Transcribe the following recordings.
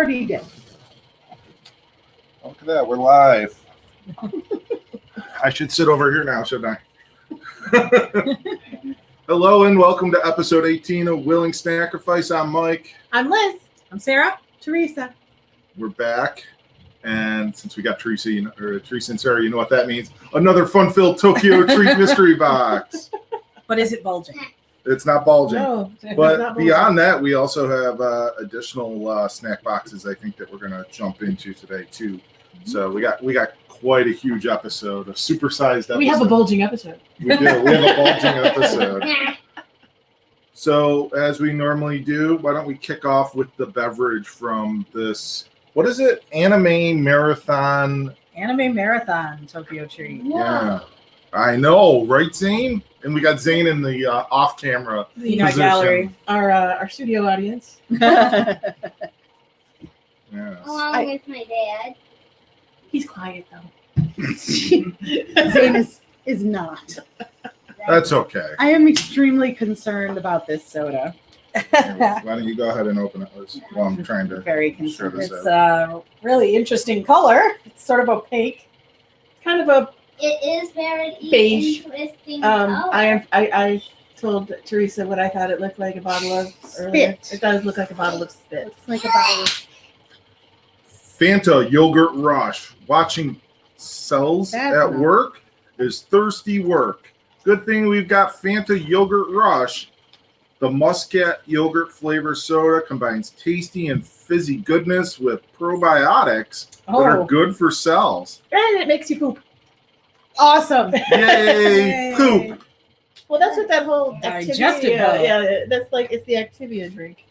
already did. Look at that. We're live. I should sit over here now, shouldn't I? Hello and welcome to episode 18 of Willing Snackrifice. I'm Mike. I'm Liz. I'm Sarah. Teresa. We're back. And since we got Teresa and Sarah, you know what that means. Another fun-filled Tokyo Treat mystery box. But is it bulging? It's not bulging. No. It's But not bulging. beyond that, we also have additional snack boxes I think that we're going to jump into today too. So we got quite a huge episode, a supersized episode. We have a bulging episode. We do. We have a bulging episode. So as we normally do, why don't we kick off with the beverage from this, what is it? Anime Marathon Tokyo Treat. Yeah, I know, right, Zane? And we got Zane in the off-camera The position. gallery. Our studio audience. Yes. Along with my dad. He's quiet though. Zane is not. That's okay. I am extremely concerned about this soda. Why don't you go ahead and open it, Liz, while I'm trying to Very share concerned. this It's out. a really interesting color. It's sort of opaque. Kind of a It is very Beige. interesting. color. I told Teresa what I thought it looked like a bottle of earlier. Spit. It does look like a bottle of spit. It's like a bottle. Fanta Yogurt Rush. Watching cells That's at nice. work is thirsty work. Good thing we've got Fanta Yogurt Rush. The muscat yogurt flavor soda combines tasty and fizzy goodness with probiotics that are good for cells. And it makes you poop. Awesome. Yay! Poop. Well, that's what that whole Digestive Activia, bubble. yeah, that's like it's the Activia drink.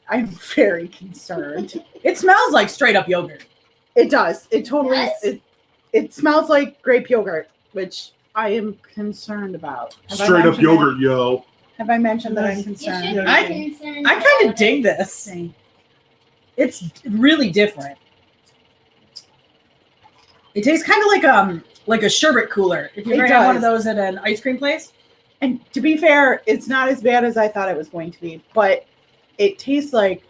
I'm very concerned. It smells like straight up yogurt. It does. It totally. Yes. It smells like grape yogurt, which I am concerned about. Have I Straight up mentioned yogurt, yo. that? Have I mentioned that I'm you should concerned? be I- concerned I kind about of dig it. this. It's really different. It tastes kind of like a sherbet cooler. If you It ever had one of does. those at an ice cream place. And to be fair, it's not as bad as I thought it was going to be, but it tastes like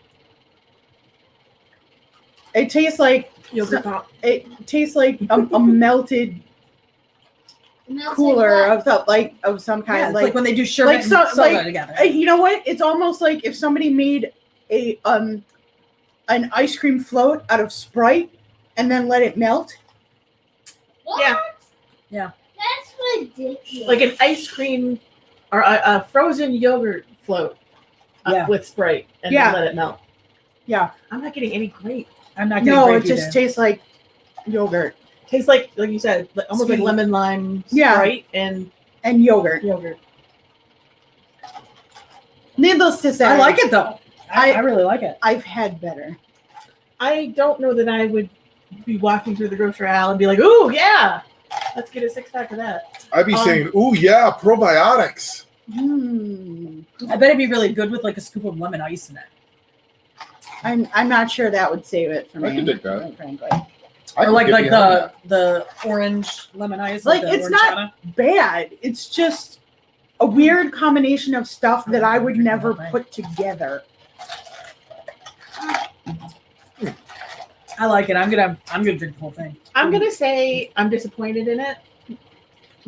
Yogurt pop. it tastes like a melted Melted cooler what? of some kind. Yeah, it's like when they do sherbet and so- soda like- together. You know what? It's almost like if somebody made a an ice cream float out of Sprite and then let it melt. What? Yeah. Yeah. That's ridiculous. Like an ice cream or a frozen yogurt float Yeah. with Sprite and Yeah. then let it melt. Yeah. I'm not getting any grape. I'm not getting No, grape it just either. tastes like yogurt Tastes like you said, almost like Sweet. lemon lime Yeah. Sprite and and yogurt. yogurt. Needless to say, I like it though. I I- really like it. I've had better. I don't know that I would be walking through the grocery aisle and be like, "Ooh, yeah, let's get a 6-pack of that." I'd be saying, ooh, yeah, probiotics. I bet it'd be really good with like a scoop of lemon ice in it, I'm not sure that would save it for me. I could dig that. Frankly, I or could like get like behind the orange lemon ice. Like, the it's orange not bad. It's just a weird combination of stuff that I would never put together. I like it. I'm gonna drink the whole thing. I'm gonna say I'm disappointed in it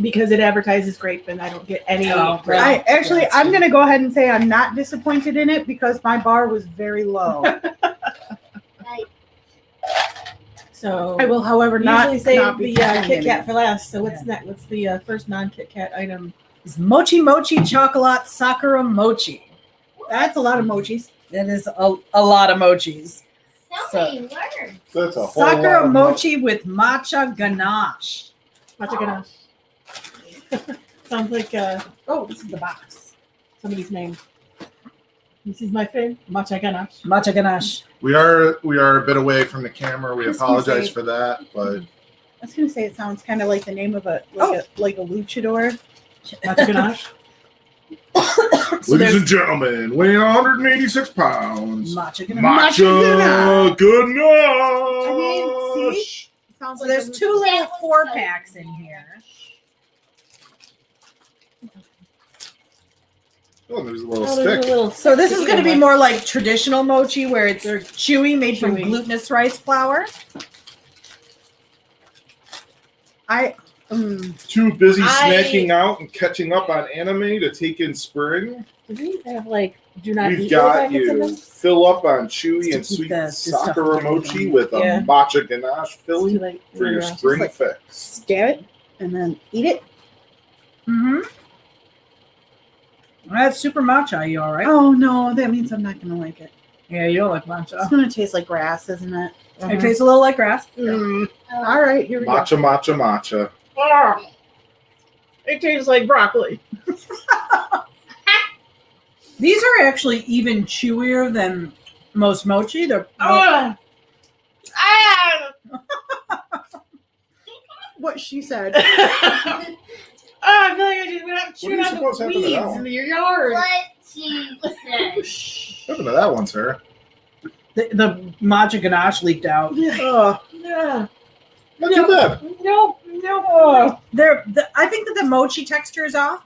because it advertises grape and I don't get any. I'm grape. gonna go ahead and say I'm not disappointed in it because my bar was very low. Like, So I will, however, not usually not save be the concerned Kit Kat anymore. for last. So what's next? What's the first non-Kit Kat item? It's Mochi Mochi Chocolate Sakura Mochi. That's a lot of mochis. It is a lot of mochis. so many words. That's a whole lot Sakura of Mochi with matcha ganache. Matcha ganache. Sounds like oh, this is the box. Somebody's name. This is my friend, matcha ganache. Matcha ganache. We are a bit away from the camera. We I was gonna apologize say- for that, but I was gonna say it sounds kind of like the name of a luchador. Matcha ganache. So ladies there's and gentlemen, weighing 186 pounds, matcha ganache. matcha good I mean, see? Sounds So like there's a two luchador. little 4-packs in here. Oh, there's a little Oh, there's a stick. little So this is sticky going to be one. more like traditional mochi, where it's chewy, made from Chewy. glutinous rice flour. Too busy I- snacking out and catching up on anime to take in spring. Do we have like do not We've eat got packets in you them? fill up on chewy To and keep sweet the stuff sakura from mochi getting- with a Yeah. matcha ganache Too filling late. for your Yeah. spring like- fix. Stab it and then eat it. Mm-hmm. That's super matcha. You all right? Oh no, that means I'm not gonna like it. Yeah, you don't like It's matcha. gonna taste like grass, isn't it? It tastes a little like grass. All right, here we go. Matcha, matcha, matcha. Ah, it tastes like broccoli. These are actually even chewier than most mochi. They're Ah. What she said. I feel like I just went out What are you chewing out supposed to the happen to that weeds one? in your yard. What she said. What happened to that one, Sarah? the matcha ganache leaked out. Ugh. Yeah. Not too bad. No. I think that the mochi texture is off.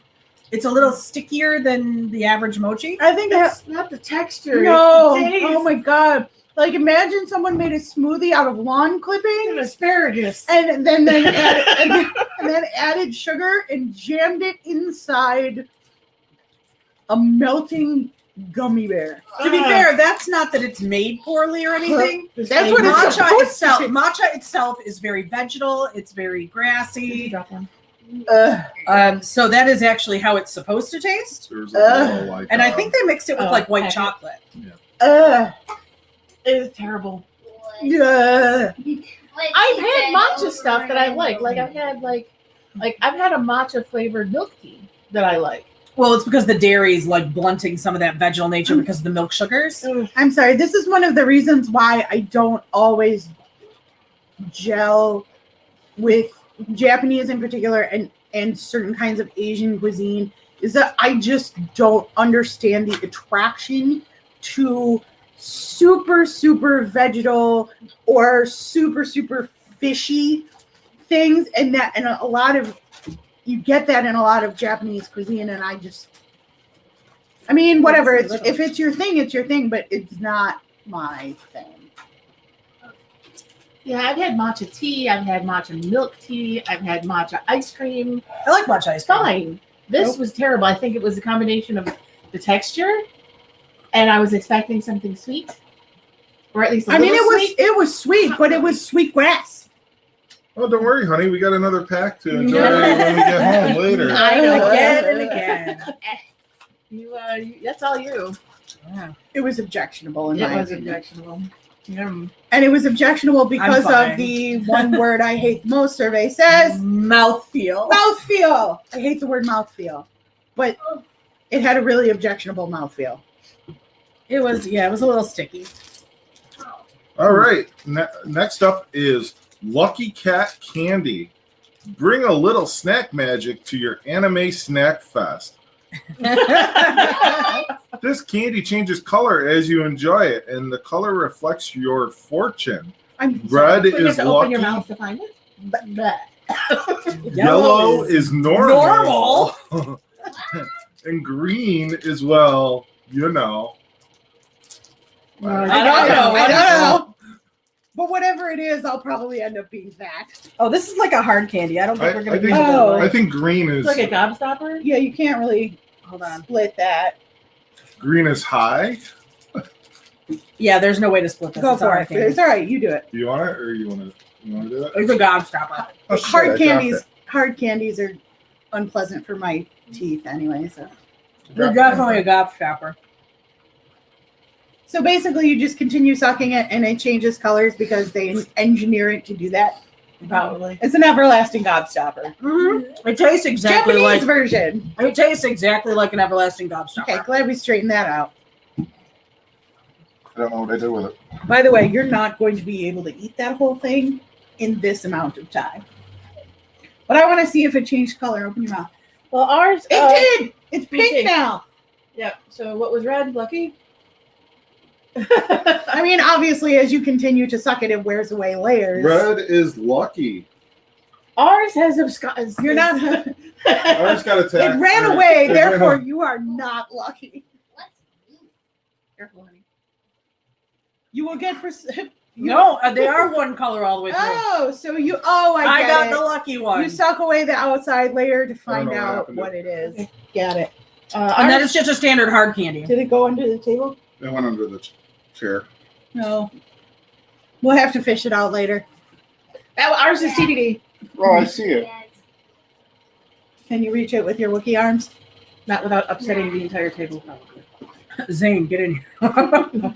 It's a little stickier than the average mochi. I think that It's not the texture. no. It's the taste. Oh my god! Like imagine someone made a smoothie out of lawn And clippings asparagus. and then added sugar and jammed it inside a melting gummy bear. To be fair, that's not that it's made poorly or anything. That's what it's Matcha supposed itself, to. matcha itself is very vegetal. It's very grassy. Drop one. So that is actually how it's supposed to taste. There's a little, like, And I think they mixed it with Oh, like white okay. chocolate. It is terrible. Yeah. I've had matcha stuff that I like. Like I've had I've had a matcha flavored milk tea that I like. Well, it's because the dairy is like blunting some of that vegetal nature because of the milk sugars. I'm sorry. This is one of the reasons why I don't always gel with Japanese in particular and certain kinds of Asian cuisine is that I just don't understand the attraction to super vegetal or super fishy things, and a lot of you get that in a lot of Japanese cuisine, and I mean whatever, it's if it's your thing, it's your thing, but it's not my thing. Yeah, I've had matcha tea. I've had matcha milk tea. I've had matcha ice cream. I like matcha ice It's cream. fine. This was terrible. I think it was a combination of the texture, and I was expecting something sweet, or at least a I mean, little sweet. it was sweet, but it was sweet grass. Oh, don't worry, honey. We got another pack to enjoy Yeah. when we get home later. I know. Again and again. You, that's all you. Yeah. It was objectionable in It my was opinion. objectionable. And it was objectionable because fine. of the one word I hate the most survey says Mouthfeel. mouthfeel. I hate the word mouthfeel, but it had a really objectionable mouthfeel. It was a little sticky. All right. Next up is Lucky Cat Candy. Bring a little snack magic to your anime snack fest. This candy changes color as you enjoy it, and the color reflects your fortune. I'm Red You have is to open your lucky, mouth to find it. Bleh. yellow is normal, normal. and green is, well, you know. I don't know. But whatever it is, I'll probably end up being that. Oh, this is like a hard candy. I don't think we're I gonna be think, able to. Oh. I think green is It's like a gobstopper. Yeah, you can't really Hold on. split that. green is high. Yeah, there's no way to split this. Go It's a for hard it. candy. It's all right. You do it. Do you want it, or you want to do it? It's a gobstopper. Oh, shit, I Hard dropped candies. it. Hard candies are unpleasant for my teeth anyway. So They're definitely a gobstopper. basically, you just continue sucking it, and it changes colors because they engineer it to do that. Probably. It's an everlasting gobstopper. Mm-hmm. It tastes exactly Japanese like version. it tastes exactly like an everlasting gobstopper. Okay, glad we straightened that out. I don't know what I did with it. By the way, you're not going to be able to eat that whole thing in this amount of time. But I want to see if it changed color. Open your mouth. Well, ours. It did. It's pink pink. now. Yeah. So what was red? Lucky. I mean, obviously, as you continue to suck it, it wears away layers. Red is lucky. Ours has absconded. You're not. Ours got attacked. It ran Right. away. It ran Therefore, away. you are not lucky. What's me? Careful, honey. You will get. No, they are one color all the way through. Oh, so you. Oh, I I get got it. the lucky one. You suck away the outside layer to find know what out happened to what it is. Okay. Got it. And that is just a standard hard candy. Did it go under the table? It went under the chair. No. We'll have to fish it out later. Ours is TBD. Oh, I see it. Yes. Can you reach it with your Wookiee arms? Not without upsetting the entire table. Zane, get in here.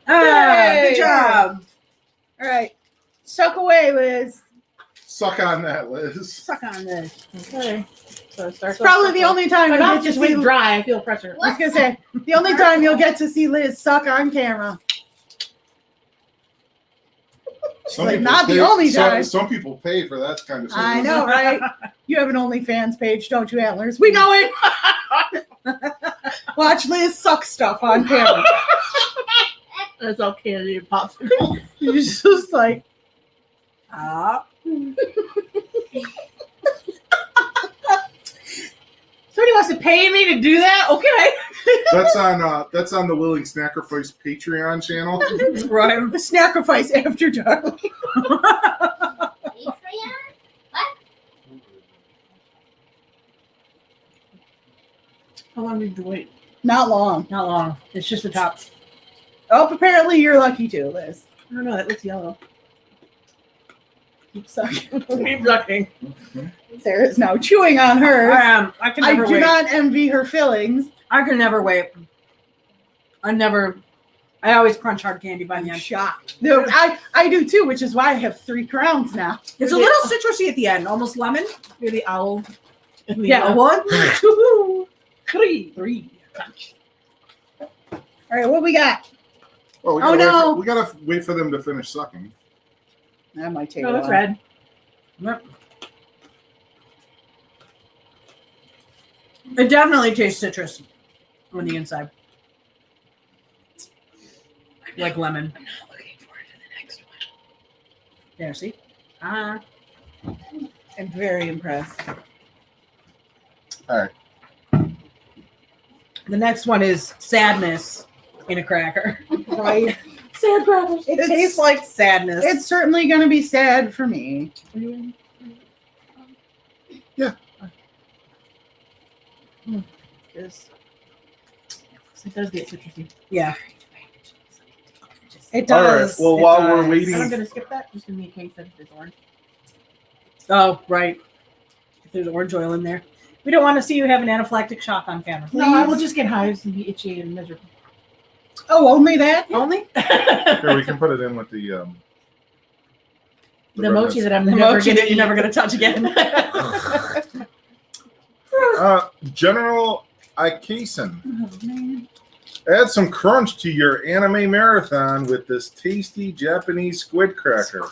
Yay! Good job. All right. Suck away, Liz. Suck on that, Liz. Suck on this. Okay. So it starts It's probably the only time My you'll mouth get to just see. went dry. I feel pressure. I was gonna say the only time you'll get to see Liz suck on camera. Like, not the only time. Some people pay for that kind of service. I know, right? You have an OnlyFans page, don't you, Antlers? We know it. Watch Liz suck stuff on camera. That's all candy and popsicle. You're just like, Somebody wants to pay me to do that? Okay. That's on the Willing Snackrifice Patreon channel. right? Snackrifice after dark. Patreon? How long did you wait? Not long. Not long. It's just the top. Oh, apparently you're lucky too, Liz. I don't know. That looks yellow. Keep sucking. Keep sucking. Sarah's now chewing on hers. I can I never do wait. not envy her feelings. I can never wait. I always crunch hard candy by the I'm end. shocked. No, I do too, which is why I have 3 crowns now. It's a little citrusy at the end, almost lemon. You're the owl. Yeah, 1, 2, 3. All right, what we got? Well, Oh, no. we gotta wait for them to finish sucking. That might take No, a that's while. red. Yep. It definitely tastes citrus on the inside. Like lemon. I'm not looking forward to the next one. There, see? I'm very impressed. All right. The next one is sadness in a cracker. Right? Sad brothers. It It's- tastes like sadness. It's certainly going to be sad for me. Yeah. It does get citrusy. yeah. It All right. does. Well, It while we're does. waiting, I'm going to skip that just in the case that it's orange. Oh, right. If there's orange oil in there. We don't want to see you have an anaphylactic shock on camera. No, I will just get hives and be itchy and miserable. Oh, only that? Only? here we can put it in with the The mochi that I'm The never mochi going to that you're never going to touch again. General Ikason. Oh, man. Add some crunch to your anime marathon with this tasty Japanese squid cracker.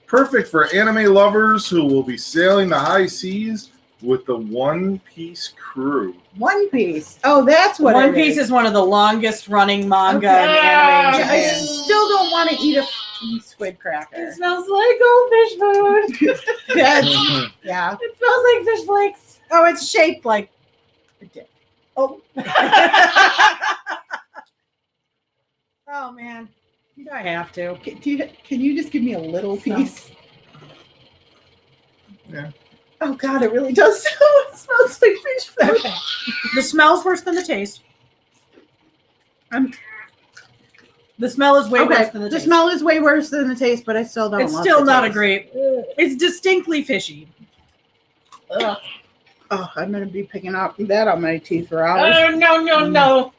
Perfect for anime lovers who will be sailing the high seas with the One Piece crew. One Piece. Oh, that's what One it Piece is one of the longest running manga Okay. and anime. in Yeah, I Japan. still don't want to eat a squid cracker. It smells like goldfish food. That's, yeah. It smells like fish flakes. Oh, it's shaped like a dick. Oh. Oh, man. I have to. Can you just give me a little piece? Yeah. Oh, God, it really does smell. It smells like fish food. Okay. The smell's worse than the taste. The smell is way worse than the taste. smell is way worse than the taste, but I still don't It's love still the not a taste. great. It's distinctly fishy. Ugh. Oh, I'm going to be picking up that on my teeth for hours. Oh, no.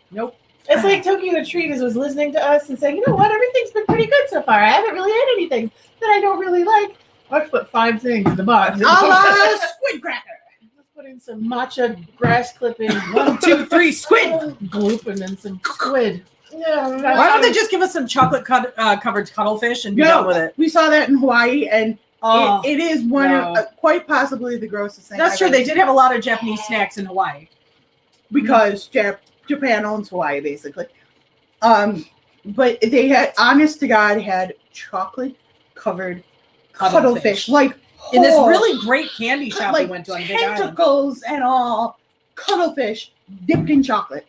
Nope. It's like Tokyo Treatise was listening to us and saying, you know what, everything's been pretty good so far. I haven't really had anything that I don't really like. Let's put 5 things in the box. A la squid cracker. Let's put in some matcha grass clipping. 1, 2, 3, squid. Gloop and then some squid. Yeah, Why don't they just give us some chocolate covered cuttlefish and be done with it? We saw that in Hawaii, and Oh, it is one no. of quite possibly the grossest thing. that's I've true. ever They did have a lot of Japanese snacks in Hawaii. because Japan owns Hawaii basically. but they had, honest to God, had chocolate covered cuttlefish, like In this whole, really great candy shop like we went to on Big Island. tentacles and all, cuttlefish dipped in chocolate.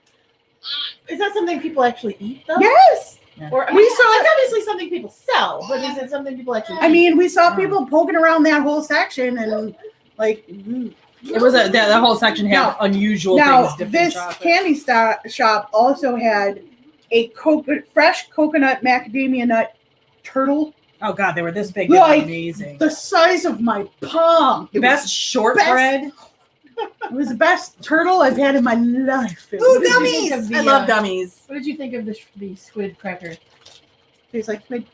Is that something people actually eat though? Yes, Or I We mean, saw- it's obviously something people sell, but is it something people actually? I eat? mean, we saw people poking around that whole section and like. It was the whole section had unusual Now, things. Dipped in this chocolate. candy shop also had a fresh coconut macadamia nut turtle, Oh god, they were this big. Like, They were amazing. the size of my palm. The best shortbread. It was the best turtle I've had in my life. It Ooh, was- did you think of gummies! the, I love gummies. What did you think of the squid cracker? Tastes like squid.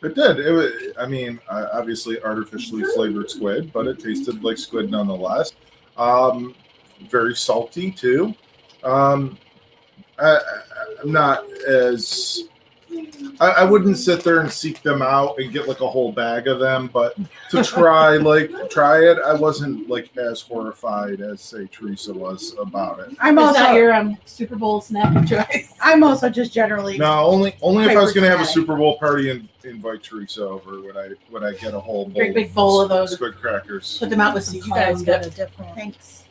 It did. It was, I mean, obviously artificially flavored squid, but it tasted like squid nonetheless. Very salty too. I'm not as. I wouldn't sit there and seek them out and get like a whole bag of them, but to try it, I wasn't like as horrified as say Theresa was about it. I'm Is that also your Super Bowl snack of choice? I'm also just generally No, only if I was going to have a Hyper Super Bowl party and invite Theresa over, would I get a whole bowl, Great big bowl of those. squid crackers. Put them out with some You guys clown got dip. a different thanks.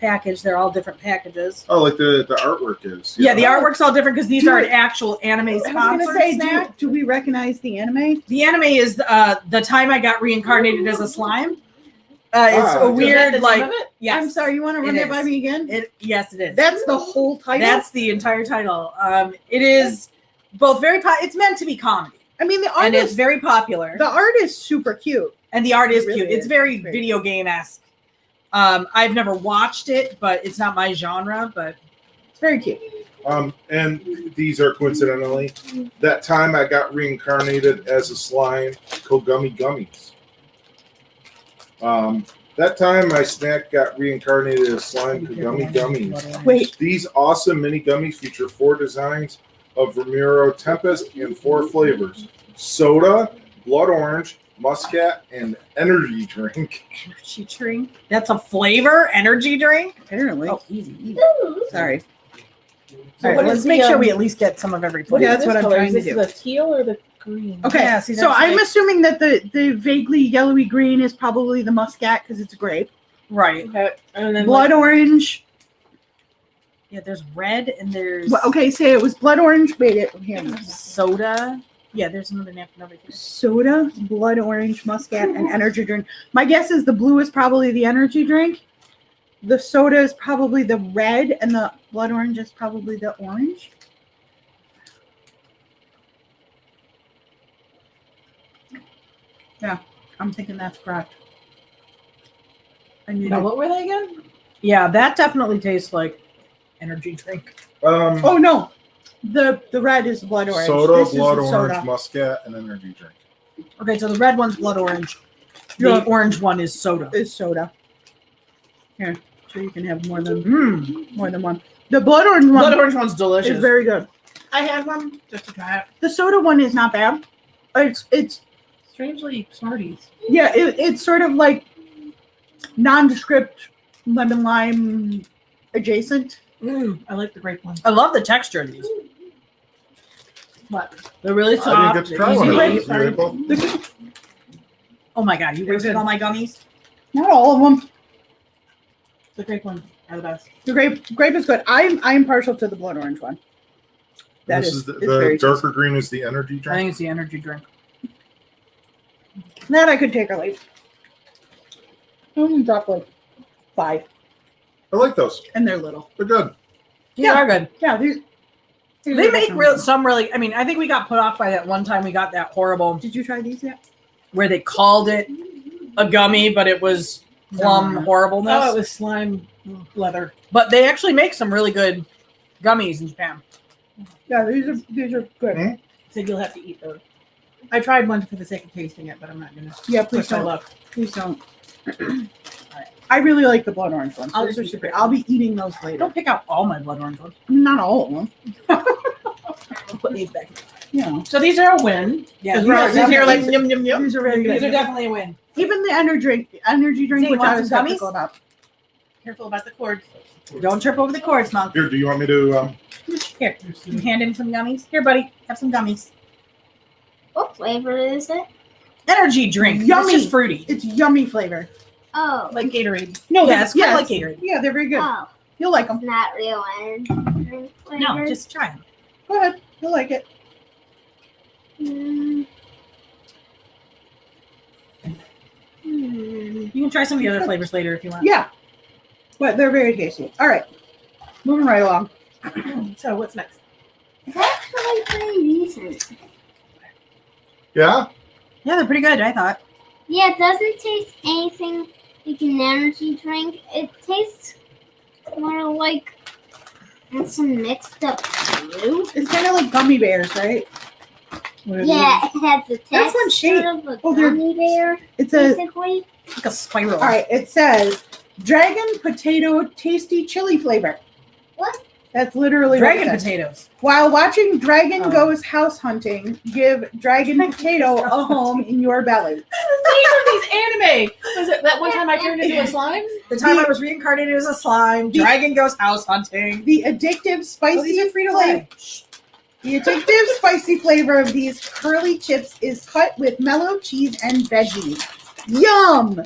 package. They're all different packages. Oh, like the artwork is. Yeah, the artwork's all different because these Do are it. an actual anime I was sponsored gonna say, snack. do we recognize the anime? The anime is the time I got reincarnated as a slime. It's a okay. Is that weird the name like. of it? Yes, I'm sorry, you want to run it that by is. me again? Yes, it is. That's the whole title. That's the entire title. It is both very. It's meant to be comedy, I mean, the art and it's is very popular. the art is super cute. And the art is It really cute. It's is. very It's very video game-esque. I've never watched it, but it's not my genre. But It's very cute. And these are coincidentally that time I got reincarnated as a slime, Kogummi gummies. That time my snack got reincarnated as slime, Kogummi gummies. Wait, These awesome mini gummies feature 4 designs of Ramiro Tempest and 4 flavors: soda, blood orange, muscat, and energy drink. Energy drink. That's a flavor. Energy drink. apparently. Oh, easy. Sorry. So All right, what let's is make the, sure we at least get some of every What flavor. is that's this what I'm color? trying Is to this do. the teal or the green? Okay, Yeah, see, so that's I'm like- assuming that the vaguely yellowy green is probably the muscat because it's a grape. Right. Okay. And then Blood orange. Yeah, there's red and there's Well, okay, say it was blood orange. Wait, it here. soda. Yeah, there's another napkin over here. Soda, blood orange, muscat, and energy drink. My guess is the blue is probably the energy drink. The soda is probably the red, and the blood orange is probably the orange. Yeah, I'm thinking that's correct. I need Now, to- what were they again? Yeah, that definitely tastes like energy drink. Oh no, the red is blood orange. Soda, This is blood the orange, soda. muscat, and energy drink. Okay, so the red one's blood orange. The Yeah. orange one is soda. Is soda. Here, so you can have more than Mmm. one. The blood orange one Blood orange one's delicious. is very good. I had one just to try it. The soda one is not bad. It's Strangely Smarties. yeah, it's sort of like nondescript lemon lime adjacent. I like the grape one. I love the texture of these. What? They're really I soft. didn't get to try easy one of to those. eat. You able? Oh my god, you They're Oh wasted good. all my gummies? Not all of them. The grape ones are the best. The grape is good. I'm partial to the blood orange one. That This is is the very darker green is the energy I drink. think it's the energy drink. that I could take or leave. I'm gonna drop like 5, I like those. and they're little. They're good. These Yeah. are good. Yeah, these They are make definitely- some really. I mean, I think we got put off by that one time we got that horrible Did you try these yet? where they called it a gummy, but it was plum No. horribleness. Oh, it was slime leather. But they actually make some really good gummies in Japan. Yeah, these are good. Mhm. So you'll have to eat those. I tried one for the sake of tasting it, but I'm not gonna. Yeah, please Push my don't. luck. Please don't. I really like the blood orange ones. I'll Those just are eat the super. grape I'll be eating those later. Don't pick out all my blood orange ones. Not all of them. I'll put these back. You know, So these are a win. Yeah, Because these we're are all sitting here like definitely- yum yum yum. these are very These are good. definitely a win. Even the energy drink, So you which want I was some gummies? skeptical about. Careful about the cord. Don't trip over the cords, Monk. Here, do you want me to? Here, you hand him some gummies. Here, buddy, have some gummies. What flavor is it? Energy drink. Yummy. It's just fruity. It's yummy flavor. Oh. Like Gatorade. No, Yeah, it's kind yes. of like Gatorade. Yeah, they're very good. Oh. You'll like them. Not real energy drink flavor. No, just try them. Go ahead. You'll like it. Mm. You can try some of the other flavors later if you want. Yeah. But they're very tasty. All right. Moving right along. So what's next? It's actually pretty decent. Yeah. Yeah, they're pretty good, I thought. Yeah, it doesn't taste anything like an energy drink. It tastes more like some mixed up fruit. It's kind of like gummy bears, right? Yeah, it has the That's one shape. texture of a Oh, they're- gummy bear, It's a. basically. Like a spiral. All right. It says dragon potato tasty chili flavor. What? That's literally Dragon what it says. potatoes. While watching Dragon Oh. Goes house hunting, give Dragon Potato a home in your belly. These are these anime. Was it that one time I turned into a slime? The time I was reincarnated as a slime, dragon goes house hunting. The addictive spicy these are free to flavor. The addictive spicy flavor of these curly chips is cut with mellow cheese and veggies. Yum!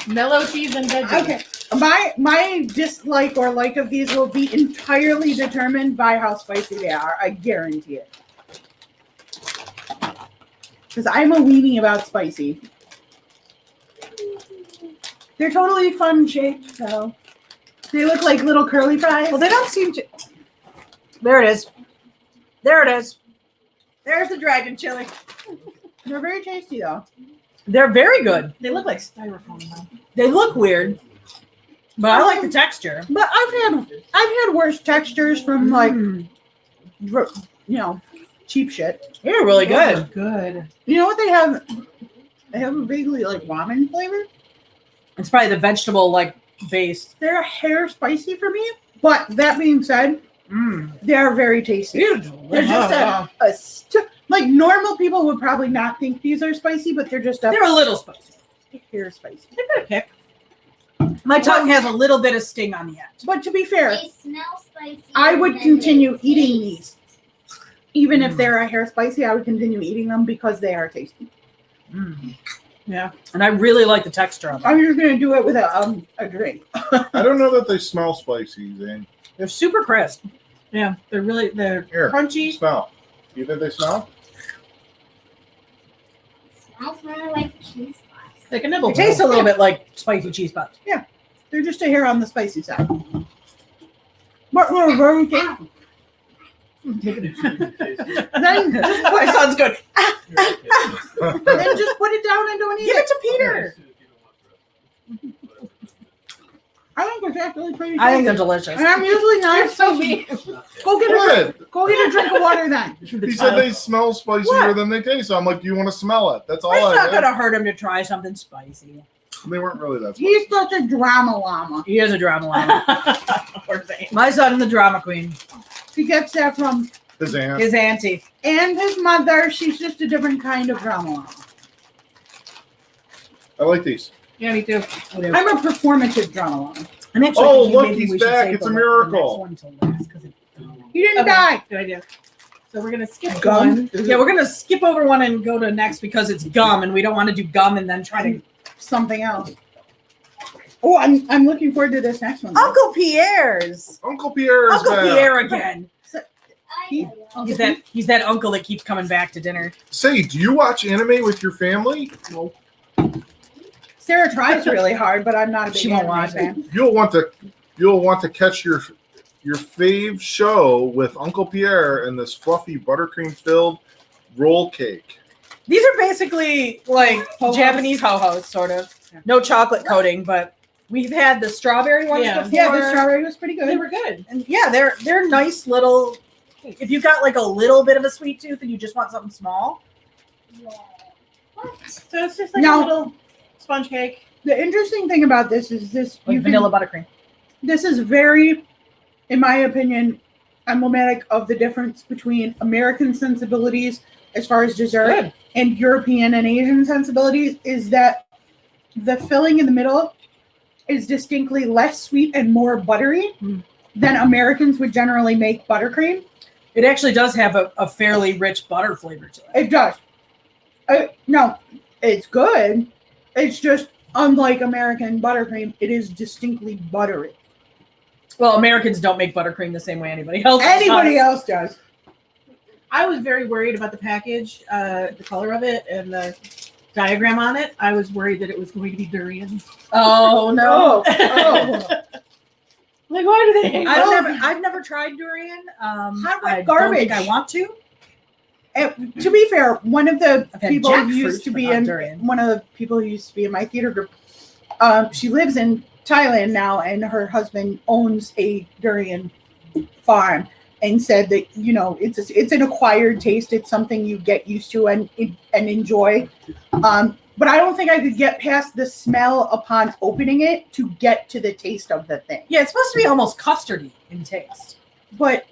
Mellow cheese and veggies. Okay. My dislike or like of these will be entirely determined by how spicy they are. I guarantee it. Because I'm a weenie about spicy. They're totally fun shaped, so they look like little curly fries. Well, they don't seem to. There it is. There it is. There's the dragon chili. They're very tasty though. They're very good. They look like styrofoam though. They look weird, but I like the texture. But I've had worse textures from like cheap shit. They're really good. Good. You know what they have? They have a vaguely like ramen flavor. It's probably the vegetable like base. They're a hair spicy for me. But that being said, they are very tasty. They're just like normal people would probably not think these are spicy, but they're just They're a little spicy. hair spicy. They're good pick. My tongue has a little bit of sting on the end. But to be fair, They smell spicy. I would and then continue they eating taste. these. Even if they're a hair spicy, I would continue eating them because they are tasty. Yeah, and I really like the texture of them. I'm just gonna do it with a drink. I don't know that they smell spicy, Zane. They're super crisp. Yeah, they're Here, crunchy. smell. You think they smell? Smells more like cheese sauce. Like a nibble. It tastes a little bit like spicy cheese puffs. They're just a hair on the spicy side. But they're very tasty. Then just My son's good. then just put it down and don't eat Give it. it to Peter. I think it's actually pretty tasty. I think they're delicious. And I'm usually You're not so mean. Go get a drink of water then. He said they smell spicier What? than they taste. So I'm like, do you want to smell it? That's all It's I not did. gonna hurt him to try something spicy. They weren't really that spicy. He's such a drama llama. He is a drama llama. Poor Zane. My son, the drama queen. He gets that from His aunt. His auntie. and his mother. She's just a different kind of drama llama. I like these. Yeah, me too. I'm a performative drama llama. I'm actually Oh, thinking look, maybe he's we should back. save It's the a next miracle. one till last, 'cause it- He didn't Okay. die. Good idea. So we're gonna skip Gum. one. Yeah, we're gonna skip over one and go to next because it's gum, and we don't want to do gum and then try to. Something else. Oh, I'm looking forward to this next one. Uncle Pierre's. Uncle Pierre is Uncle back. Pierre again. I know. He's that uncle that keeps coming back to dinner. Say, do you watch anime with your family? Sarah tries really hard, but I'm not a big She won't anime watch it. fan. You'll want to catch your fave show with Uncle Pierre and this fluffy buttercream filled roll cake. These are basically like Ho-hos. Japanese ho-hos, sort of. No chocolate coating, but we've had the strawberry ones Yeah. before. Yeah, the strawberry was pretty They good. were good. And yeah, they're nice little. If you've got like a little bit of a sweet tooth and you just want something small, So it's just like No. a little sponge cake. The interesting thing about this is this like you vanilla can, buttercream. this is very, in my opinion, emblematic of the difference between American sensibilities as far as dessert Good. and European and Asian sensibilities is that the filling in the middle is distinctly less sweet and more buttery than Americans would generally make buttercream. It actually does have a fairly rich butter flavor to it. It does. No, it's good. It's just unlike American buttercream. It is distinctly buttery. Well, Americans don't make buttercream the same way anybody else Anybody does. else does. I was very worried about the package, the color of it, and the diagram on it. I was worried that it was going to be durian. Oh no! Oh. Like, why do they hate I've never tried durian. Hot I wet don't garbage. think I want to. And to be fair, one of the I've had people who jackfruit, used to but be not in durian. one of the people who used to be in my theater group, she lives in Thailand now, and her husband owns a durian farm, and said that it's an acquired taste. It's something you get used to and enjoy. But I don't think I could get past the smell upon opening it to get to the taste of the thing. Yeah, it's supposed to be almost custardy in taste. But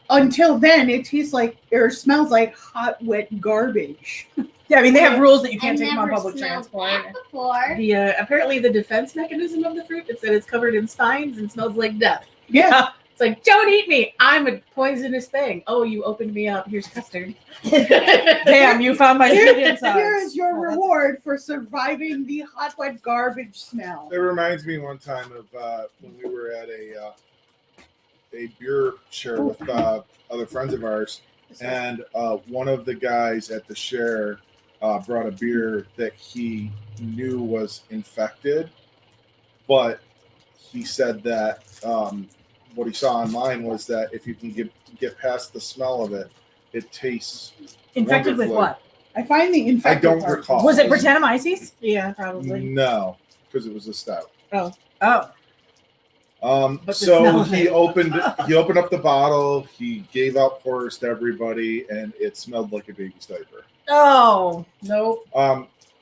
until then, it tastes like or smells like hot, wet garbage. Yeah, I mean they have rules that you I've can't take them on never public smelled transport. that before. The apparently the defense mechanism of the fruit is that it's covered in spines and smells like death. Yeah. It's like, don't eat me. I'm a poisonous thing. Oh, you opened me up. Here's custard. Damn, you found my sweet insides. Here is your Oh, that's- reward for surviving the hot, wet garbage smell. It reminds me one time of when we were at a beer share with other friends of ours, and one of the guys at the share brought a beer that he knew was infected, but he said that what he saw online was that if you can get past the smell of it, it tastes Infected with wonderfully. what? I find the infected I don't part- recall. Was it Brettanomyces? Yeah, probably. No, because it was a stout. Oh. But the So smell of he it. opened up the bottle, he gave out pours to everybody, and it smelled like a baby's diaper. Oh. Nope.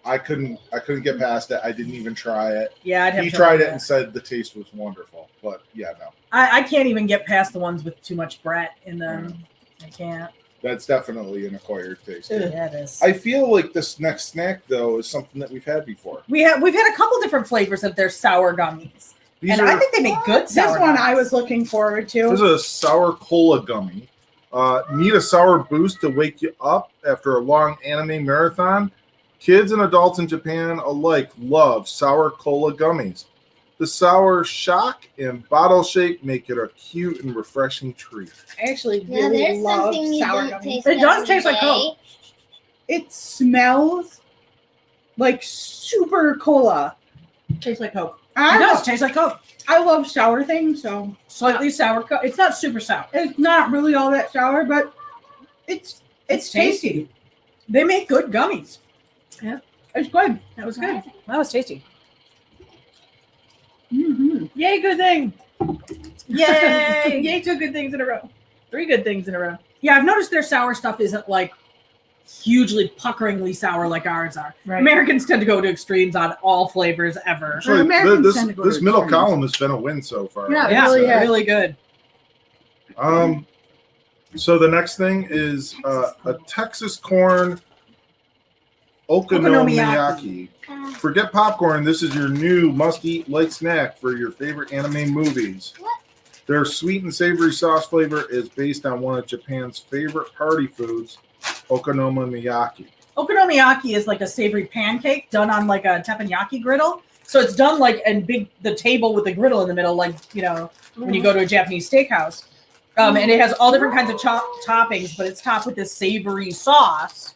I couldn't get past it. I didn't even try it. Yeah, I'd have He trouble tried with it that. and said the taste was wonderful, but yeah, no, I can't even get past the ones with too much Brett in them. I can't. that's definitely an acquired taste. Yeah, it is. I feel like this next snack though is something that we've had before. We've had a couple different flavors of their sour gummies, These and are, I think they make good This sour. one gummies. I was looking forward this to. is a sour cola gummy. Need a sour boost to wake you up after a long anime marathon? Kids and adults in Japan alike love sour cola gummies. The sour shock and bottle shape make it a cute and refreshing treat. I actually Now really there's love something you sour don't gummies. taste. It does every taste like day. Coke. It smells like super cola. Tastes like Coke. It I does love, taste like Coke. I love sour things, so Slightly sour. It's not super sour. it's not really all that sour, but it's tasty. They make good gummies. It's good. That was good. That was tasty. Mm-hmm. Yay, good thing. Yay! Yay, 2 good things in a row. 3 good things in a row. Yeah, I've noticed their sour stuff isn't like hugely puckeringly sour like ours are. Right. Americans tend to go to extremes on all flavors ever. Actually, Americans this tend to go to middle extremes. column has been a win so far. Yeah, Yeah, really is. really good. So the next thing is a Texas corn okonomiyaki. Forget popcorn. This is your new must-eat light snack for your favorite anime movies. What? Their sweet and savory sauce flavor is based on one of Japan's favorite party foods, okonomiyaki. Okonomiyaki is like a savory pancake done on like a teppanyaki griddle. So it's done like and the table with the griddle in the middle, like when you go to a Japanese steakhouse. And it has all different kinds of toppings, but it's topped with this savory sauce.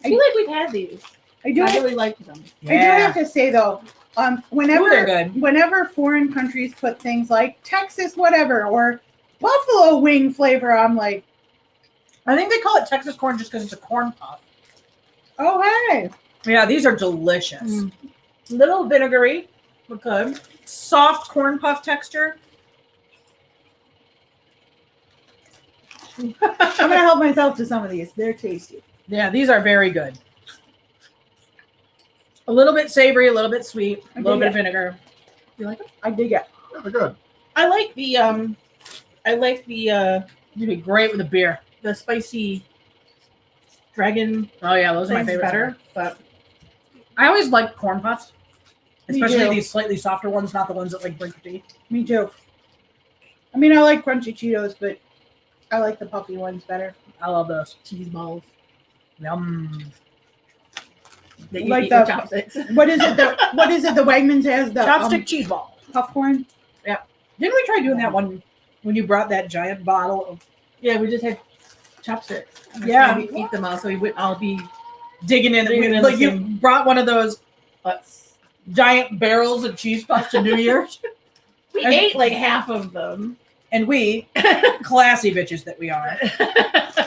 I feel like we've had these. I do. I really like them. I do have to say though, whenever Ooh, they're good. whenever foreign countries put things like Texas whatever or buffalo wing flavor, I'm like, I think they call it Texas corn just because it's a corn puff. oh hey, Yeah, these are delicious. Mm. Little vinegary, but good. Soft corn puff texture. I'm gonna help myself to some of these. They're tasty. Yeah, these are very good. A little bit savory, a little bit sweet, a little bit of vinegar. You like them? I dig it. Yeah, they're good. I like the You'd be great with a beer. the spicy dragon Oh yeah, those are my things favorite. better, but I always like corn puffs Especially too. these slightly softer ones, not the ones that like break your teeth. Me too. I mean, I like crunchy Cheetos, but I like the puffy ones better. I love those. Cheese balls. Yum. That you Like eat with the- chopsticks. What is it? The Wegmans has the Chopstick cheese ball. popcorn. Didn't we try doing that one when you brought that giant bottle of Yeah, we just had chopsticks. Yeah. We eat them all, so we would all be digging in? Digging in Like the you same- brought one of those giant barrels of cheese puffs to New Year's, we And- ate like half of them. and we, classy bitches that we are,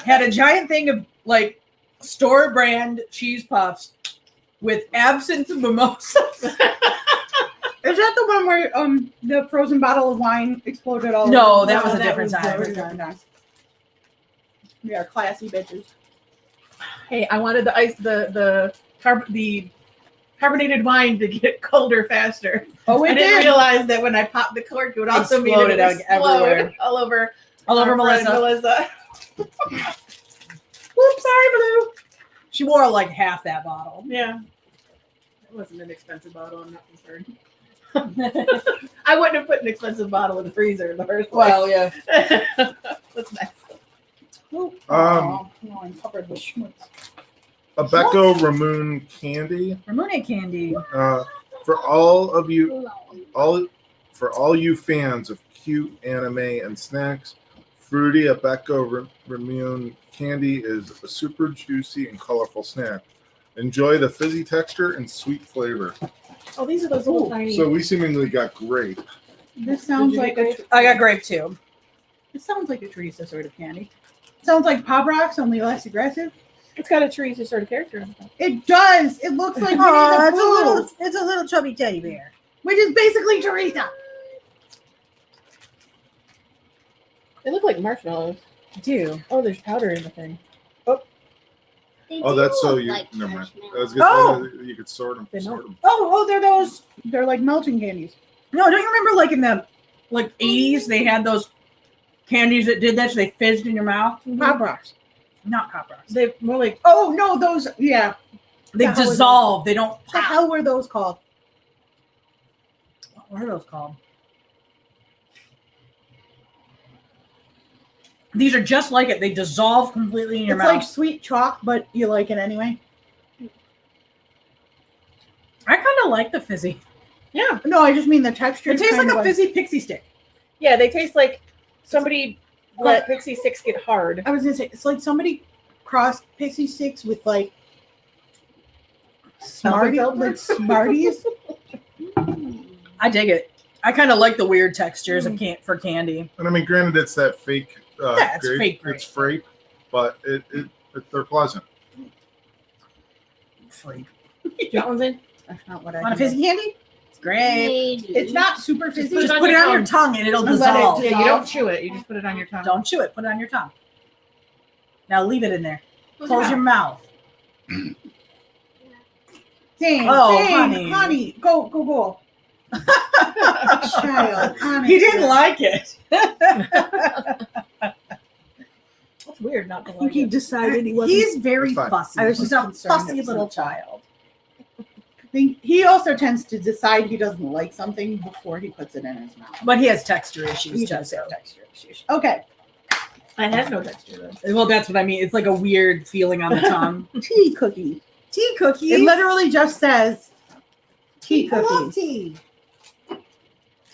had a giant thing of like store brand cheese puffs with absinthe mimosas. Is that the one where the frozen bottle of wine exploded all No, over? that was a different time. different time. We are classy bitches. Hey, I wanted the carbonated wine to get colder faster. Oh, I it didn't did. realize that when I popped the cork, it would also mean Exploded it would out everywhere. all over All over our friend Melissa. Whoops, sorry, Blue. She wore like half that bottle. Yeah. It wasn't an expensive bottle, I'm not concerned. I wouldn't have put an expensive bottle in the freezer in the first place. Well, yeah. That's nice. No, I'm covered with schmutz. Abecco Ramune candy. Ramune candy. For all you fans of cute anime and snacks, fruity Abecco Ramune candy is a super juicy and colorful snack. Enjoy the fizzy texture and sweet flavor. Oh, these are those little tiny. So we seemingly got grape. This sounds you like get I got grape too. It sounds like a Theresa sort of candy. Sounds like Pop Rocks, only less aggressive. It's got a Theresa sort of character. It does. It looks like Aw, Winnie the Pooh, it's a little chubby teddy bear. which is basically Theresa. They look like marshmallows. I do. Oh, there's powder in the thing. They Oh, do that's so look you. like Never mind. marshmallows. I was gonna Oh! say you could sort them. They know. Sort them. Oh, they're those. They're like melting candies. No, don't you remember like in the 80s they had those candies that did that so they fizzed in your mouth? Pop Rocks. Not Pop Rocks. They more like Oh no, those. Yeah. They The hell are dissolve. They don't What the pop. hell were those called? What are those called? These are just like it. They dissolve completely in your It's mouth. like sweet chalk, but you like it anyway. I kind of like the fizzy. yeah, No, I just mean the texture. It tastes like a fizzy pixie stick. yeah. They taste like somebody let pixie sticks get hard. I was gonna say it's like somebody crossed Pixie Sticks with like Alka-Seltzer? Smarties. I dig it. I kind of like the weird textures of for candy. And I mean, granted, it's that fake. Yeah, it's grape. fake grape. It's frape, but they're pleasant. Freak. That one's in. That's not what I Want a think. fizzy candy? It's great. They do. It's not super fizzy. Just put it on your tongue and it'll And let it dissolve. Yeah, you don't chew it. You just put it on your tongue. Don't chew it. Put it on your tongue. Now leave it in there. Look Close out. your mouth. Dang, Oh, dang, honey. go. Child, honest. He didn't like it. That's weird not to I think like he it. decided he wasn't. He's very It's fine. fussy. I was He's just a concerned fussy it was little not. child. He also tends to decide he doesn't like something before he puts it in his mouth. But he has texture issues. He too, does so. have texture issues. Okay, It has no texture though. Well, that's what I mean. It's like a weird feeling on the tongue. tea cookie. Tea cookies. It literally just says tea I love cookie. tea.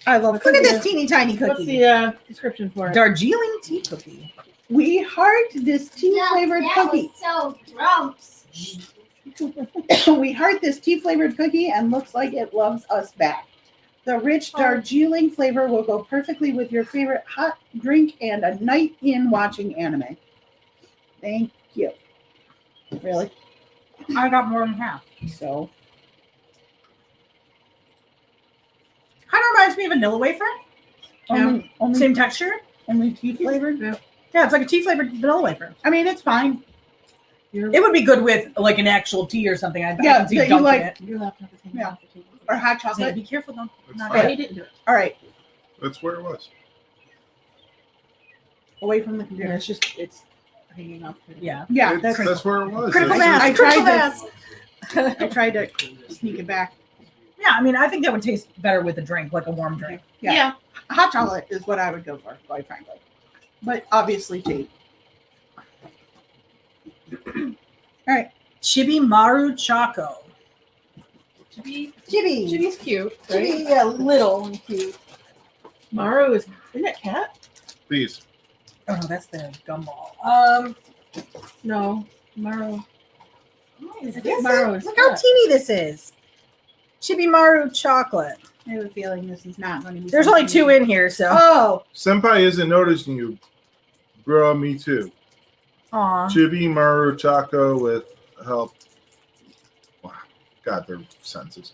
I love Look at cookies. this teeny tiny What's cookie. the description for it? Darjeeling tea cookie. We heart this tea No, flavored that cookie. was so gross. We heart this tea flavored cookie and looks like it loves us back. The rich Darjeeling flavor will go perfectly with your favorite hot drink and a night in watching anime. Thank you. Really? I got more than half. So Kind of reminds me of vanilla wafer. only Same texture. only tea flavored. Yeah, it's like a tea flavored vanilla wafer. I mean, it's fine. It would be good with like an actual tea or something. I Yeah, can see that you dunking like- it. Your laptop is hanging Yeah. off the table. Or hot Say, chocolate. be careful, though. It's Not fine. Oh, he didn't do it. All right, That's where it was. away from the Yeah, computer. it's hanging off. the table. Yeah. Yeah, It's- that's that's where it was. Critical That's- mass. I Critical tried mass. I tried to sneak it back. Yeah, I mean, I think that would taste better with a drink, like a warm drink. Yeah. Hot chocolate is what I would go for, quite frankly. But obviously tea. All right. Chibi Maru Choco. Chibi. Chibi. Chibi's cute. Right? Chibi, yeah, little and cute. Maru isn't that cat? Please. Oh no, that's the gumball. No, Maru. Is I this think Maru it? is Look how cat. teeny this is. Chibi Maru chocolate. I have a feeling this is not going to be. There's only something- 2 in here, so. Oh, Senpai isn't noticing you. Bro, me too. Aw. Chibi Maru Choco with help. Wow. God, their senses.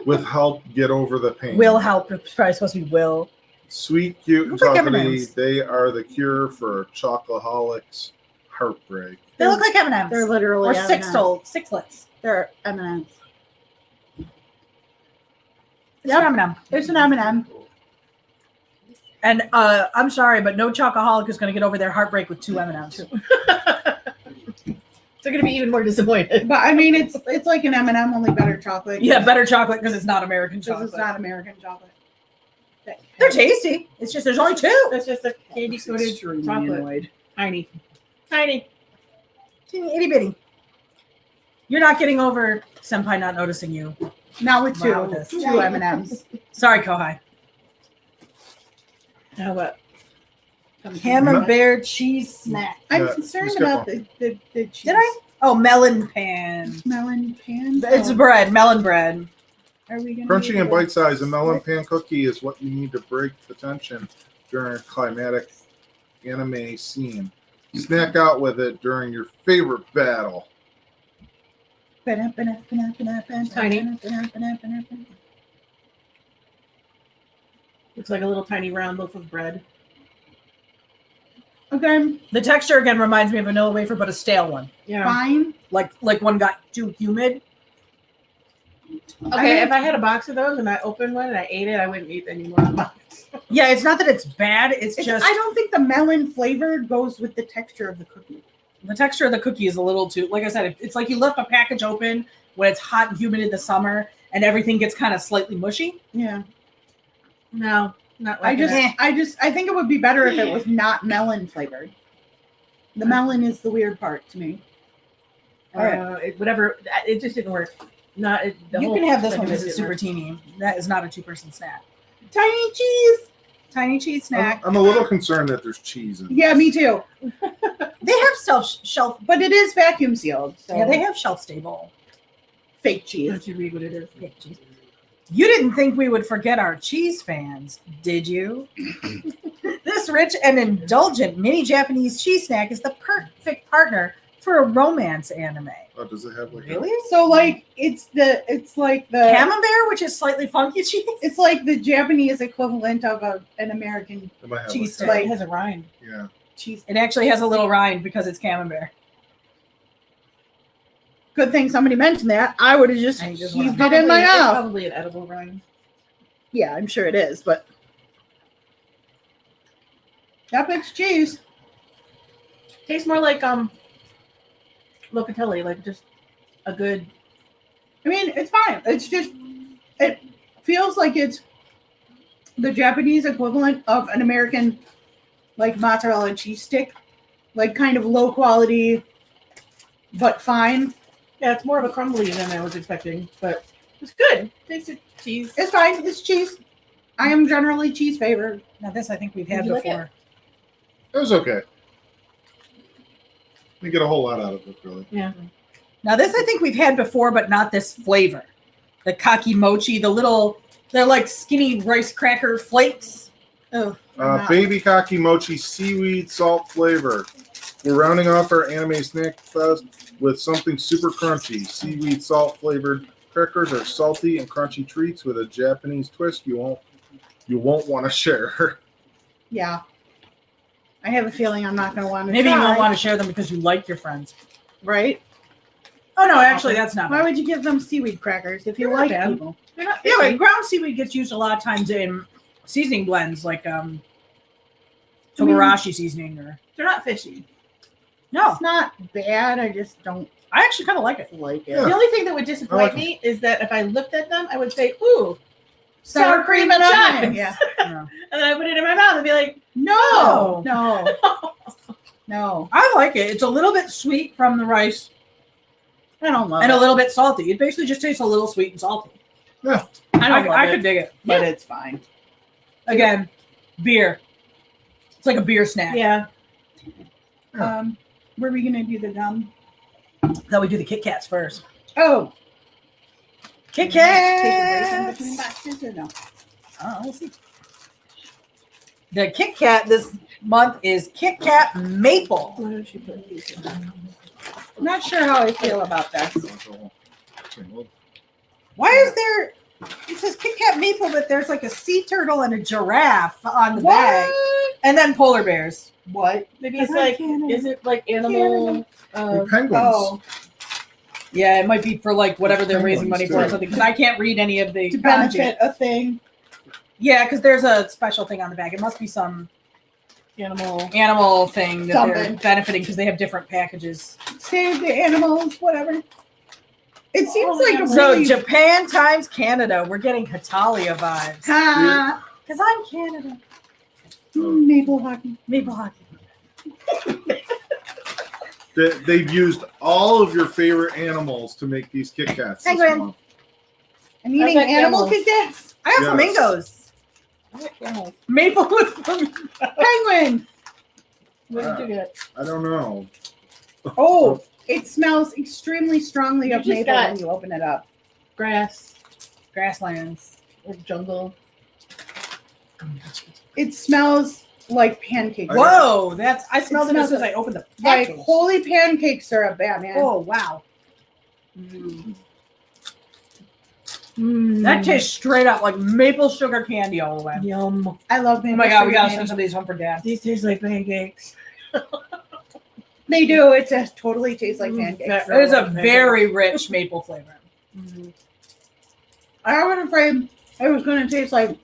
With help get over the pain. Will help. It's probably supposed to be Will. Sweet, cute, and Look like chocolatey. M&Ms. They are the cure for chocoholics' heartbreak. They look like M&Ms. they're literally or M&Ms. sixlets. They're M&Ms. It's an M&M. There's an M&M. And I'm sorry, but no chocoholic is going to get over their heartbreak with 2 M&Ms. They're gonna be even more disappointed. But I mean, it's like an M&M, only better chocolate. Yeah, better chocolate because it's not American Because chocolate. it's not American chocolate. They're tasty. It's just there's only 2. That's just a candy coated Extremely chocolate. annoyed. Tiny. Tiny. Teeny itty bitty. You're not getting over Senpai not noticing you. Not with 2. Wow, this. 2 M&Ms. Sorry, Kohai. How about Camembert cheese snack. I'm Yeah, concerned skip about one. the cheese. Did I? Oh, melon pan. Melon pan? It's Oh, bread, melon bread. are we gonna Crunchy be and able to- bite size, a melon pan cookie is what you need to break the tension during a climatic anime scene. Snack out with it during your favorite battle. Tiny. looks like a little tiny round loaf of bread? Okay, The texture again reminds me of a vanilla wafer, but a stale one. Yeah. fine. Like one got too humid. Okay, if I had a box of those and I opened one and I ate it, I wouldn't eat any more of the box. Yeah, it's not that it's bad. It's It's, just I don't think the melon flavor goes with the texture of the cookie. the texture of the cookie is a little too. Like I said, it's like you left a package open when it's hot and humid in the summer, and everything gets kind of slightly mushy. Yeah. No, not I like just I think it would be better if it was not melon flavored. The melon is the weird part to me. whatever. It just didn't work. Not it, the You whole can have this thing one because didn't it's super work. teeny. That is not a 2-person snack. Tiny cheese. Tiny cheese snack. I'm a little concerned that there's cheese in Yeah, this. me too. They have shelf. But it is vacuum sealed. So Yeah, they have shelf stable. fake cheese. Don't you read what it is? cheese. You didn't think we would forget our cheese fans, did you? This rich and indulgent mini Japanese cheese snack is the perfect partner for a romance anime. Oh, does it have like Really? So like it's like the Camembert, which is slightly funky cheese. it's like the Japanese equivalent of an American It might have cheese like, stick. It has a rind. yeah. cheese. It actually has a little rind because it's Camembert. Good thing somebody mentioned that. I would have just I just heaved wanna- it in my It's mouth. probably an edible rind. Yeah, I'm sure it is, but that makes cheese. Tastes more like locatelli, like just a good. I mean, it's fine. It's just it feels like it's the Japanese equivalent of an American like mozzarella cheese stick, like kind of low quality, but fine. Yeah, it's more of a crumbly than I was expecting, but it's good. Tasted cheese. It's fine. It's cheese. I am generally cheese favored. Now this I think we've Did had you like before. It was okay. You get a whole lot out of it, really. Yeah. Now this I think we've had before, but not this flavor. The kaki mochi, they're like skinny rice cracker flakes. Oh, Baby Kaki Mochi seaweed salt flavor. We're rounding off our anime snack fest with something super crunchy. Seaweed salt flavored crackers are salty and crunchy treats with a Japanese twist you won't want to share. yeah. I have a feeling I'm not going to want to. Maybe you try, won't want to share them because you like your friends. right? Oh no, actually that's not Why bad. would you give them seaweed crackers if you They're not like bad. people? They're not Yeah, fishy. but ground seaweed gets used a lot of times in seasoning blends like togarashi seasoning or They're not fishy. no. It's not bad. I just don't. I actually kind of like it. Like it. Yeah. The only thing that would disappoint like 'em. me is that if I looked at them, I would say, "Ooh, Sour cream and onion. chives." Yeah. And then I put it in my mouth and be like, No, no, no. I like it. It's a little bit sweet from the rice I don't love and a it. little bit salty. It basically just tastes a little sweet and salty. I don't love I it, could dig it. but it's fine. Again, beer. It's like a beer snack. "Yeah, Were we gonna do the gum? Then we do the Kit Kats first. Oh, Kit take a break in between Kats. boxes or no? We'll see. The Kit Kat this month is Kit Kat Maple. why don't you put these in?" I'm not sure how I feel about that. Why is there? It says Kit Kat Maple, but there's like a sea turtle and a giraffe on the bag, and then polar bears. What? Maybe it's Because I like, can't- is it like animal? They're penguins. Oh, Yeah, it might be for like whatever they're Penguins, raising money for or too. something. Because I can't read any of the to content. benefit a thing. Yeah, because there's a special thing on the bag. It must be some Animal. animal thing that they're Something. benefiting because they have different packages. Save the animals, whatever. It seems Oh, like a So really Japan times Canada, we're getting Hitalia vibes. ha, Because I'm Canada. maple hockey. Maple hockey. They've used all of your favorite animals to make these Kit Kats. This Penguin. month. I'm eating like animal animals. Kit Kats. I have Yes. flamingos. I like animals. Maple with flamingos. Penguin. What did you get? I don't know. Oh, it smells extremely strongly You of just maple got- when you open it up. Grass Grasslands. or jungle? It smells like pancake. I- Whoa, that's I smelled it as smells soon as I opened the Like package. holy pancake syrup, Batman. Oh wow. Mm. That tastes straight up like maple sugar candy all the way. Yum. I love Oh maple. my god, we sugar gotta candy. send some of these home for dad. These taste like pancakes. They do. It just totally tastes like Mm, pancakes. that- It is a very rich maple flavor. Mm. I was afraid it was going to taste like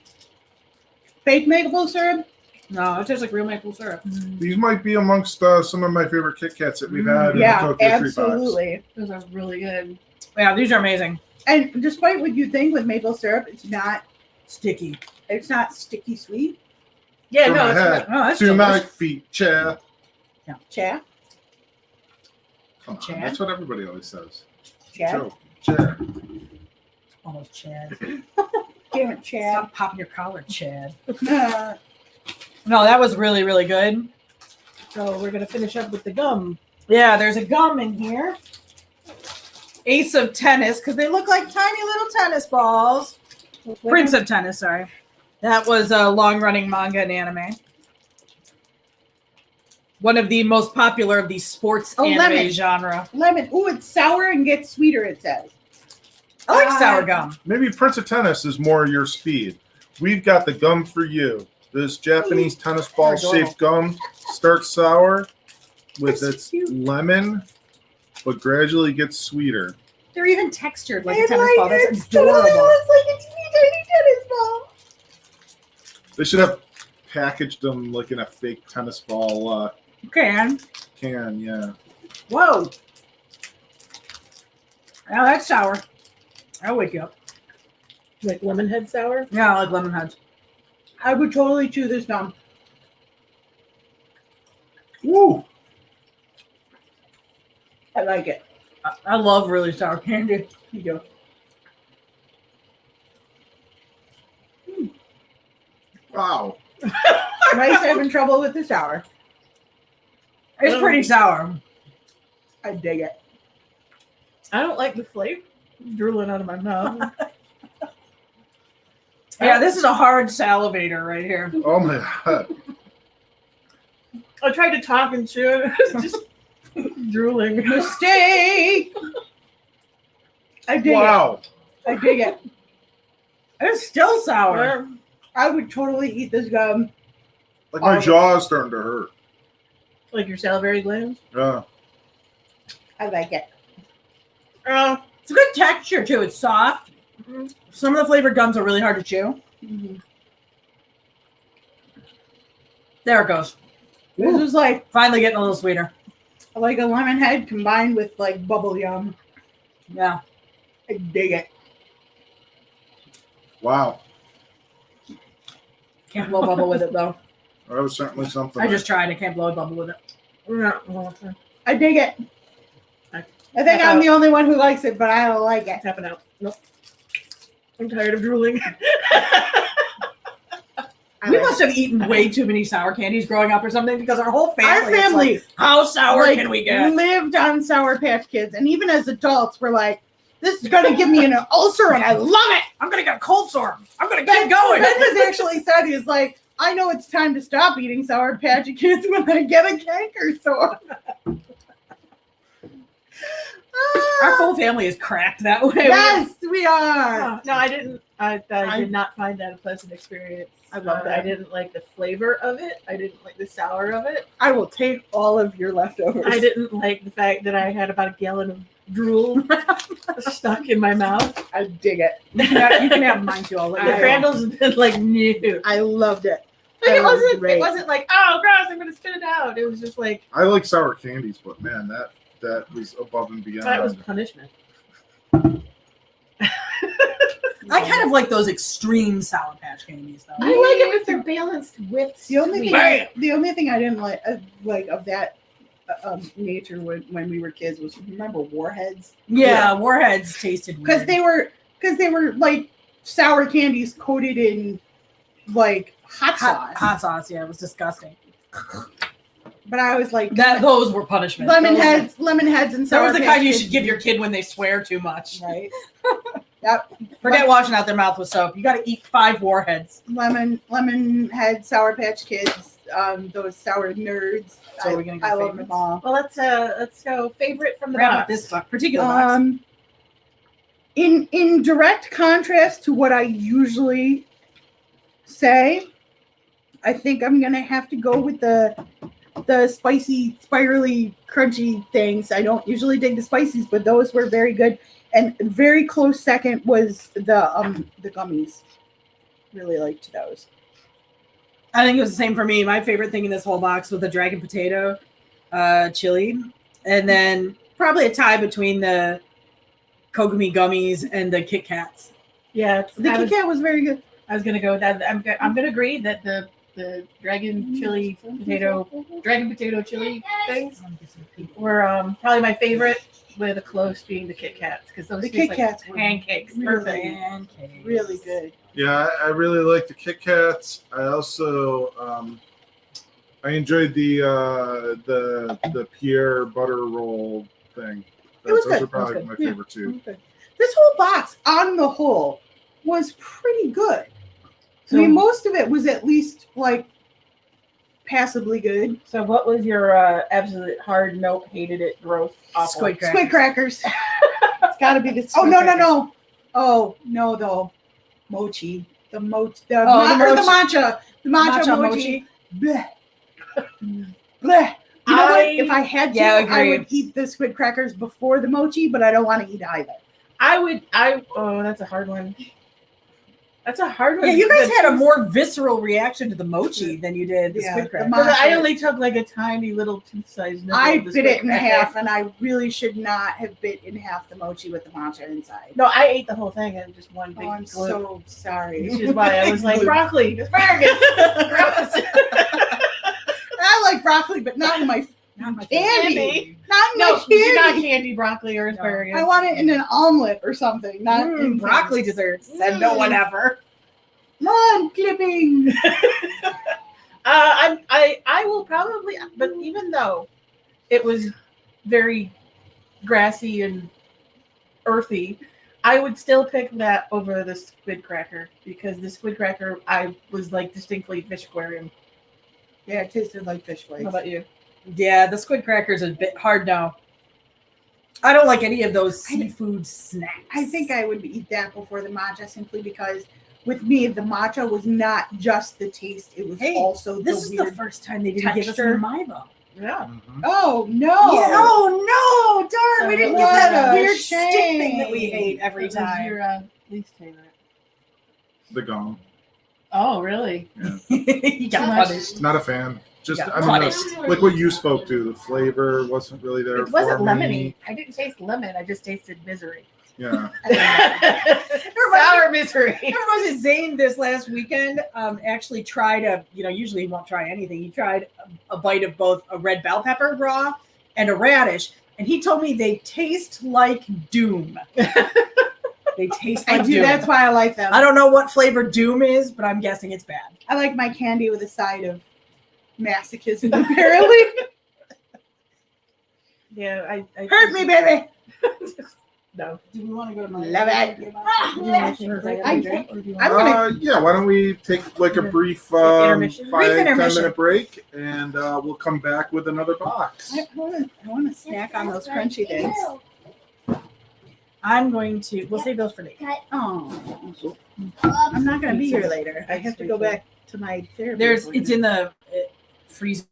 fake maple syrup. No, it tastes like real maple syrup. These might be amongst some of my favorite Kit Kats that we've had in the Yeah, Tokyo Treat Box. absolutely. Those are really good. Yeah, these are amazing. And despite what you think with maple syrup, it's not Sticky. sticky sweet. Yeah, From no, my it's head Oh, that's to my delicious. feet, chair. Chad, Come on, Chad? that's what everybody always says. Chad, Joe, chair. Almost Chad. damn it, Chad. Stop popping your collar, Chad. Uh, No, that was really, really good. so we're gonna finish up with the gum. Yeah, there's a gum in here. Ace of Tennis, because they look like tiny little tennis balls. Prince of Tennis, sorry. That was a long-running manga and anime. One of the most popular of the sports Oh, anime lemon. genre. lemon. Ooh, it's sour and gets sweeter. It says. I like sour gum. Maybe Prince of Tennis is more your speed. We've got the gum for you. This Japanese tennis ball shaped gum starts sour with That's its cute. lemon, but gradually gets sweeter. They're even textured like a It's tennis like- ball. That's it totally adorable. looks like a teeny tiny tennis ball. They should have packaged them like in a fake tennis ball Can. can. Yeah. Whoa. Yeah, that's sour. I'll wake you up. Like lemon head sour. Yeah, I like lemon heads. I would totally chew this gum. Woo! I like it. I love really sour candy. You do. Wow. Rice having trouble with the sour. It's pretty sour. I dig it. I don't like the flavor drooling out of my mouth. Yeah, this is a hard salivator right here. Oh my god. I tried to talk and chew it. It's just drooling. Mistake. I dig Wow. it. I dig it. It's still sour. I would totally eat this gum. Like my jaw's starting to hurt. Like your salivary glands. Yeah. I like it. It's a good texture too. It's soft. Mhm. Some of the flavored gums are really hard to chew. There it goes. This is like Finally getting a little sweeter. like a lemon head combined with like bubble yum. Yeah. I dig it. Wow. Can't blow a bubble with it though. That was certainly something. I just tried. I can't blow a bubble with it. I dig it. I think I'm the only one who likes it, but I don't like it. Tapping out. Nope. I'm tired of drooling. We must have eaten way too many sour candies growing up or something because our whole family. Our family, is like, how sour like, can we get? lived on Sour Patch Kids, and even as adults, we're like, this is gonna give me an ulcer, and I love it. I'm gonna get cold sore. I'm gonna keep going. Ben was actually said, he's like, I know it's time to stop eating Sour Patch Kids when I get a canker sore. Our full family is cracked that way. Yes, we are. No, I didn't. I did not find that a pleasant experience. I love I that. didn't like the flavor of it. I didn't like the sour of it. I will take all of your leftovers. I didn't like the fact that I had about a gallon of drool stuck in my mouth. I dig it. You can have mine too. I'll let The you know. Crandall's been like new. I loved it. Like, it was wasn't. great. It wasn't like, oh, gross, I'm gonna spit it out. It was just like I like sour candies, but man, that was above and beyond. that was punishment. I kind of like those extreme Sour Patch candies though. I like it if they're balanced with The only sweet. thing, the only thing I didn't like of that nature when we were kids was, remember Warheads? Yeah, Warheads tasted weird. because they were like sour candies coated in like hot sauce. Hot sauce, yeah, it was disgusting. But I was like, Those were punishment. lemon Those heads, and That sour. was the Patch kind you Kids. should give your kid when they swear too much. Right. Yep. Forget washing out their mouth with soap. You got to eat 5 Warheads. Lemon head, Sour Patch Kids, those sour nerds. So we're gonna go I love favorites? them all. Well, let's go favorite from the Forgot about box. this particular box. In direct contrast to what I usually say, I think I'm gonna have to go with the spicy, spirally, crunchy things. I don't usually dig the spices, but those were very good. And very close second was the gummies. Really liked those. I think it was the same for me. My favorite thing in this whole box was the dragon potato chili. And then probably a tie between the Kogami gummies and the Kit Kats. Yeah, The Kit Kat was very good. I was gonna go with that. I'm gonna agree that the dragon potato chili things were probably my favorite, with a close being the Kit Kats, because those The taste Kit like Kats were pancakes. really- Perfect. Really good. Yeah, I really like the Kit Kats. I also I enjoyed the Pierre butter roll thing. It was Those good. are probably It was my good. favorite too. Okay. This whole box, on the whole, was pretty good. So, I mean, most of it was at least like passably good. so what was your absolute hard note? Hated it, gross, awful. Squid crackers. Squid crackers. It's got to be this. Oh, no. Oh, no, though. Mochi. The matcha. The matcha mochi. Bleh. Bleh. You know what? If I had to, Yeah, I agreed. would eat the squid crackers before the mochi, but I don't want to eat either. That's a hard one. That's a hard one. Yeah, you guys to had a choose. more visceral reaction to the mochi than you did the Yeah, squid the crackers. matcha. I only took like a tiny little tooth-sized nibble. I of the bit it squid in cracker. half, and I really should not have bit in half the mochi with the matcha inside. No, I ate the whole thing in just one big Oh, I'm gloop. so sorry. Which is why I was like, Gloop. broccoli, asparagus, gross. I like broccoli, but not in my candy. Candy. Not in No, my you do not candy. candy broccoli or asparagus. I want it in an omelet or something, not in broccoli desserts. Said no one ever. Lawn clipping. I will probably, but even though it was very grassy and earthy, I would still pick that over the squid cracker, because the squid cracker I was like distinctly fish aquarium. Yeah, it tasted like fish flakes. How about you? Yeah, the squid crackers are a bit hard now. I don't like any of those seafood snacks. I think I would eat that before the matcha, simply because with me the matcha was not just the taste; it was also the This is the weird. first time they didn't give us texture. the Maibo. Yeah. Mhm. Oh no! Yeah, oh no! Darn, we So didn't what get that a weird stick thing that we shame. hate every What was time. your least favorite? The gum. Oh, really? You got Too much. punished. Not a fan. Just Yeah, I mean, funny. like what you spoke to, the flavor wasn't really there. It wasn't for lemony. me. I didn't taste lemon. I just tasted misery. Yeah. Sour misery. Remember Zane this last weekend actually tried usually he won't try anything. He tried a bite of both a red bell pepper raw and a radish, and he told me they taste like doom. They taste like I do. doom. That's why I like them. I don't know what flavor doom is, but I'm guessing it's bad. I like my candy with a side of masochism, apparently. Yeah, I Hurt me, baby. No. Do we want to go to my Love it. I'm gonna. Yeah, why don't we take like a brief Intermission? 5-10 minute break, and we'll come back with another box. I want to snack on those crunchy things. I'm going to. We'll save those for later. Oh, I'm not gonna be here later. I have to go back to my therapy. It's in the freezer.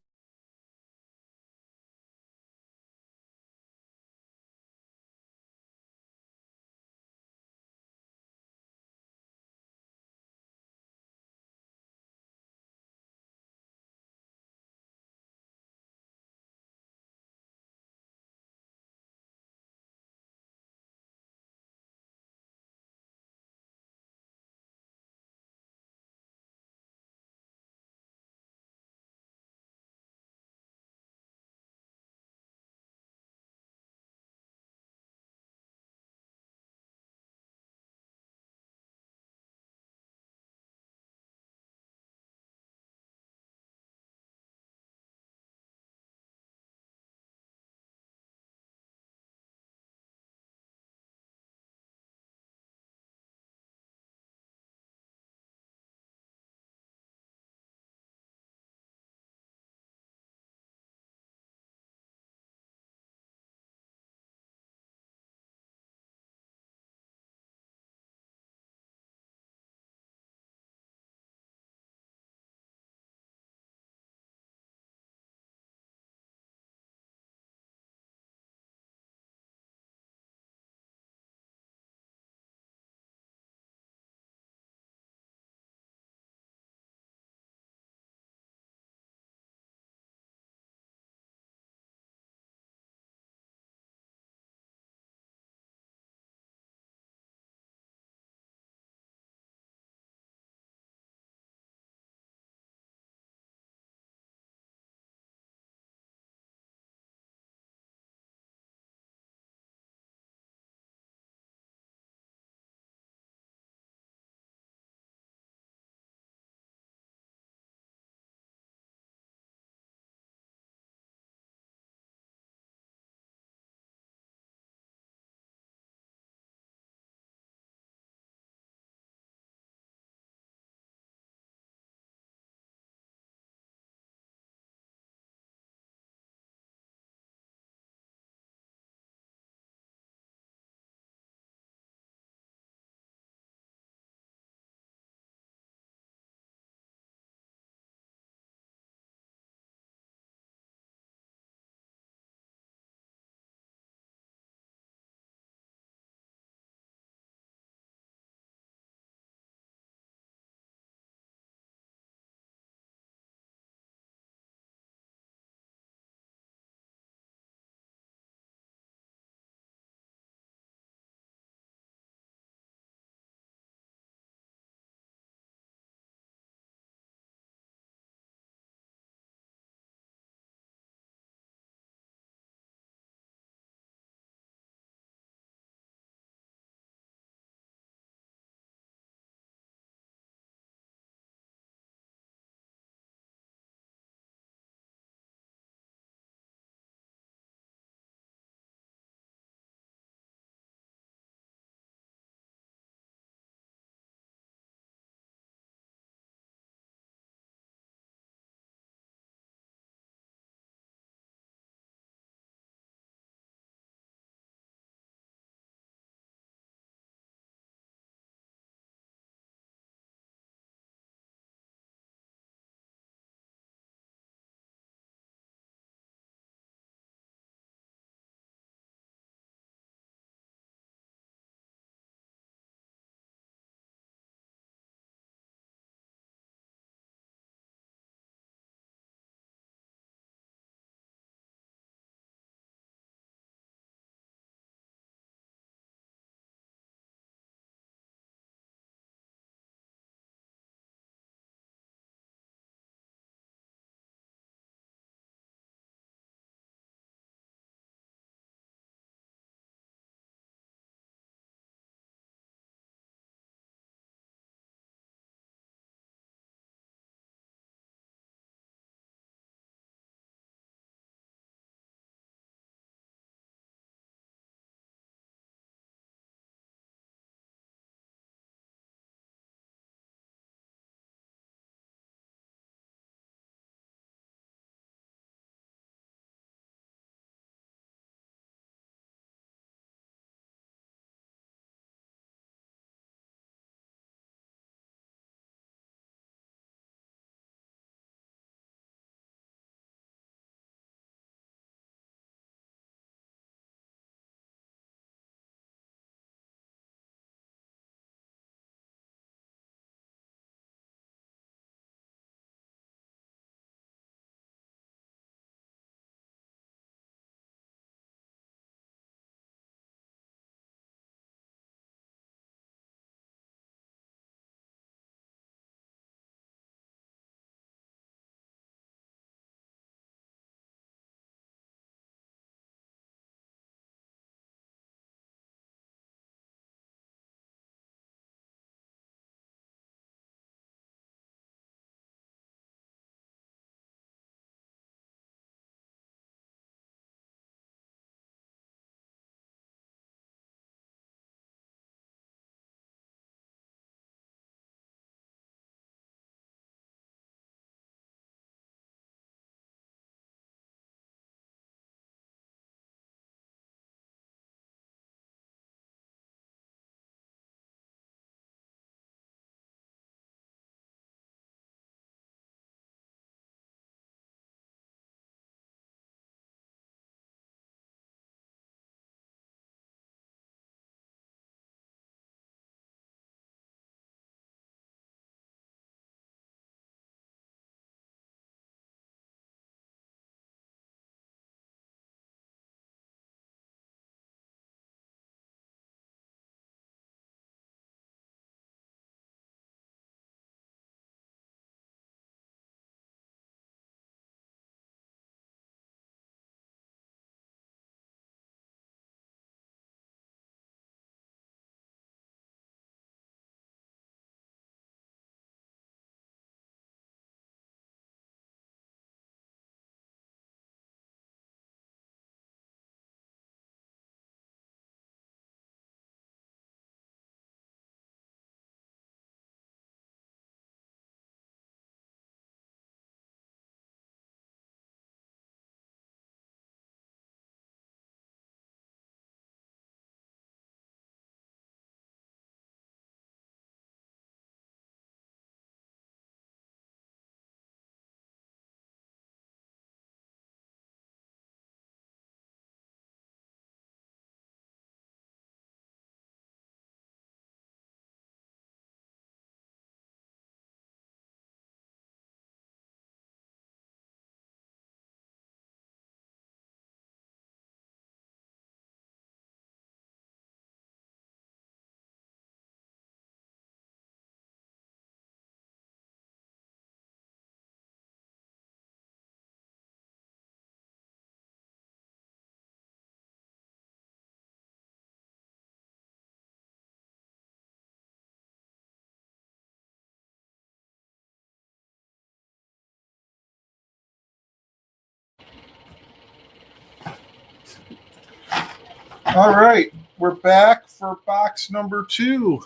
All right, we're back for box number 2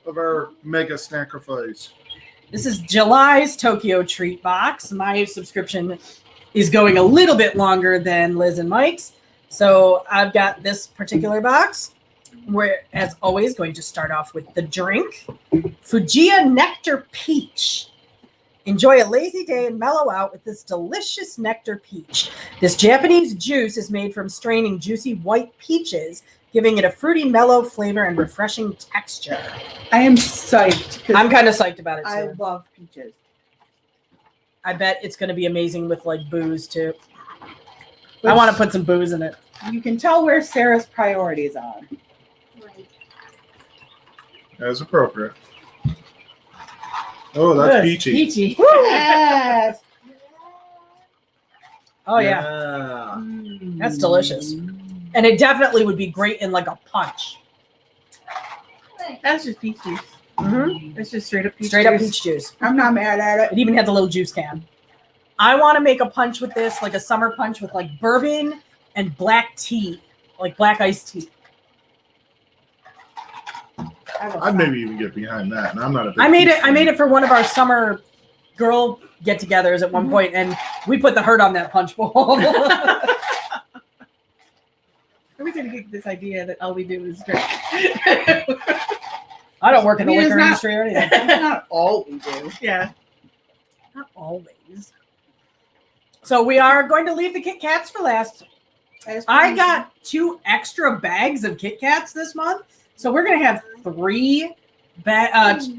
of our mega Snackrifice. This is July's Tokyo Treat box. My subscription is going a little bit longer than Liz and Mike's. So I've got this particular box. We're, as always, going to start off with the drink. Fujiya Nectar Peach. Enjoy a lazy day and mellow out with this delicious nectar peach. This Japanese juice is made from straining juicy white peaches, giving it a fruity, mellow flavor and refreshing texture. I am psyched. 'Cause I'm kind of psyched about it, too. I love peaches. I bet it's going to be amazing with, like, booze, too. I want to put some booze in it. You can tell where Sarah's priorities are. As appropriate. Oh, that's Good. peachy. Peachy. Yes. Oh, yeah. That's delicious. And it definitely would be great in, like, a punch. That's just peach juice. Mm-hmm. That's just straight up peach Straight juice. up peach juice. I'm not mad at it. It even had the little juice can. I want to make a punch with this, like a summer punch with, like, bourbon and black tea, like black iced tea. I'd maybe even get behind that, and I'm not a big I made peach it. I made fan. it for one of our summer girl get-togethers at one point, and we put the hurt on that punch bowl. We're going to get this idea that all we do is drink. I don't work in the I mean, it's liquor not- industry or anything. That's not all we do. Yeah. Not always. So we are going to leave the Kit Kats for last. I got 2 extra bags of Kit Kats this month, so we're going to have 3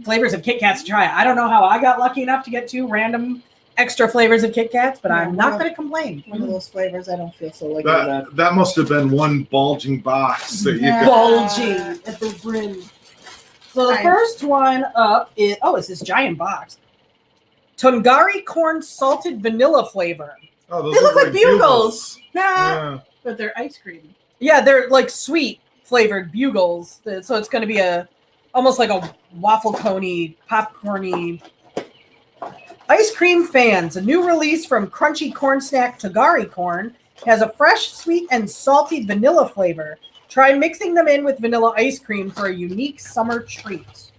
flavors of Kit Kats to try. I don't know how I got lucky enough to get 2 random extra flavors of Kit Kats, but I'm not going to complain. One of those flavors I don't feel so lucky about. That must have been one bulging box that you Yeah. got. Bulging at the brim. So the Nice. first one up is, it's this giant box. Tongari corn salted vanilla flavor. Oh, those They look like bugles. Yeah. But they're ice cream. Yeah, they're like sweet flavored bugles. So it's going to be almost like a waffle coney, popcorny. Ice cream fans, a new release from crunchy corn snack Togari corn, has a fresh, sweet, and salty vanilla flavor. Try mixing them in with vanilla ice cream for a unique summer treat.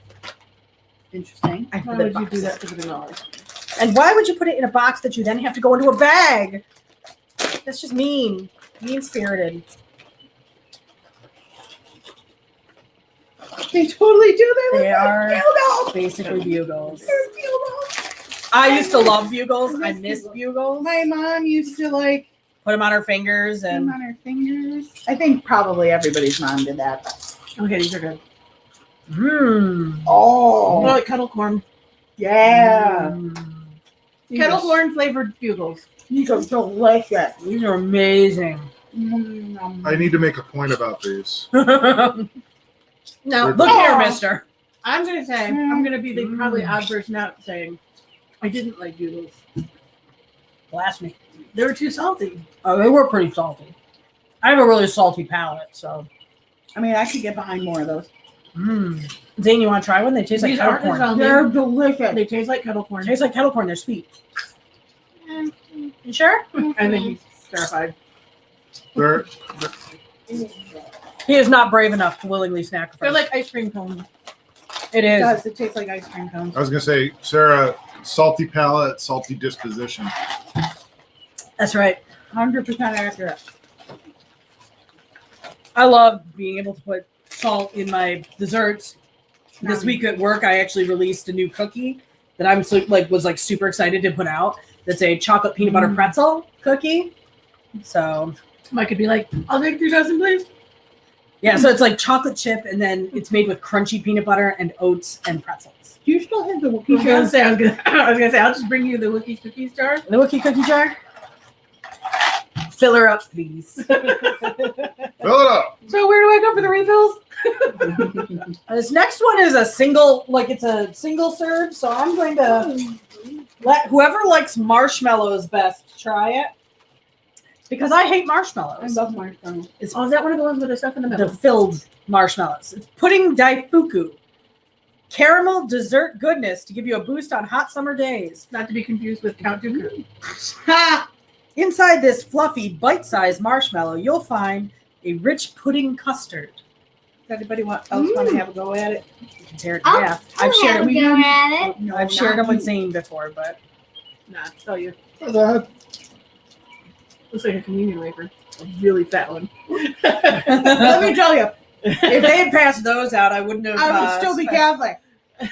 Interesting. Why would you do that to the vanilla? And why would you put it in a box that you then have to go into a bag? That's just mean. Mean-spirited. They totally do. They They look are like bugles. basically bugles. They're bugles. I used to love bugles. I miss bugles. My mom used to like Put them on her fingers put them and on her fingers. I think probably everybody's mom did that. Okay, these are good. Oh, More like kettle corn. yeah. Kettle corn flavored bugles. These are delicious. These are amazing. I need to make a point about these. Now, They're look here, Oh. mister. I'm going to say, I'm going to be the probably odd person out saying, I didn't like bugles. Blast me. They were too salty. Oh, they were pretty salty. I have a really salty palate, so. I mean, I could get behind more of those. Zane, you want to try one? They taste like These kettle aren't corn. as salty. They're delicious. They taste like kettle corn. They taste like kettle corn. They're sweet. You sure? I think he's terrified. They're, He is not brave enough to willingly snack. They're like ice cream cones. It It is. does. It tastes like ice cream cones. I was gonna say, Sarah, salty palate, salty disposition. That's right. 100% accurate. I love being able to put salt in my desserts. This week at work, I actually released a new cookie that I'm was super excited to put out. That's a chocolate peanut butter pretzel cookie. So Mike could be like, I'll take 2 dozen, please. yeah, so it's like chocolate chip, and then it's made with crunchy peanut butter and oats and pretzels. Do you still have the I Wookiee was gonna jar? say, I was gonna say, I'll just bring you the Wookiees cookies jar. The Wookiee cookie jar. Fill her up, please. Fill it up. So where do I go for the refills? This next one is a single serve, so I'm going to let whoever likes marshmallows best try it. Because I hate marshmallows. I love marshmallows. It's Oh, is that one of the ones with the stuff in the the middle? filled marshmallows. It's pudding daifuku. Caramel dessert goodness to give you a boost on hot summer days. Not to be confused with Count Dooku. Ha! Inside this fluffy, bite-sized marshmallow, you'll find a rich pudding custard. Does anybody else want to have a go at it? You can tear it in half. I've shared we go don't- at it. No, I've shared not them with you. Zane before, but Nah, tell you. What's that? Looks like a communion wafer. A really fat one. Let me tell you, if they had passed those out, I wouldn't have. I would still be Catholic. The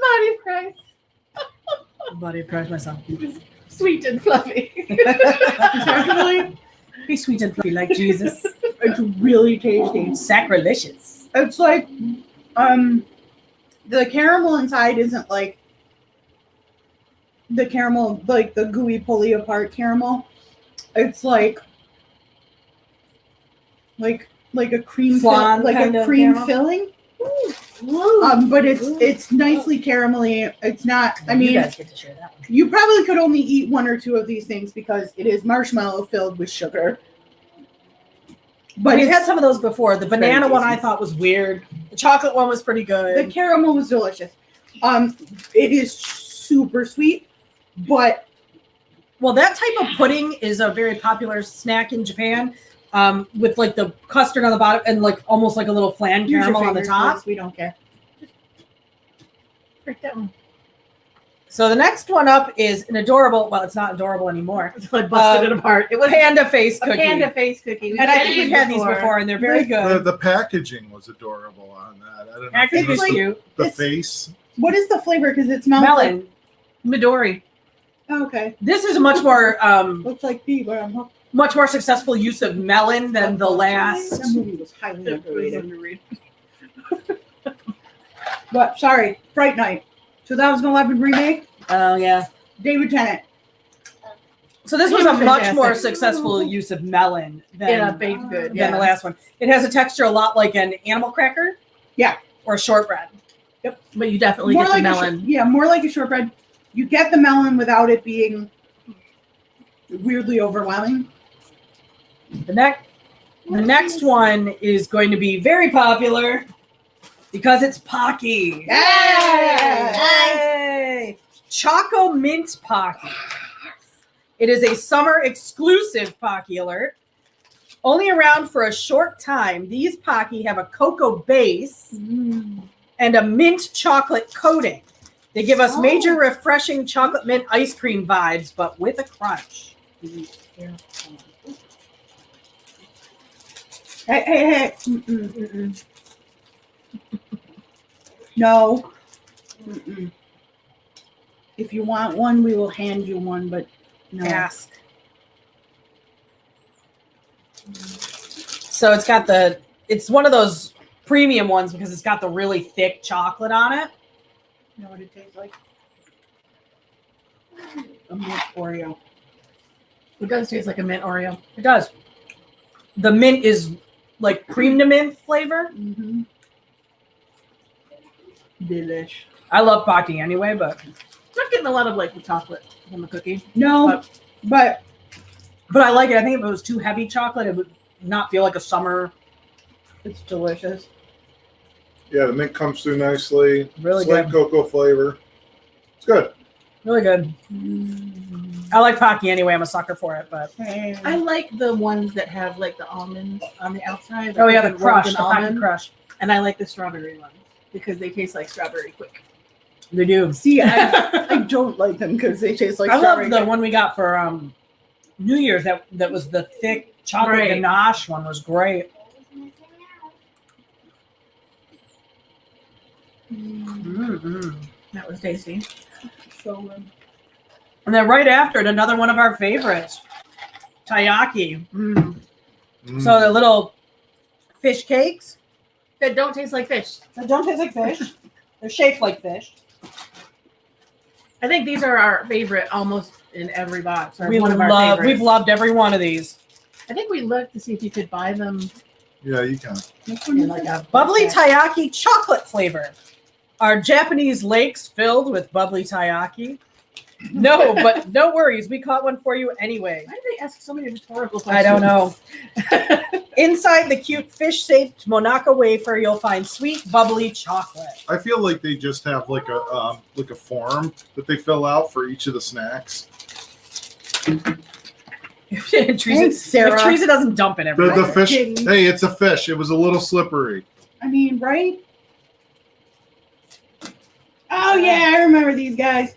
body of Christ. Body of Christ myself. Sweet and fluffy. Actually, Be sweet and fluffy like Jesus. it's really tasty. Sacrilegious. It's like, the caramel inside isn't like the caramel, like the gooey pulley apart caramel. It's like a cream, Flan like kind a of cream caramel? filling. Woo. But it's nicely caramelly. It's not. I You mean, guys get to share that one. you probably could only eat one or two of these things because it is marshmallow filled with sugar. But we've it's- had some of those before. The very banana one tasty. I thought was weird. The chocolate one was pretty the good. caramel was delicious. It is super sweet, but Well, that type of pudding is a very popular snack in Japan, with like the custard on the bottom and like almost like a little flan use your caramel on the fingers, top. please. We don't care. Break that one. So the next one up is an adorable. Well, it's not adorable anymore. So I busted it apart. It was Panda face a cookie. panda face cookie. And I think we've had these before, and they're very good. The packaging was adorable on that. I don't know. Packaging if it was was cute. the It's- face. What is the flavor? Because it smells like. Melon. Midori. Oh, okay. This is a much more Looks like pea, but I'm hooked. much more successful use of melon than the That last. movie was highly It was underrated. underrated. But sorry, Fright Night, 2011 remake, Oh yeah. David Tennant. So this was It a was much fantastic. more successful use of melon than, Yeah, baked good. than Yeah. the last one. It has a texture a lot like an animal cracker. Yeah. Or shortbread. But you definitely More get like the a melon. more like a shortbread. You get the melon without it being weirdly overwhelming. The next one is going to be very popular because it's Pocky. Yay! Choco Mint Pocky. It is a summer exclusive Pocky alert. Only around for a short time, these Pocky have a cocoa base and a mint chocolate coating. They give us major refreshing chocolate mint ice cream vibes, but with a crunch. Hey. No. Mm-mm. If you want one, we will hand you one, but no. Ask. So it's one of those premium ones because it's got the really thick chocolate on it. You know what it tastes like? A mint Oreo. It does taste like a mint Oreo. It does. The mint is like cream to mint flavor. Mm-hmm. Delish. I love Pocky anyway, but Not getting a lot of like the chocolate from the cookie. No, but I like it. I think if it was too heavy chocolate, it would not feel like a summer. it's delicious. Yeah, the mint comes through nicely. Really Slight good. cocoa flavor. It's good. Really good. I like Pocky anyway. I'm a sucker for it, but I like the ones that have like the almonds on the outside. oh yeah, like the crush, golden the Pocky almond. crush. And I like the strawberry ones because they taste like strawberry quick. They do. See, I don't like them because they taste like I love strawberry. the one we got for New Year's. That was the thick chocolate Right. ganache one. Was great. Mm-hmm. That was tasty. So good. And then right after it, another one of our favorites, taiyaki. So the little fish cakes That don't taste like fish. that don't taste like fish. They're shaped like fish. I think these are our favorite almost in every box. Or We've one of our favorites. loved every one of these. I think we looked to see if you could buy them Yeah, you can. in like a Bubbly taiyaki chocolate flavor. Are Japanese lakes filled with bubbly taiyaki? No, but no worries. We caught one for you anyway. Why do they ask so many rhetorical I questions? don't know. Inside the cute fish-shaped Monaco wafer, you'll find sweet, bubbly chocolate. I feel like they just have like a form that they fill out for each of the snacks. Teresa, Thanks, Sarah. if Teresa doesn't dump it The everywhere. fish. kidding. Hey, it's a fish. It was a little slippery. I mean, right? Oh yeah, I remember these guys.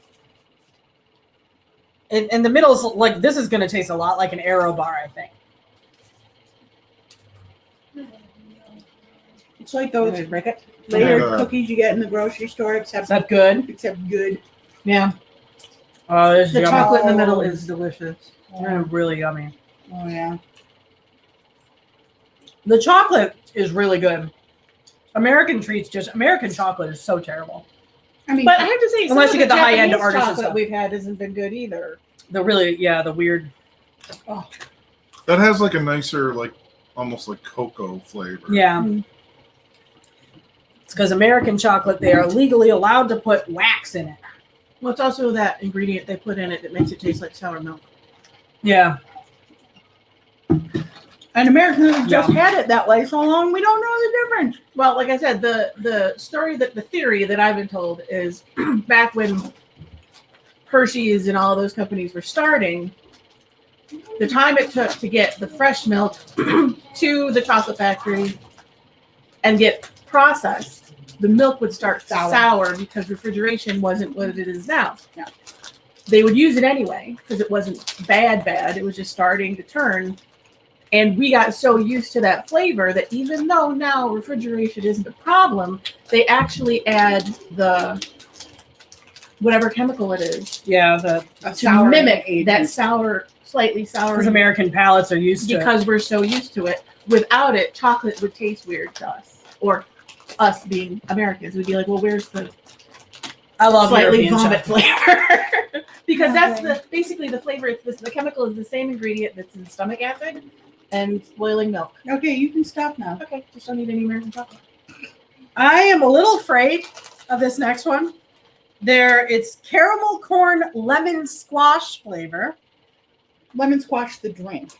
And the middle's like, this is going to taste a lot like an Aero bar, I think. It's like those Can I break it? layered Yeah. cookies you get in the grocery store, Is except that good? good. Yeah. Oh, this is The yummy. chocolate in the middle is delicious. They're really yummy. Oh yeah. The chocolate is really good. American chocolate is so terrible. I mean, But I have to say, some Unless of you get the high-end Japanese artisan chocolate stuff. we've had hasn't been good either. The weird. That has like a nicer, like almost like cocoa flavor. Yeah. Mm. It's because American chocolate, they are legally allowed to put wax in it. Well, it's also that ingredient they put in it that makes it taste like sour milk. Yeah. and Americans have just Yum. had it that way so long, we don't know the difference. Well, like I said, the theory that I've been told is back when Hershey's and all those companies were starting, the time it took to get the fresh milk to the chocolate factory and get processed, the milk would start sour because refrigeration wasn't what it is now. Yeah. They would use it anyway because it wasn't bad. It was just starting to turn. And we got so used to that flavor that even though now refrigeration isn't a problem, they actually add the whatever chemical it is Yeah. to mimic that sour, slightly sour. Because American palates are used to it. Because we're so used to it. Without it, chocolate would taste weird to us, or us being Americans, we'd be like, "Well, where's the I love slightly European vomit chocolate. flavor?" Because that's Okay. basically the flavor. It's the chemical is the same ingredient that's in stomach acid and boiling milk. Okay, you can stop now. Okay, just don't eat any American chocolate. I am a little afraid of this next one. It's caramel corn lemon squash flavor. Lemon squash the drink.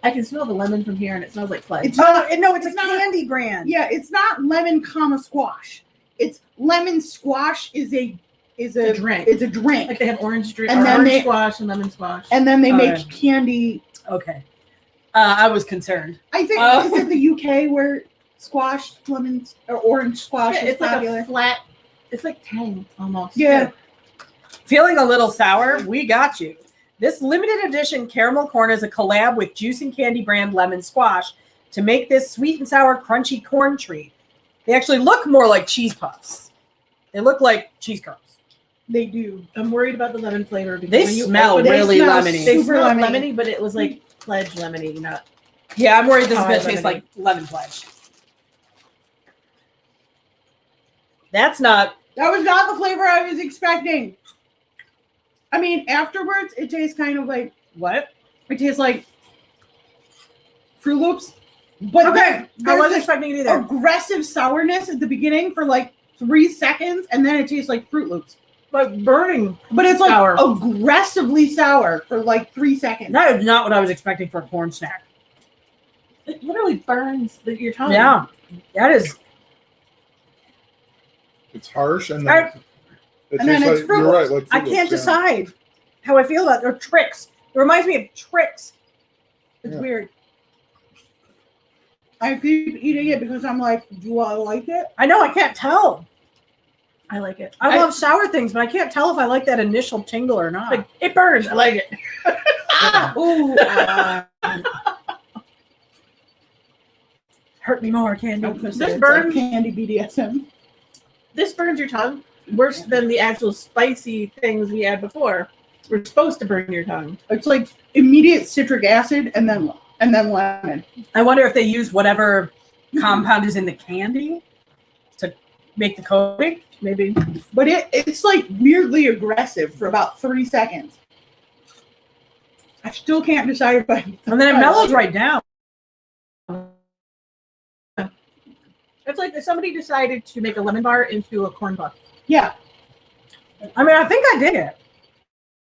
I can smell the lemon from here, and it smells like clay. It's not. No, it's It's a not- candy brand. Yeah, it's not lemon comma squash. It's lemon squash is a drink. It's a drink, Like they have orange drink, And or then orange they- squash and lemon squash. and then they Okay. make candy. Okay. I was concerned. I think Oh. is it the UK where squash lemons or orange squash Yeah, is it's like popular? a flat. It's like tang almost. Yeah. Feeling a little sour? We got you. This limited edition caramel corn is a collab with juice and candy brand Lemon Squash to make this sweet and sour crunchy corn treat. They actually look more like cheese puffs. They look like cheese curls. They do. I'm worried about the lemon flavor because They when you smell open it, really smell lemony. they super smell lemony. lemony, but it was like pledge lemony, not. Yeah, I'm worried this is Oh, going to lemony. taste like lemon pledge. That's not. That was not the flavor I was expecting. I mean, afterwards, it tastes kind of like What? it tastes like Fruit Loops, but Okay. there- I there's wasn't this expecting it either. aggressive sourness at the beginning for like 3 seconds, and then it tastes like Fruit Loops. Like burning. But it's like Sour. aggressively sour for like 3 seconds. That is not what I was expecting for a corn snack. It literally burns your tongue. Yeah. That is. It's harsh and I- then it and then tastes it's like Fruit you're right. Loops. Like I Fruit can't Loops, yeah. decide how I feel about it. They're tricks. It reminds me of tricks. It's Yeah. weird. I keep eating it because I'm like, do I like it? I know, I can't tell. I like it. I love sour things, but I can't tell if I like that initial tingle or not. Like it burns. I like it. Ooh, Hurt me more, candy. This burn- candy BDSM. This burns your tongue worse than the actual spicy things we had before. We're supposed to burn your tongue. It's like immediate citric acid and then lemon. I wonder if they used whatever compound is in the candy to make the coating. Maybe. But it's like weirdly aggressive for about 3 seconds. I still can't decide if I. And then it mellows right down. It's like if somebody decided to make a lemon bar into a corn puff. Yeah, I mean, I think I did it.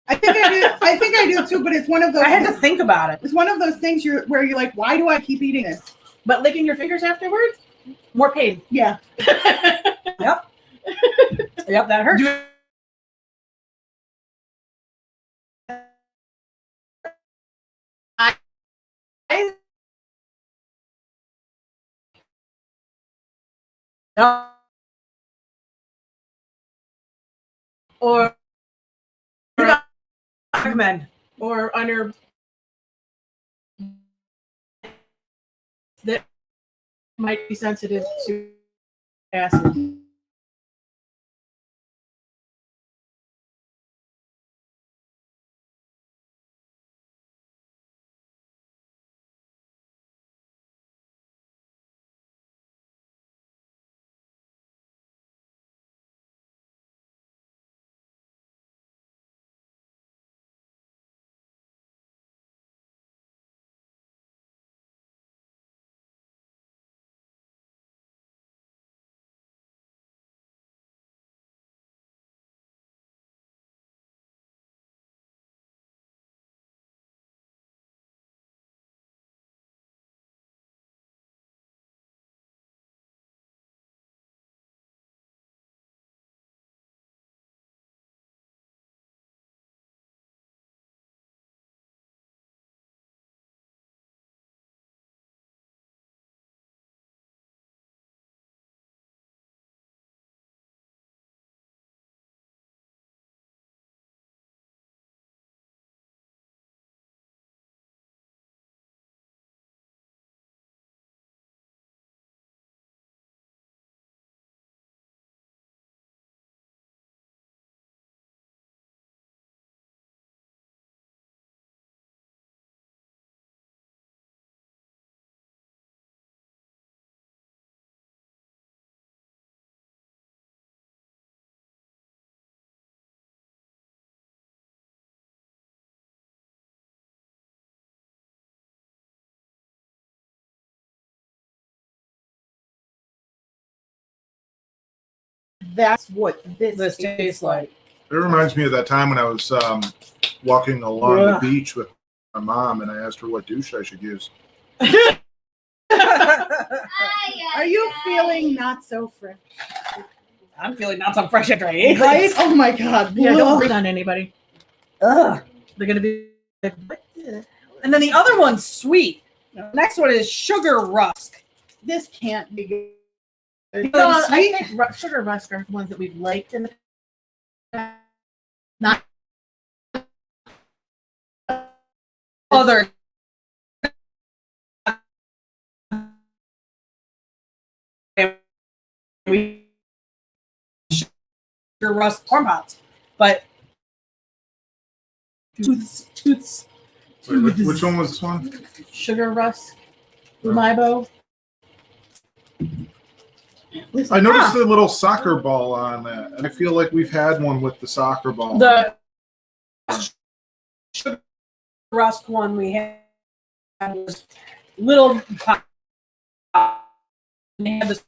I think I do. I think I do too. But it's one of those. I had to think about it. It's one of those things where you're like, why do I keep eating this? But licking your fingers afterwards, more pain. Yeah. Yep, that hurt. Or recommend. or under that might be sensitive to acid. That's what This this tastes like. It reminds me of that time when I was walking along Ugh. the beach with my mom, and I asked her what douche I should use. Are you feeling not so fresh? I'm feeling not so fresh after I ate. Right? Oh my god. Yeah, don't Ugh. breathe on anybody. Ugh. They're gonna be like, what the? And then the other one's sweet. The next one is sugar rusk. This can't be good. No, I Sweet? think sugar rusk are the ones that we've liked in the past. Other sugar rusk corn pops, but Tooths, Wait, which one was this one? sugar rusk, Umaibo. I noticed the little soccer ball on that, and I feel like we've had one with the soccer ball. the sugar rusk one we had was little pop. And they had this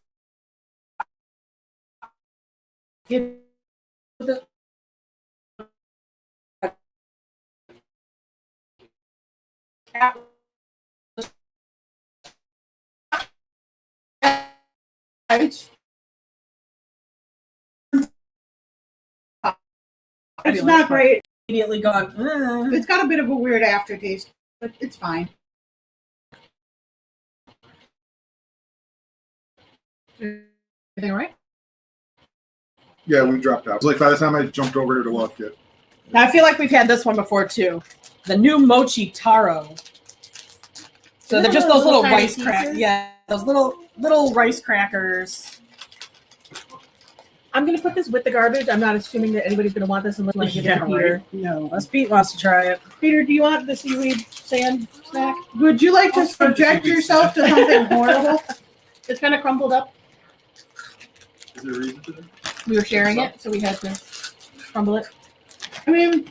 It's not great. Immediately gone. It's got a bit of a weird aftertaste, but it's fine. Everything all right? Yeah, we dropped out. It was like by the time I jumped over here to look at. Now I feel like we've had this one before too. The new mochi taro. So they're just those little tiny rice crackers. pieces? Yeah, those little rice crackers. I'm gonna put this with the garbage. I'm not assuming that anybody's gonna want this unless you want to give it to Peter. Right. No, unless Pete wants to try it. Peter, do you want the seaweed sand snack? Would you like to subject yourself to something horrible? It's kind of crumbled up. Is there a reason to that? We were sharing it, so we had to crumble it. I mean,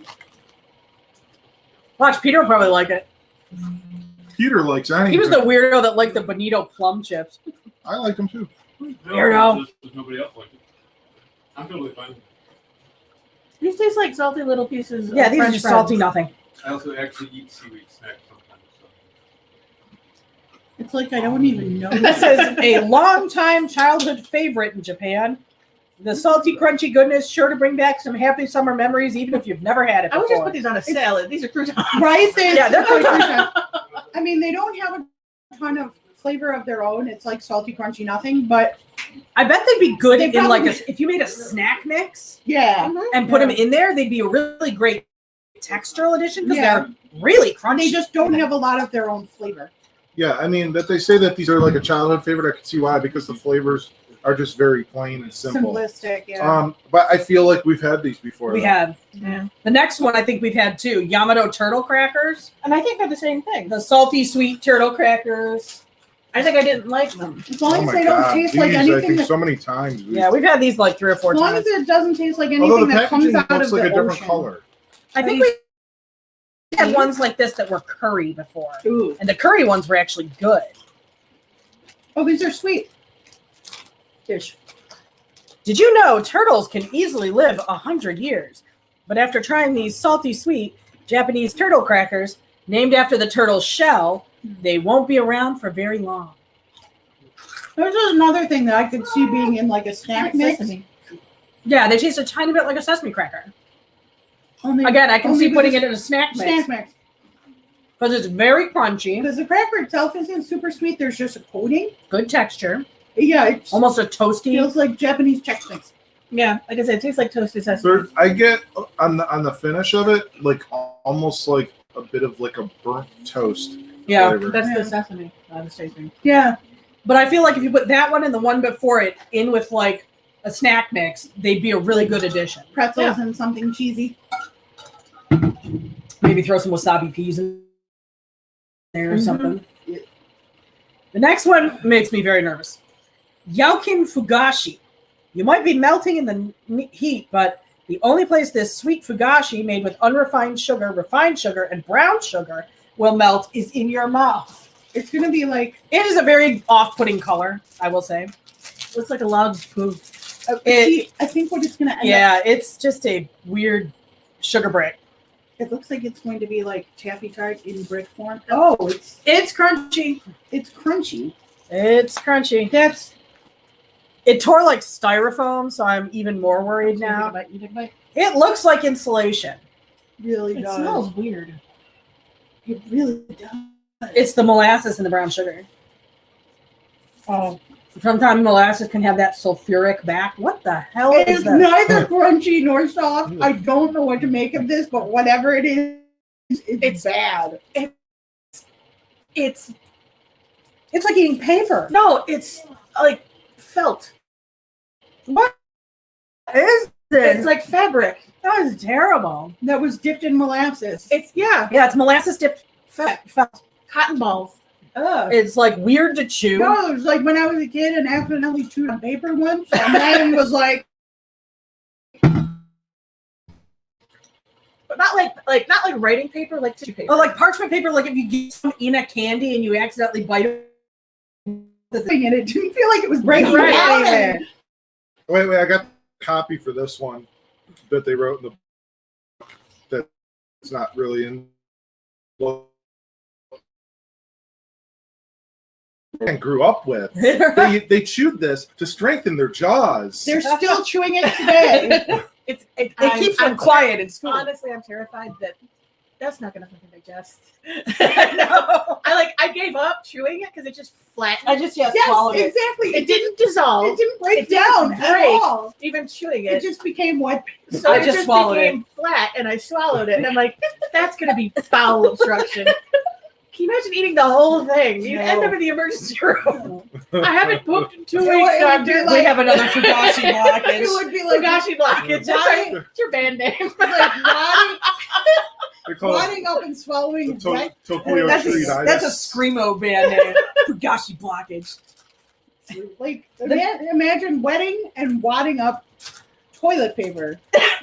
Watch, Peter will probably like it. Peter likes anything. He was the weirdo that liked the bonito plum chips. I like them too. Weirdo. There's nobody else like it. I'm totally fine. These taste like salty little pieces. Yeah, of these are French just bread. salty nothing. I also actually eat seaweed snacks sometimes. So. it's like I don't even know. This is a longtime childhood favorite in Japan. The salty, crunchy goodness sure to bring back some happy summer memories, even if you've never had it I would before. just put these on a salad. These are croutons. Right? Yeah, they're I mean, they don't have a ton of flavor of their own. It's like salty, crunchy, nothing. But I bet they'd be good They in like probably- if you made a snack mix Yeah. and put them in there, they'd be a really great textural addition because Yeah. they're really crunchy. They just don't have a lot of their own flavor. Yeah, I mean that they say that these are like a childhood favorite. I can see why, because the flavors are just very plain and simple. Simplistic, yeah. But I feel like we've had these before. we though. have. Yeah. The next one I think we've had too. Yamato turtle crackers. And I think they're the same thing. The salty sweet turtle crackers. I think I didn't like them. As long Oh as my they don't God, taste these, like I anything think that, so many times. Yeah, we've had these like 3 or 4 as long times. as it doesn't taste like Although anything the that comes packaging out looks of like the a different ocean. color. I think we had ones like this that were curry before. Ooh. And the curry ones were actually good. Oh, these are sweet. Dish. Did you know turtles can easily live 100 years? But after trying these salty sweet Japanese turtle crackers, named after the turtle's shell, they won't be around for very long. There's another thing that I could see being in like a snack mix. Sesame. Yeah, they taste a tiny bit like a sesame cracker. Only, Again, I can only see putting because it in a snack snack mix mix. because it's very crunchy, Because the cracker itself isn't super sweet. There's just a coating. good texture, Yeah, it almost a toasty. feels like Japanese Chex Mix. Yeah, like I said, it tastes like toasted sesame. So I get on the finish of it, like almost like a bit of like a burnt toast Yeah, flavor. That's Yeah. the sesame I was tasting. Yeah. but I feel like if you put that one and the one before it in with like a snack mix, they'd be a really good addition. Pretzels and something cheesy. Maybe throw some wasabi peas in there or Mhm. something. The next one makes me very nervous. Yaukin Fugashi. You might be melting in the heat, but the only place this sweet fugashi made with unrefined sugar, refined sugar, and brown sugar will melt is in your mouth. It's going to be like, It is a very off-putting color, I will say. Looks like a log poop. see, I think what it's going to end up, Yeah, it's just a weird sugar brick. it looks like it's going to be like Taffy Tart in brick form. Oh, It's crunchy. it's crunchy. It's crunchy. It tore like styrofoam, so I'm even more worried now. You take a bite. It looks like insulation. Really It does. smells weird. It really does. It's the molasses and the brown sugar. Oh, Sometimes molasses can have that sulfuric back. What the hell It is is that? neither crunchy nor soft. I don't know what to make of this, but whatever it is, it's bad. it's It's like eating paper. no, it's like felt. What is this? It's like fabric. That is terrible. That was dipped in molasses. It's Yeah, it's molasses dipped felt. cotton balls. Ugh. It's like weird to chew. No, it was like when I was a kid and accidentally chewed on paper once, and then was like, But not like writing paper, like tissue paper. Oh, like parchment paper, like if you get some in a candy and you accidentally bite it. and it didn't feel like it was breaking Right. down. And Wait, I got a copy for this one that they wrote in the that it's not really in and grew up with. They chewed this to strengthen their jaws. they're still chewing it today. It keeps them quiet in school. Honestly, I'm terrified that that's not gonna fucking digest. No. I gave up chewing it because it just flattened. I just Yes, swallowed it. exactly. it didn't dissolve. It didn't break It didn't down break. at all. Even chewing It it. just became wet. So I it just swallowed became flat, and I swallowed it, and I'm like, that's gonna be bowel obstruction. Can you imagine eating the whole thing? You end No. up in the emergency room. I haven't pooped in 2 It weeks, would be doctor. like- We have another fugashi It blockage. would be like Fugashi blockage. Why- It's your band name. like rotting, They call it rotting up and swallowing the wet. Tokyo That's a treatitis. screamo band name. Fugashi blockage. Like imagine wetting and wadding up toilet paper,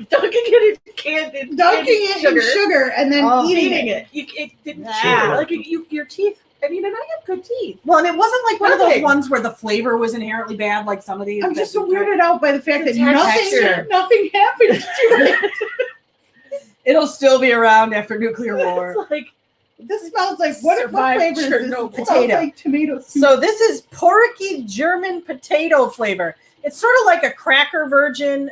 Dunking it in candy. dunking it in sugar, and then Oh. eating it. It didn't Nah. chew. Like your teeth. I mean, and I have good teeth. Well, and it wasn't like one of those Nothing. ones where the flavor was inherently bad, like some of these. I'm just so weirded out by the fact that The texture. nothing happened to it. It'll still be around after nuclear war. It's like This smells like what Survived flavor is this? Chernobyl. It smells Potato. like tomato soup. So this is porky German potato flavor. It's sort of like a cracker virgin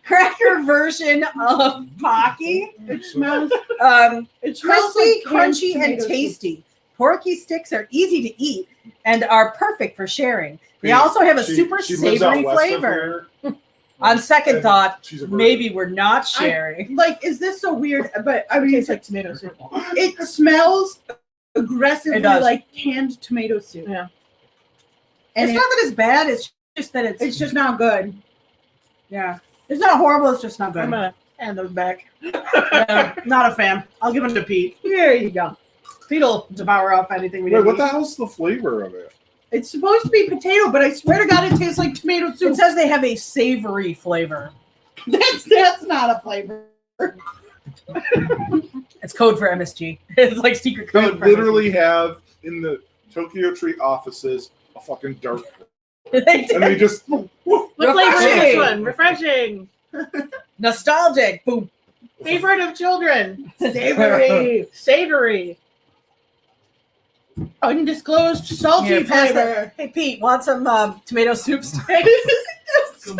cracker version of Pocky. It smells. Crispy, smells like canned crunchy, and tomato soup. tasty. Porky sticks are easy to eat and are perfect for sharing. They also have a super She lives out savory west of flavor. here, On second and thought, she's a virgin. maybe we're not sharing. Like, is this so weird? But I It mean, tastes like tomato soup. it smells aggressively It does. like canned tomato soup. Yeah. And It's not that it's bad. It's just that it's just not good. yeah. It's not horrible. It's just not I'm good. gonna hand those back. Yeah, not a fan. I'll give them to Pete. There you go. Pete'll devour up anything we Wait, didn't what eat. the hell's the flavor of it? It's supposed to be potato, but I swear to God, it tastes like tomato It soup. says they have a savory flavor. That's not a flavor. It's code for MSG. It's like secret They code. For literally have in the Tokyo Tree offices a fucking dark, MSG. They and they did. just What flavor is this Refreshing. one? Refreshing. Nostalgic. Boom. Favorite of children. Savory. Savory. Undisclosed salty Here, pass flavor. Hey Pete, want some tomato soup sticks?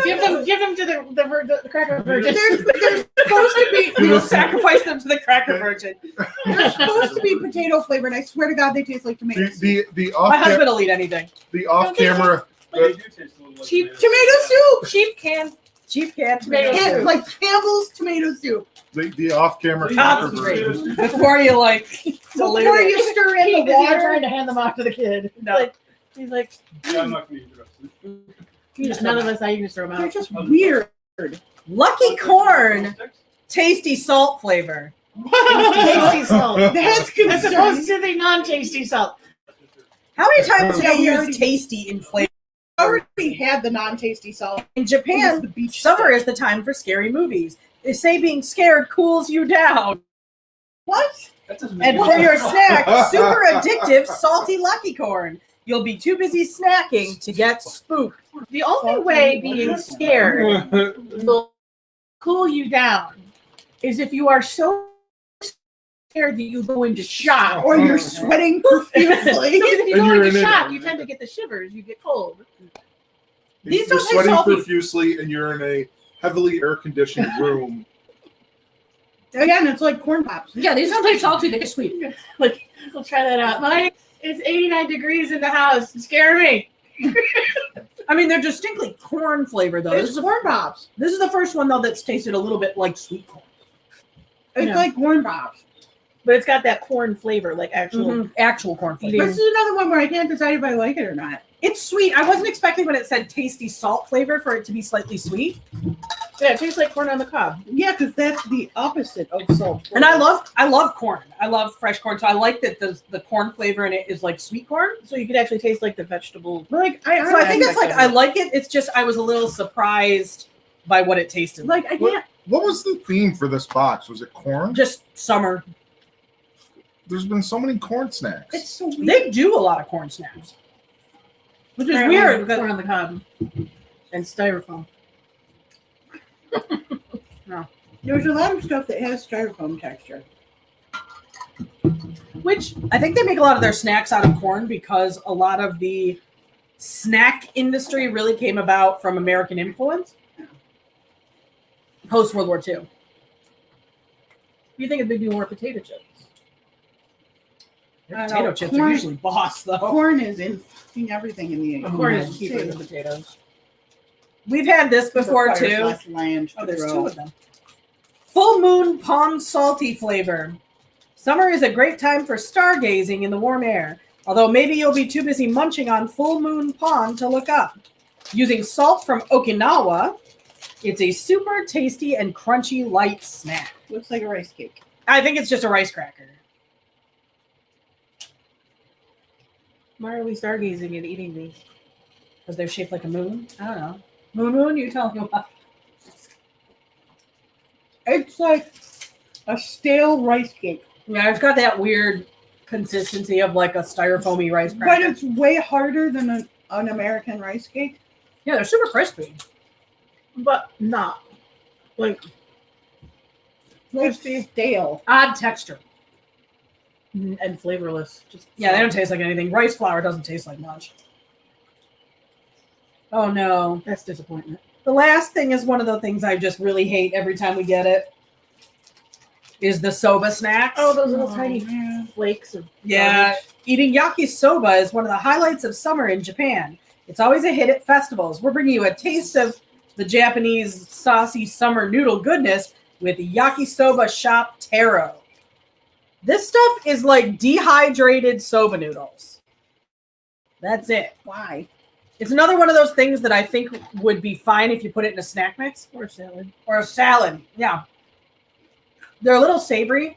Give them to the cracker virgin. They're supposed to be. We will sacrifice them to the cracker virgin. They're supposed to be potato flavored. I swear to God, they taste like tomato soup. the My husband will eat anything. off camera. They do taste a little like Cheap tomato. Tomato soup. Cheap canned Cheap can Tomato tomato soup. soup. Like Campbell's tomato soup. The off camera Concentrate. Before you like Before dilute you it. stir in Pete the is here water. trying to hand them off to the kid. No. He's like, Yeah, I'm not going to eat the rest of it. just none of us. I can just throw them They're out. just weird. Lucky corn, tasty salt flavor. Tasty salt. That's As concerning. opposed to the non-tasty salt. How many times did I Yeah, we already- use tasty in flavor? I already had the non-tasty salt. In It was Japan, the beach summer stick. is the time for scary movies. They say being scared cools you down. What? That doesn't And make for any your sense. snack, super addictive salty Lucky Corn. You'll be too busy snacking to get spooked. The only way being scared will cool you down is if you are so scared that you go into shock. Or you're sweating profusely. Because if you And go you're into in it. shock, you tend to get the shivers. You get cold. These You're don't taste sweating salty. profusely, and you're in a heavily air-conditioned room. Again, it's like corn pops. Yeah, these don't taste salty, they taste sweet. Like, we'll try that out. It's 89 degrees in the house. Scare me. I mean, they're distinctly corn flavor, though. It's corn pops. This is the first one, though, that's tasted a little bit like sweet corn. It's Yeah. like corn pops. But it's got that corn flavor, like actual. Actual corn flavor. This is another one where I can't decide if I like it or not. It's sweet. I wasn't expecting when it said tasty salt flavor for it to be slightly sweet. Yeah, it tastes like corn on the cob. Yeah, because that's the opposite of salt. And I love corn. I love fresh corn. So I like that the corn flavor in it is like sweet corn. So you could actually taste like the vegetable. like So I think it's like I like it. It's just I was a little surprised by what it tasted like. I can't. What was the theme for this box? Was it corn? Just summer. There's been so many corn snacks. It's so weird. They do a lot of corn snaps. Which is Apparently, weird because corn on the cob and styrofoam. There's a lot of stuff that has styrofoam texture. Which I think they make a lot of their snacks out of corn because a lot of the snack industry really came about from American influence post World War II. You think it'd be more potato chips? Their I don't potato know, chips are corn- usually boss though. Corn is in fucking everything in the Corn United is cheaper States. than potatoes. We've had this before Requires too. less land to Oh, there's grow. 2 of them. Full Moon Pond Salty flavor. Summer is a great time for stargazing in the warm air, although maybe you'll be too busy munching on Full Moon Pond to look up. Using salt from Okinawa, it's a super tasty and crunchy light snack. Looks like a rice cake. I think it's just a rice cracker. Why are we stargazing and eating these? Because they're shaped like a moon. I don't know. Moon, you tell me what. It's like a stale rice cake, Yeah, it's got that weird consistency of like a styrofoamy rice but cracker. it's way harder than an American rice cake. Yeah, they're super crispy. But not. Like, It's Crispy. stale. Odd texture. and flavorless. Just Yeah, they don't taste like anything. Rice flour doesn't taste like much. Oh no. That's disappointment. The last thing is one of the things I just really hate every time we get it. Is the soba snacks. Oh, those little Oh, tiny man. flakes of yeah. garbage. Eating yakisoba is one of the highlights of summer in Japan. It's always a hit at festivals. We're bringing you a taste of the Japanese saucy summer noodle goodness with yakisoba shop taro. This stuff is like dehydrated soba noodles. That's it. Why? It's another one of those things that I think would be fine if you put it in a snack mix. Or salad. Or a salad. Yeah. They're a little savory.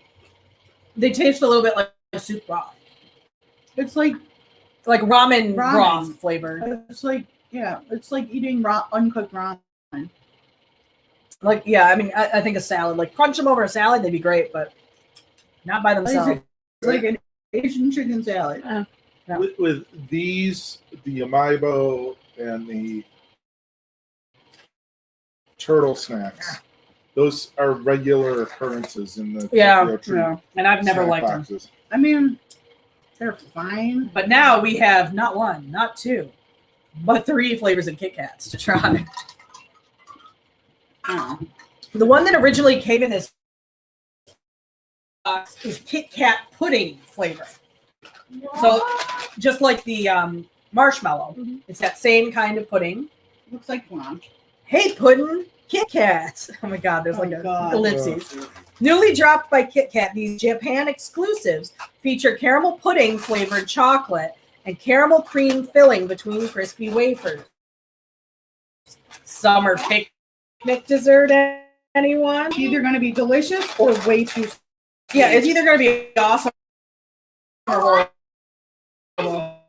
They taste a little bit like soup broth. It's like Ramen Ramen. broth flavored. it's like eating uncooked ramen. Like, yeah, I mean, I think a salad. Like, crunch them over a salad, they'd be great, but not by themselves. It's like an Asian chicken salad. Yeah. With these, the Amiibo and the turtle snacks, those are regular occurrences in the Tokyo Treat And I've never snack liked them. boxes. I mean, they're fine. But now we have not one, not two, but 3 flavors of Kit Kats to try. Oh. The one that originally came in this box is Kit Kat pudding flavor. So just like the marshmallow, it's that same kind of pudding. Looks like flan. Hey, pudding, Kit Kats. Oh my God, there's like God. ellipses. Newly dropped by Kit Kat, these Japan exclusives feature caramel pudding flavored chocolate and caramel cream filling between crispy wafers. Summer picnic dessert, anyone? It's either going to be delicious or way too sweet. Yeah, it's either going to be awesome or horrible.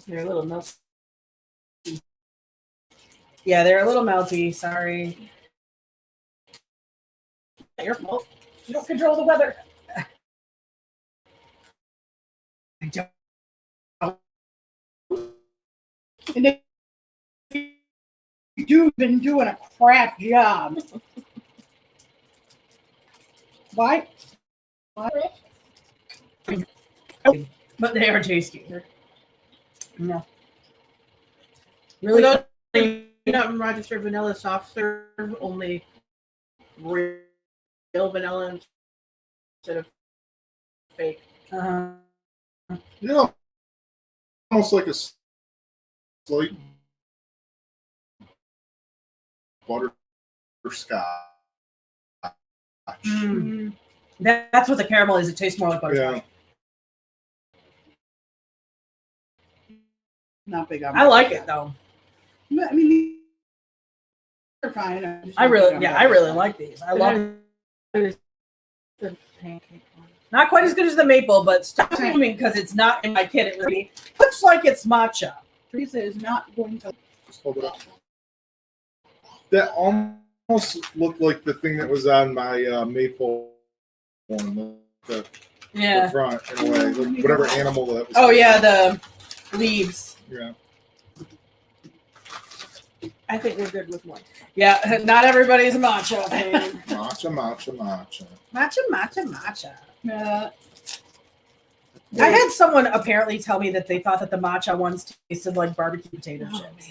They're a little melty. Yeah, they're a little melty. Sorry. Not your fault. You don't control the weather. I don't. And if you've been doing a crap job. Why? But they are tasty. No. Really Really good. Not registered vanilla soft serve, only real vanilla instead of fake. Yeah, almost like a slight butterscotch. That's what the caramel is. It tastes more like butterscotch. Yeah. Not big on I like it though. I mean, they're fine. I really like these. I love The pancake one. not quite as good as the maple, but stop screaming because it's not in my kit. It really looks like it's matcha. Teresa is not going to. Just hold it up. That almost looked like the thing that was on my maple one, the front in a way, like whatever animal that was. Oh yeah, the leaves. Yeah. I think we're good with one. Yeah, not everybody's a matcha fan. Matcha. I had someone apparently tell me that they thought that the matcha ones tasted like barbecue potato chips.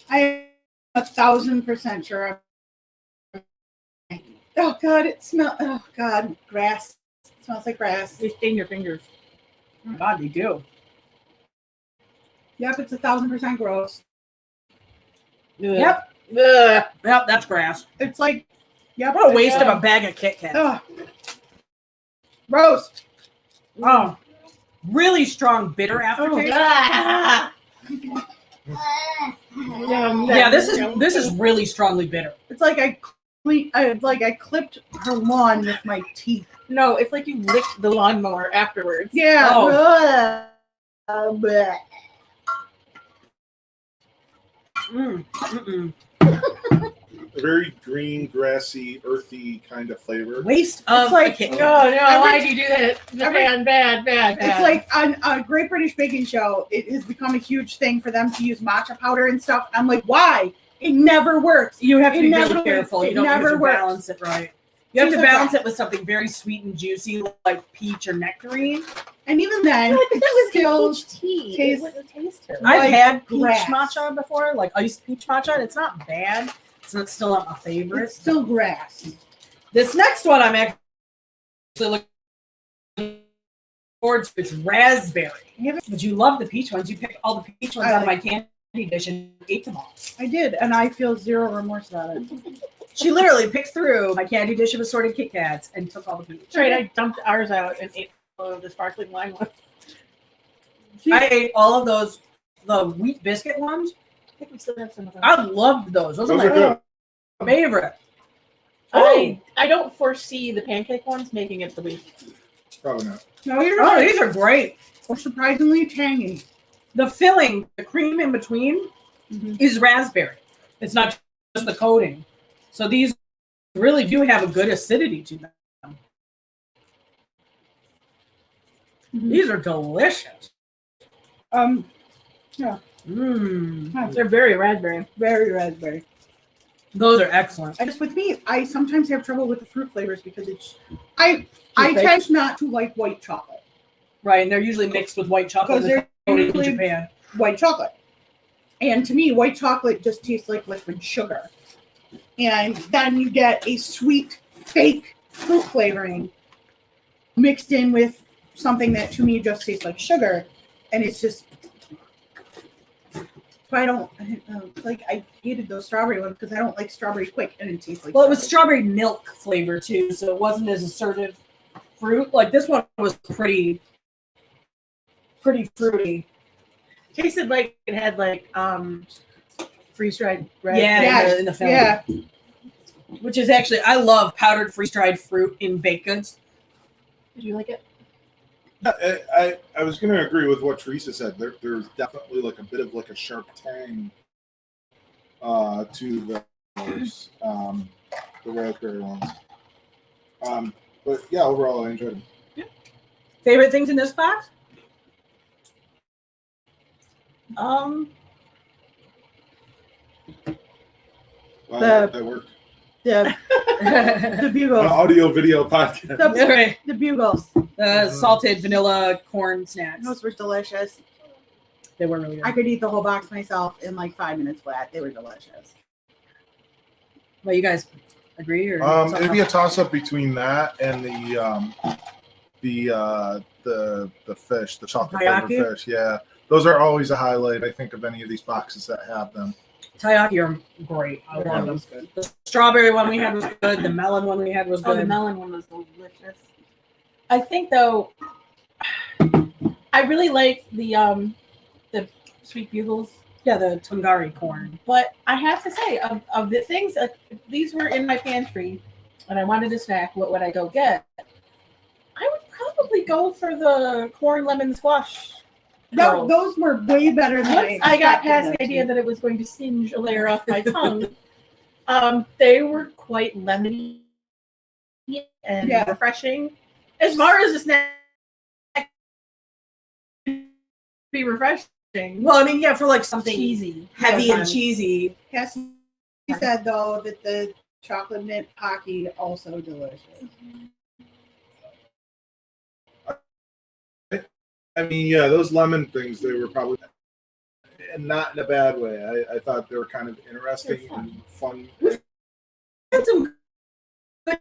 I am 1,000% sure. Oh God, it smells. Oh God, grass. It smells like grass. They stain your fingers. Oh, God, they do. Yep, it's 1,000% gross. Yep. Ugh. Yep, that's grass. It's like, yep. What a waste of a bag of Kit Kat. Oh. Gross. Oh, really strong bitter aftertaste. Ah. Yeah, this is really strongly bitter. It's like I clipped her lawn with my teeth. No, it's like you licked the lawnmower afterwards. Yeah. Oh. Bleh. A very green, grassy, earthy kind of flavor. Waste of like- a Kit No, Kat. why do you do that? Bad. It's like on a Great British Baking Show, it has become a huge thing for them to use matcha powder and stuff. I'm like, why? It never works. You have to It be never really careful. works. You don't It have never to works. balance it right. You have to Tastes like balance that. it with something very sweet and juicy, like peach or nectarine. And even then, it still tea. tastes I've like had peach grass. matcha before, like iced peach matcha, and it's not bad. It's still not my favorite. It's still grass. This next one I'm actually looking forward to. It's raspberry. But you love the peach ones. You picked all the peach ones out of my candy dish and ate them all. I did, and I feel zero remorse about it. She literally picked through my candy dish of assorted Kit Kats and took all the peach. That's right. I dumped ours out and ate all of the sparkling wine ones. I ate all of those, the wheat biscuit ones. I think we still have some of them. I loved those. Those Those are are my good. favorite. I don't foresee the pancake ones making it the week. Probably not. No, you're Oh, right. these are great. They're surprisingly tangy. The filling, the cream in between, is raspberry. It's not just the coating. So these really do have a good acidity to them. These are delicious. Yeah, They're very raspberry. very raspberry. Those are excellent. I just with me, I sometimes have trouble with the fruit flavors because it's I baked? tend not to like white chocolate. Right, and they're usually mixed with white chocolate Because and they're coated in usually- Japan. White chocolate. And to me, white chocolate just tastes like liquid sugar. And then you get a sweet, fake fruit flavoring mixed in with something that to me just tastes like sugar. And it's just. So I don't know. Like, I hated those strawberry ones because I don't like strawberry quick and it tastes like. Well, it was strawberry milk flavor too, so it wasn't as assertive fruit. Like this one was pretty fruity. Tasted like it had like freeze dried red. Yeah, Yes, in the film. yeah. Which is actually, I love powdered freeze-dried fruit in baked goods. Did you like it? I was going to agree with what Theresa said. There's definitely like a bit of like a sharp tang to those, the raspberry ones. But yeah, overall I enjoyed them. Favorite things in this box? Wow, The- that worked. The An bugles. audio video podcast. The, the bugles. Salted vanilla corn snacks. Those were delicious. They were really I good. could eat the whole box myself in like 5 minutes flat. They were delicious. Well, you guys agree or something It'd be a else? toss up between that and the fish, the chocolate flavored Taiyaki? fish. Yeah, those are always a highlight. I think of any of these boxes that have them. Taiyaki are great. I Yeah, love that them. was good. The strawberry one we had was good. The melon one we had was Oh, the good. melon one was delicious. I think though, I really like the sweet bugles, Yeah, the Tungari corn. but I have to say of the things if these were in my pantry and I wanted a snack, what would I go get? I would probably go for the corn lemon squash. No, those were way better than Once I got expected past them the to idea be. that it was going to singe a layer off my tongue, they were quite lemony and Yeah. refreshing. As far as a snack, be refreshing. Well, I mean, yeah, for like something Cheesy, heavy and sometimes. cheesy. Cassie said though that the chocolate mint hockey also delicious. I mean, yeah, those lemon things, they were probably, and not in a bad way. I thought they were kind of interesting and fun. Had some good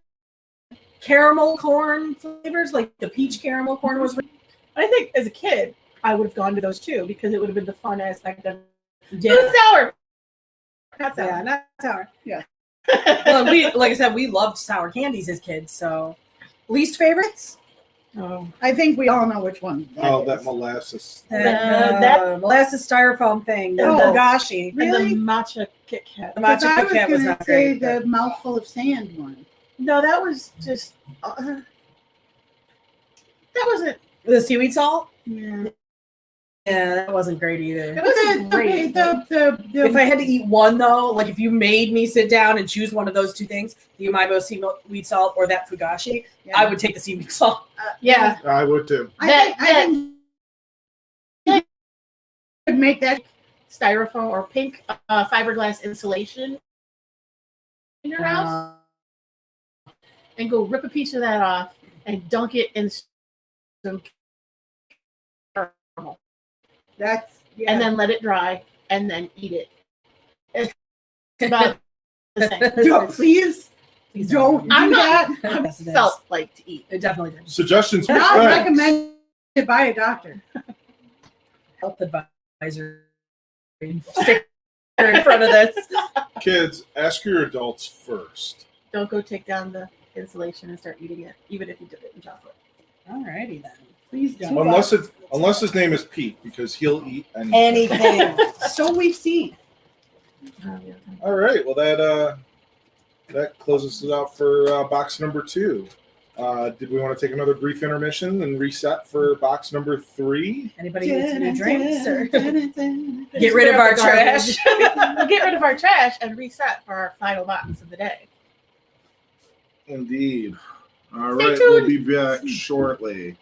caramel corn flavors, like the peach caramel corn was. I think as a kid, I would have gone to those too because it would have been the fun aspect of Yeah. it's sour. Not sour. Yeah, not sour. Yeah. Well, we, like I said, we loved sour candies as kids. So, least favorites? Oh. I think we all know which one. Oh, that is. molasses. That molasses styrofoam thing. The Oh. bogashi. And Really? the matcha Kit Kat. The Because matcha I Kit was Kat was gonna not say great. the but- mouthful of sand one. No, that was just that wasn't. The seaweed salt? Yeah. Yeah, that wasn't great either. It wasn't great. If I had to eat one though, like if you made me sit down and choose one of those two things, the umaibo seaweed salt or that fugashi, yeah. I would take the seaweed salt. Yeah. I would too. I think I could make that. Styrofoam or pink fiberglass insulation in your house and go rip a piece of that off and dunk it in some caramel That's yeah. and then let it dry and then eat it. It's about the same. No, please Please Don't do I'm that. Yes, it is. felt like to eat. It definitely did. Suggestions. Not thanks. recommended by a doctor. Health advisor. Stick in front of this. Kids, ask your adults first. Don't go take down the insulation and start eating it, even if you dip it in chocolate. Alrighty then. Please don't. Unless his name is Pete, because he'll eat anything. Anything. So we've seen. All right. Well, that closes it out for box number 2. Did we want to take another brief intermission and reset for box number 3? Anybody need some new drinks or Get get rid of our trash? We'll get rid of our trash and reset for our final box of the day. Indeed. All Stay right. We'll tuned. be back shortly.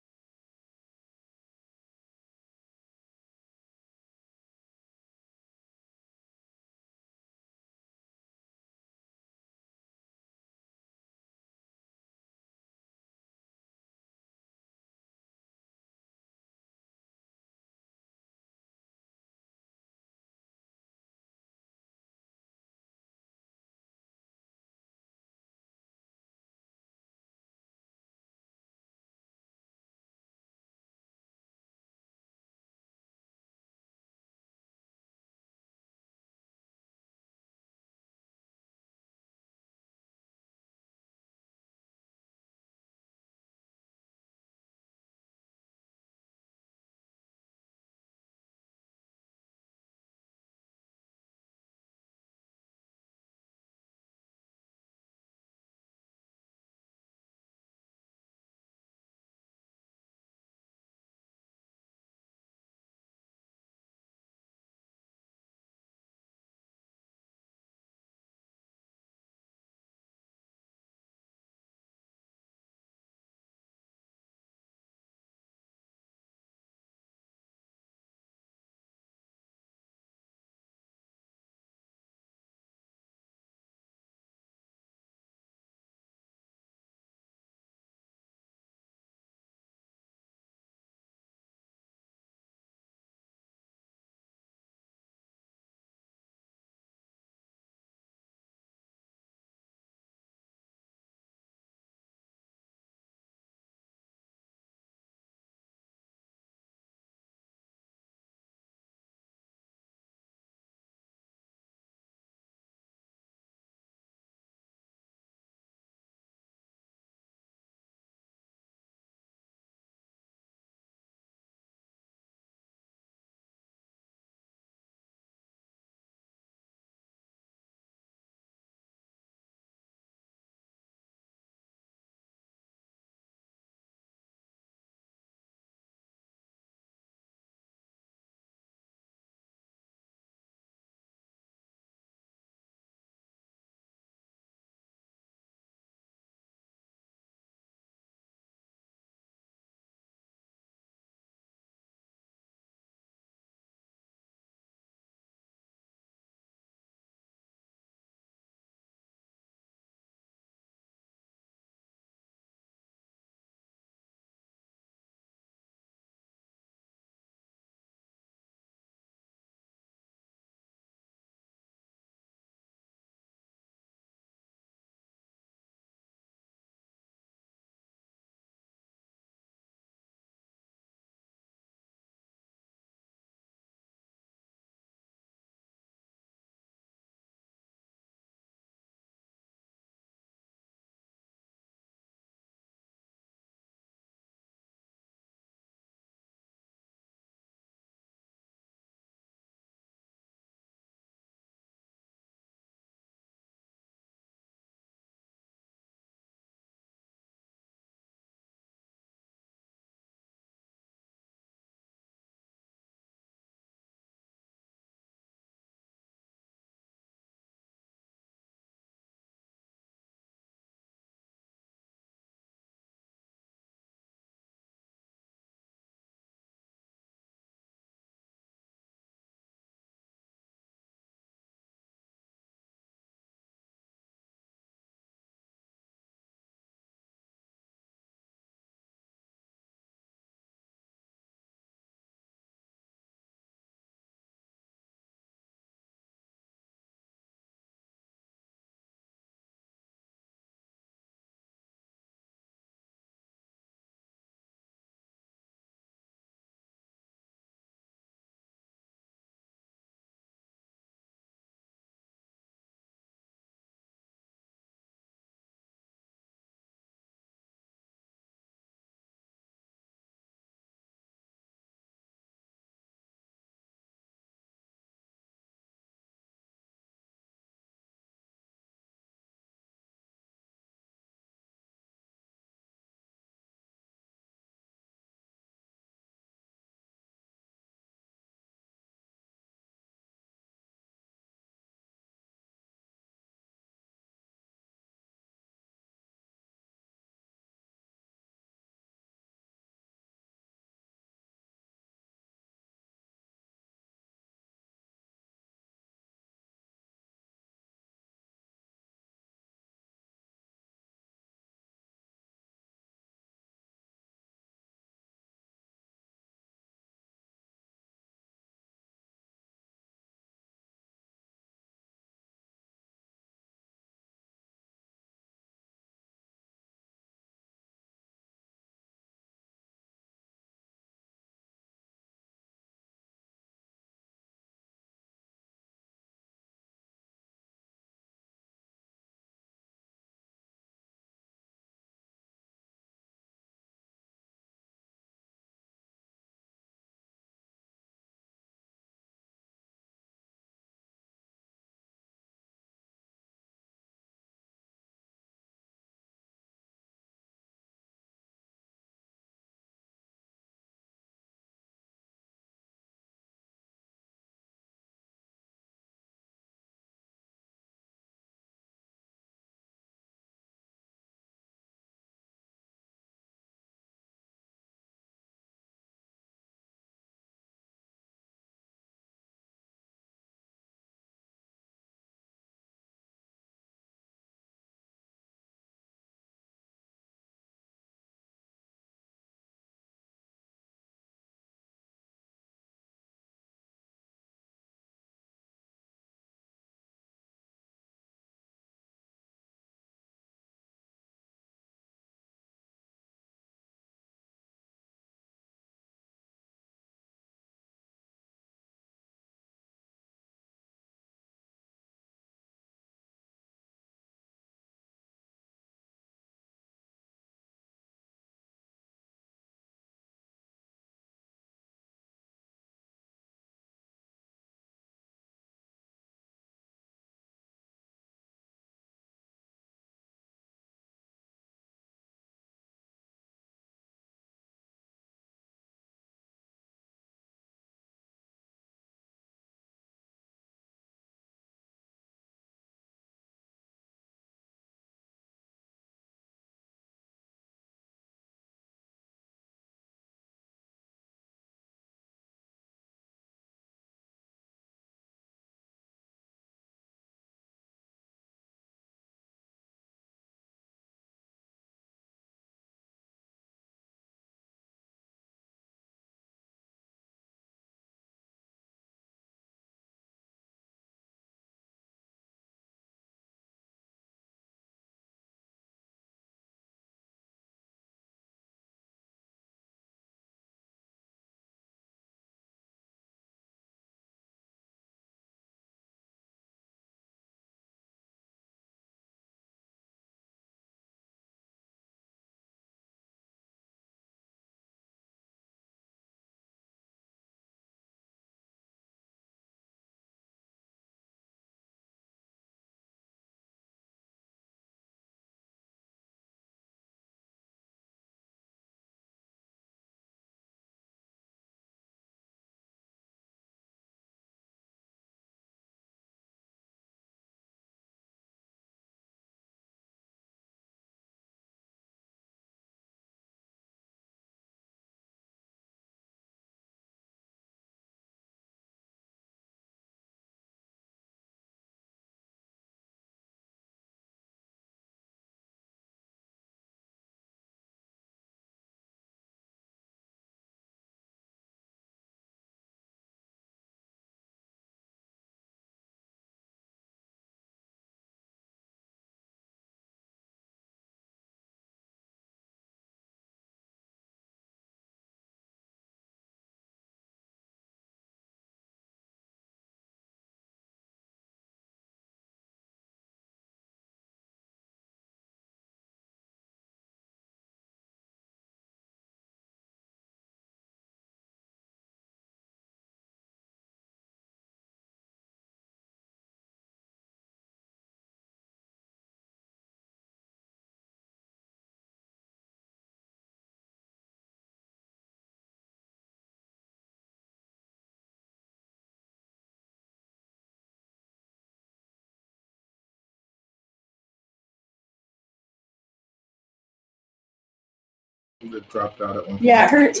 that dropped out at one point. Yeah, it hurts.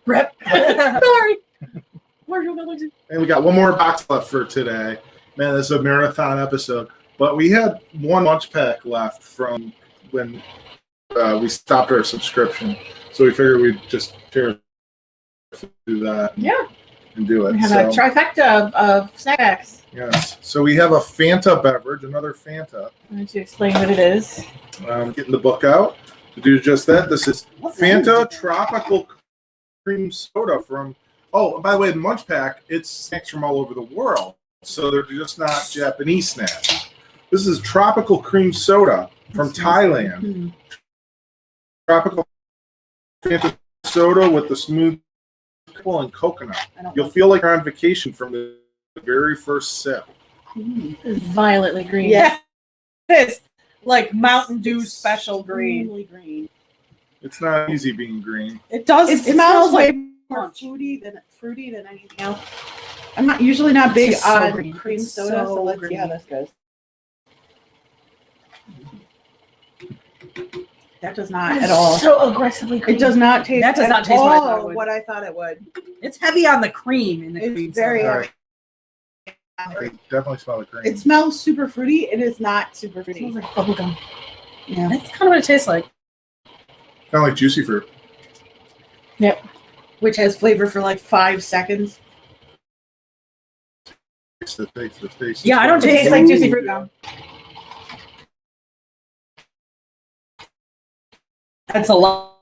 Rip. Sorry. And we got one more box left for today. Man, this is a marathon episode. But we had one lunch pack left from when we stopped our subscription. So we figured we'd just tear through that and do it. We have a trifecta of snacks. Yes. So we have a Fanta beverage, another Fanta. Why don't you explain what it is? Getting the book out to do just that. This is Fanta Tropical Cream Soda from, by the way, the Munch Pack, it's snacks from all over the world. So they're just not Japanese snacks. This is Tropical Cream Soda from Thailand. Mm-hmm. Tropical Fanta soda with the smooth and coconut. You'll feel like you're on vacation from the very first sip. It's violently green. Yeah, it is like Mountain Dew special green. Extremely green. It's not easy being green. It does. It smells way more fruity than anything else. I'm usually not big just so on green. cream It's soda, so so let's see green. how this goes. That does not It's at all. so aggressively green. It does not taste. That does at not taste what I thought it all would. what I thought it would. It's heavy on the cream in the It's cream. very All heavy. right. I definitely smell the cream. It smells super fruity. It is not super It fruity. smells like bubblegum. Yeah. That's kind of what it tastes like. Kind of like juicy fruit. Which has flavor for like 5 seconds. Taste the taste. Yeah, I don't It tastes taste like Ooh. juicy fruit gum. That's a lot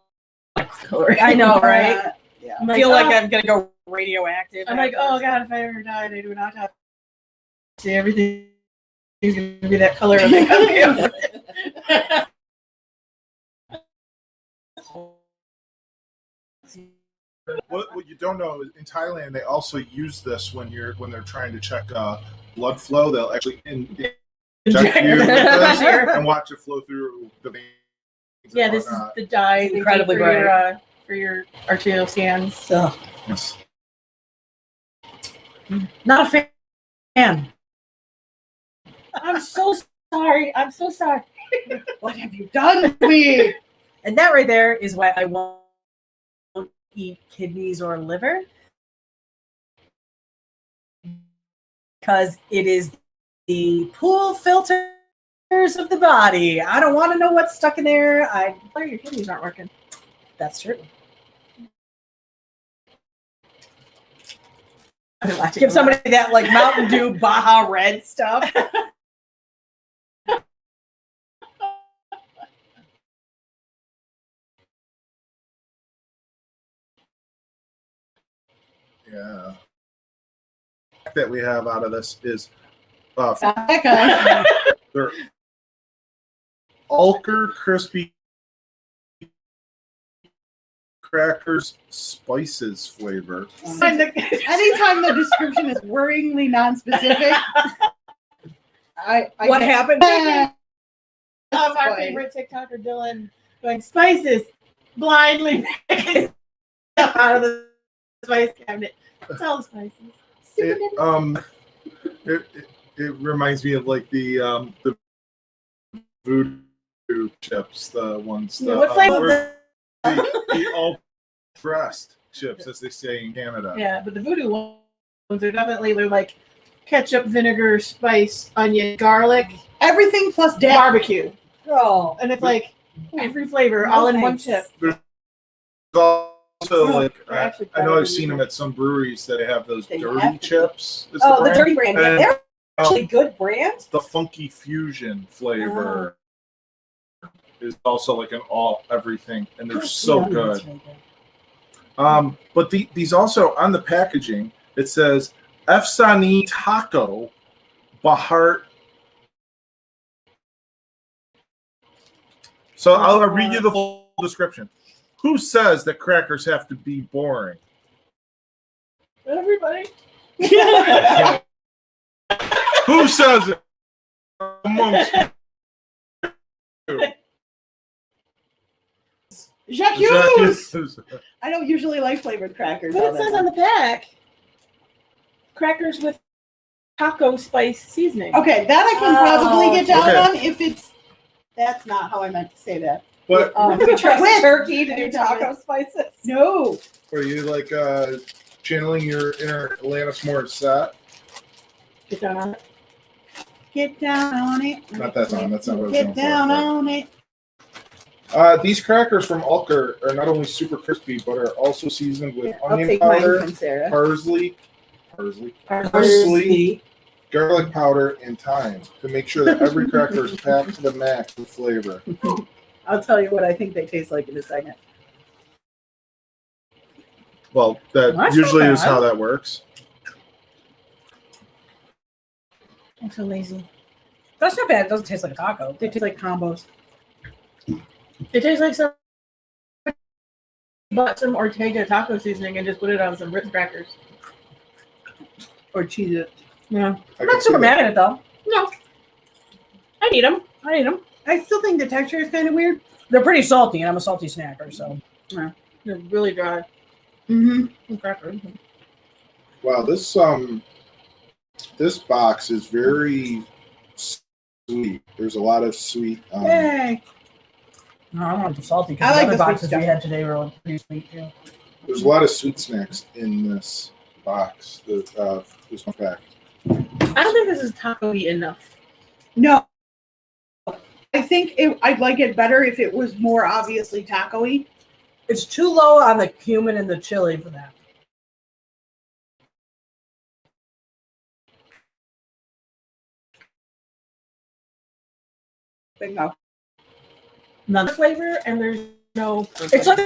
of calories. I know, right? Yeah. I feel like I'm gonna go radioactive. I'm like, oh god, if I ever died, I do not have to see everything is going to be that color of makeup. What you don't know is in Thailand they also use this when they're trying to check blood flow. They'll actually inject you with this and watch it flow through the veins. Yeah, this is the dye they do Incredibly for your arterial scans. So, Yes. not a fan. I'm so sorry. I'm so sorry. What have you done to me? And that right there is why I won't eat kidneys or liver. Because it is the pool filters of the body. I don't want to know what's stuck in there. Why your kidneys aren't working? That's true. I've been watching Give a lot. somebody that like Mountain Dew Baja Red stuff. Yeah. That we have out of this is Becca. they're Ulker crispy crackers spices flavor. Anytime the description is worryingly non-specific, What happened? Our favorite TikToker Dylan going spices blindly picking stuff out of the spice cabinet. It's all spices. It reminds me of like the voodoo chips, the ones Yeah, what flavor? the all pressed chips, as they say in Canada. Yeah, but the voodoo ones are definitely they're like ketchup, vinegar, spice, onion, garlic, Everything plus dip. barbecue, Oh, and it's like every flavor No all in one thanks. chip. Also, like They're actually I know better I've than seen you them at some breweries that have those They dirty have to be. chips. is oh, the brand. dirty brand. Yeah, And, they're actually good brand. the funky fusion flavor is also like an all everything, and they're so Yeah, good. that's really good. But these also on the packaging it says Efsani Taco Bahar. So I'll read you the full description. Who says that crackers have to be boring? Everybody. Who says it? Amongst you. Jacques. Jacques. I don't usually like flavored crackers. But it says on the pack, crackers with taco spice seasoning. Okay, that I can probably get down Okay. on if it's. That's not how I meant to say that. But We trust With- turkey to do taco spices. No. are you like channeling your inner Alanis Morissette? Get down on it. Get down on it. Not that song. That's not what I was Get going down for. on it. These crackers from Ulker are not only super crispy, but are also seasoned with I'll onion take mine powder, from Sarah. parsley, garlic powder, and thyme to make sure that every cracker is packed to the max with flavor. I'll tell you what I think they taste like in a second. Well, that That's usually not is bad. how that works. I'm so lazy. That's not bad. It doesn't taste like a taco. They taste like combos. It tastes like some bought some Ortega taco seasoning and just put it on some Ritz crackers. Or cheese it. Yeah. I I'm can not see super that. mad at it though. No. I need them. I still think the texture is kind of weird. They're pretty salty, and I'm a salty snacker, so. They're really dry. Mm-hmm. Crackers. Wow, this box is very sweet. There's a lot of sweet. Yay. No, I want the salty I because like the other the sweet boxes stuff. we had today were pretty sweet too. There's a lot of sweet snacks in this box. This one pack. I don't think this is taco-y enough. No. I think I'd like it better if it was more obviously taco-y. It's too low on the cumin and the chili for that. Bingo. None flavor, and there's no. It's like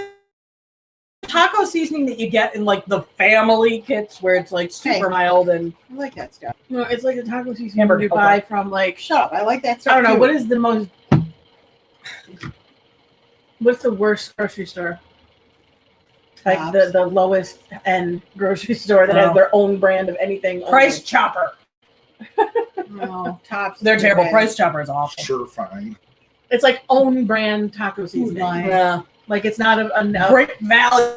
taco seasoning that you get in like the family kits where it's like super Hey. mild and I like that stuff. No, it's like the taco seasoning Hamburger you helper. buy from like. Shut up. I like that stuff. I don't know too. what is the most. What's the worst grocery store? Like Tops. the lowest end grocery store that has Oh. their own brand of anything. Price Chopper. Oh, Tops. They're is terrible. bad. Price Chopper is awful. Sure, fine. It's like own brand taco seasoning. line. Yeah. Like it's not a Great value.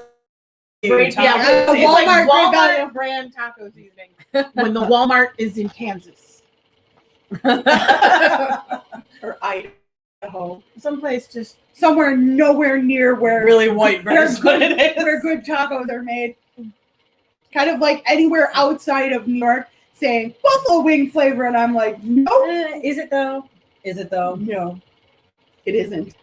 Great, taco. yeah, it's like Walmart, great Walmart value. brand taco seasoning. When the Walmart is in Kansas, Or Idaho. someplace just Somewhere nowhere near where Really white bread where is what good, it is. where good tacos are made. Kind of like anywhere outside of New York saying buffalo wing flavor, and I'm like, no, Is it though? Is it though? no, it isn't.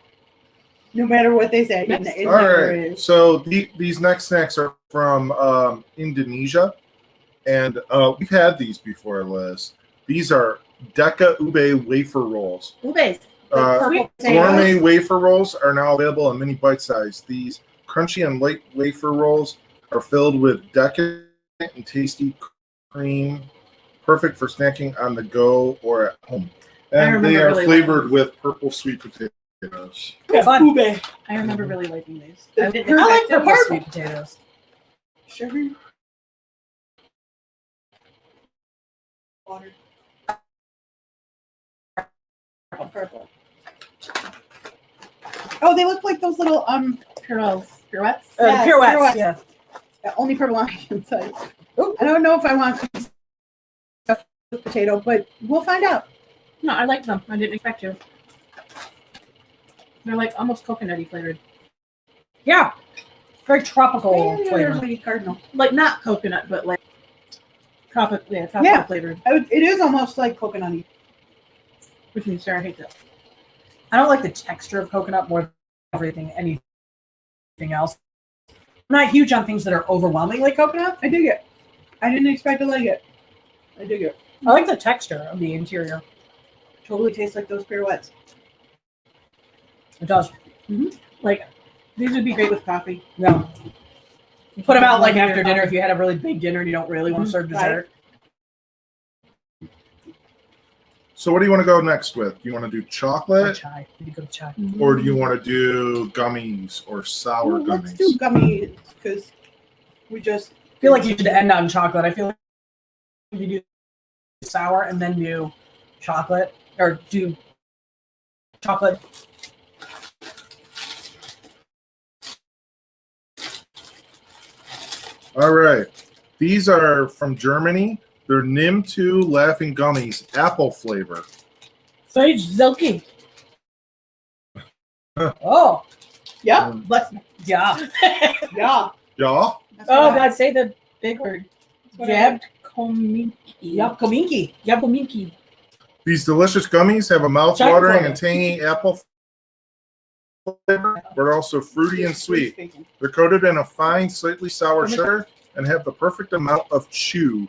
No matter what they say, Next. it All never right. is. So these next snacks are from Indonesia, and we've had these before, Liz. These are Deca Ube wafer rolls. ube. Purple Gourmet potatoes. wafer rolls are now available in mini bite size. These crunchy and light wafer rolls are filled with decadent and tasty cream, perfect for snacking on the go or at home. And remember they are really flavored with purple sweet potatoes. Fun. Ube. I remember really liking these. I I like didn't I like expect them. purple sweet potatoes. Sugar. Water. Purple. Oh, they look like those little Pirouettes. Yeah, Pirouettes. pirouettes. Yeah. only purple on the inside. Ooh. I don't know if I want stuffed with potato, but we'll find out. No, I like them. I didn't expect to. They're like almost coconutty flavored. Yeah. Very tropical flavor. Lady Cardinal. Like not coconut, but like tropical Yeah. flavored. It is almost like coconutty. Which means Sarah hates it. I don't like the texture of coconut more than anything else. I'm not huge on things that are overwhelmingly coconut. I dig it. I didn't expect to like it. I dig it. I like the texture of the interior. Totally tastes like those pirouettes. It does. Like these would be great with coffee. No. You put them out like after dinner if you had a really big dinner and you don't really want to serve Right. dessert. So what do you want to go next with? Do you want to do Or chocolate, chai. Maybe good chai. or do you want to do gummies or sour Well, let's gummies? do gummies because we just I feel like you should end on chocolate. I feel like you do sour and then do chocolate or do chocolate. All right. These are from Germany. They're Nim2 Laughing Gummies, apple flavor. Sage Zelky. Oh, Yep. Let's. yeah. Yeah. Yeah. That's Oh what I- God, say the big word. Jabbed kominki. Yup, Kominki. Yabominki. These delicious gummies have a mouth-watering Chocolate. and tangy apple flavor, but also fruity and sweet. They're coated in a fine, slightly sour sugar and have the perfect amount of chew.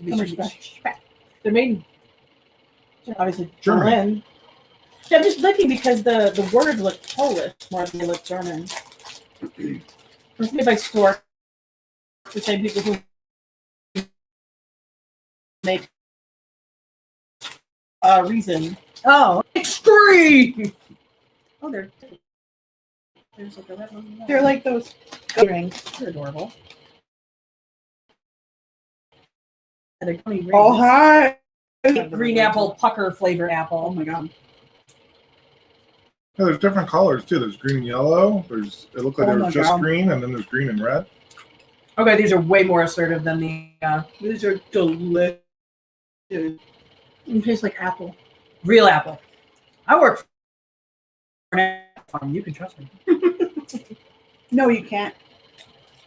They're made in, obviously German. Berlin. Yeah, I'm just looking because the words look Polish more than they look German. It's made by Stork, the same people who make Reason. Oh, extreme. Oh, there's like a red one. They're like those rings. They're adorable. And they're gummy rings. Oh, hi. Green apple pucker flavored Oh apple. my God. Yeah, there's different colors too. There's green and yellow. It looked like Oh there my was just God. green, and then there's green and red. Okay, these are way more assertive than the These are delicious. It tastes like apple. real apple. I work for an apple farm. You can trust me. No, you can't.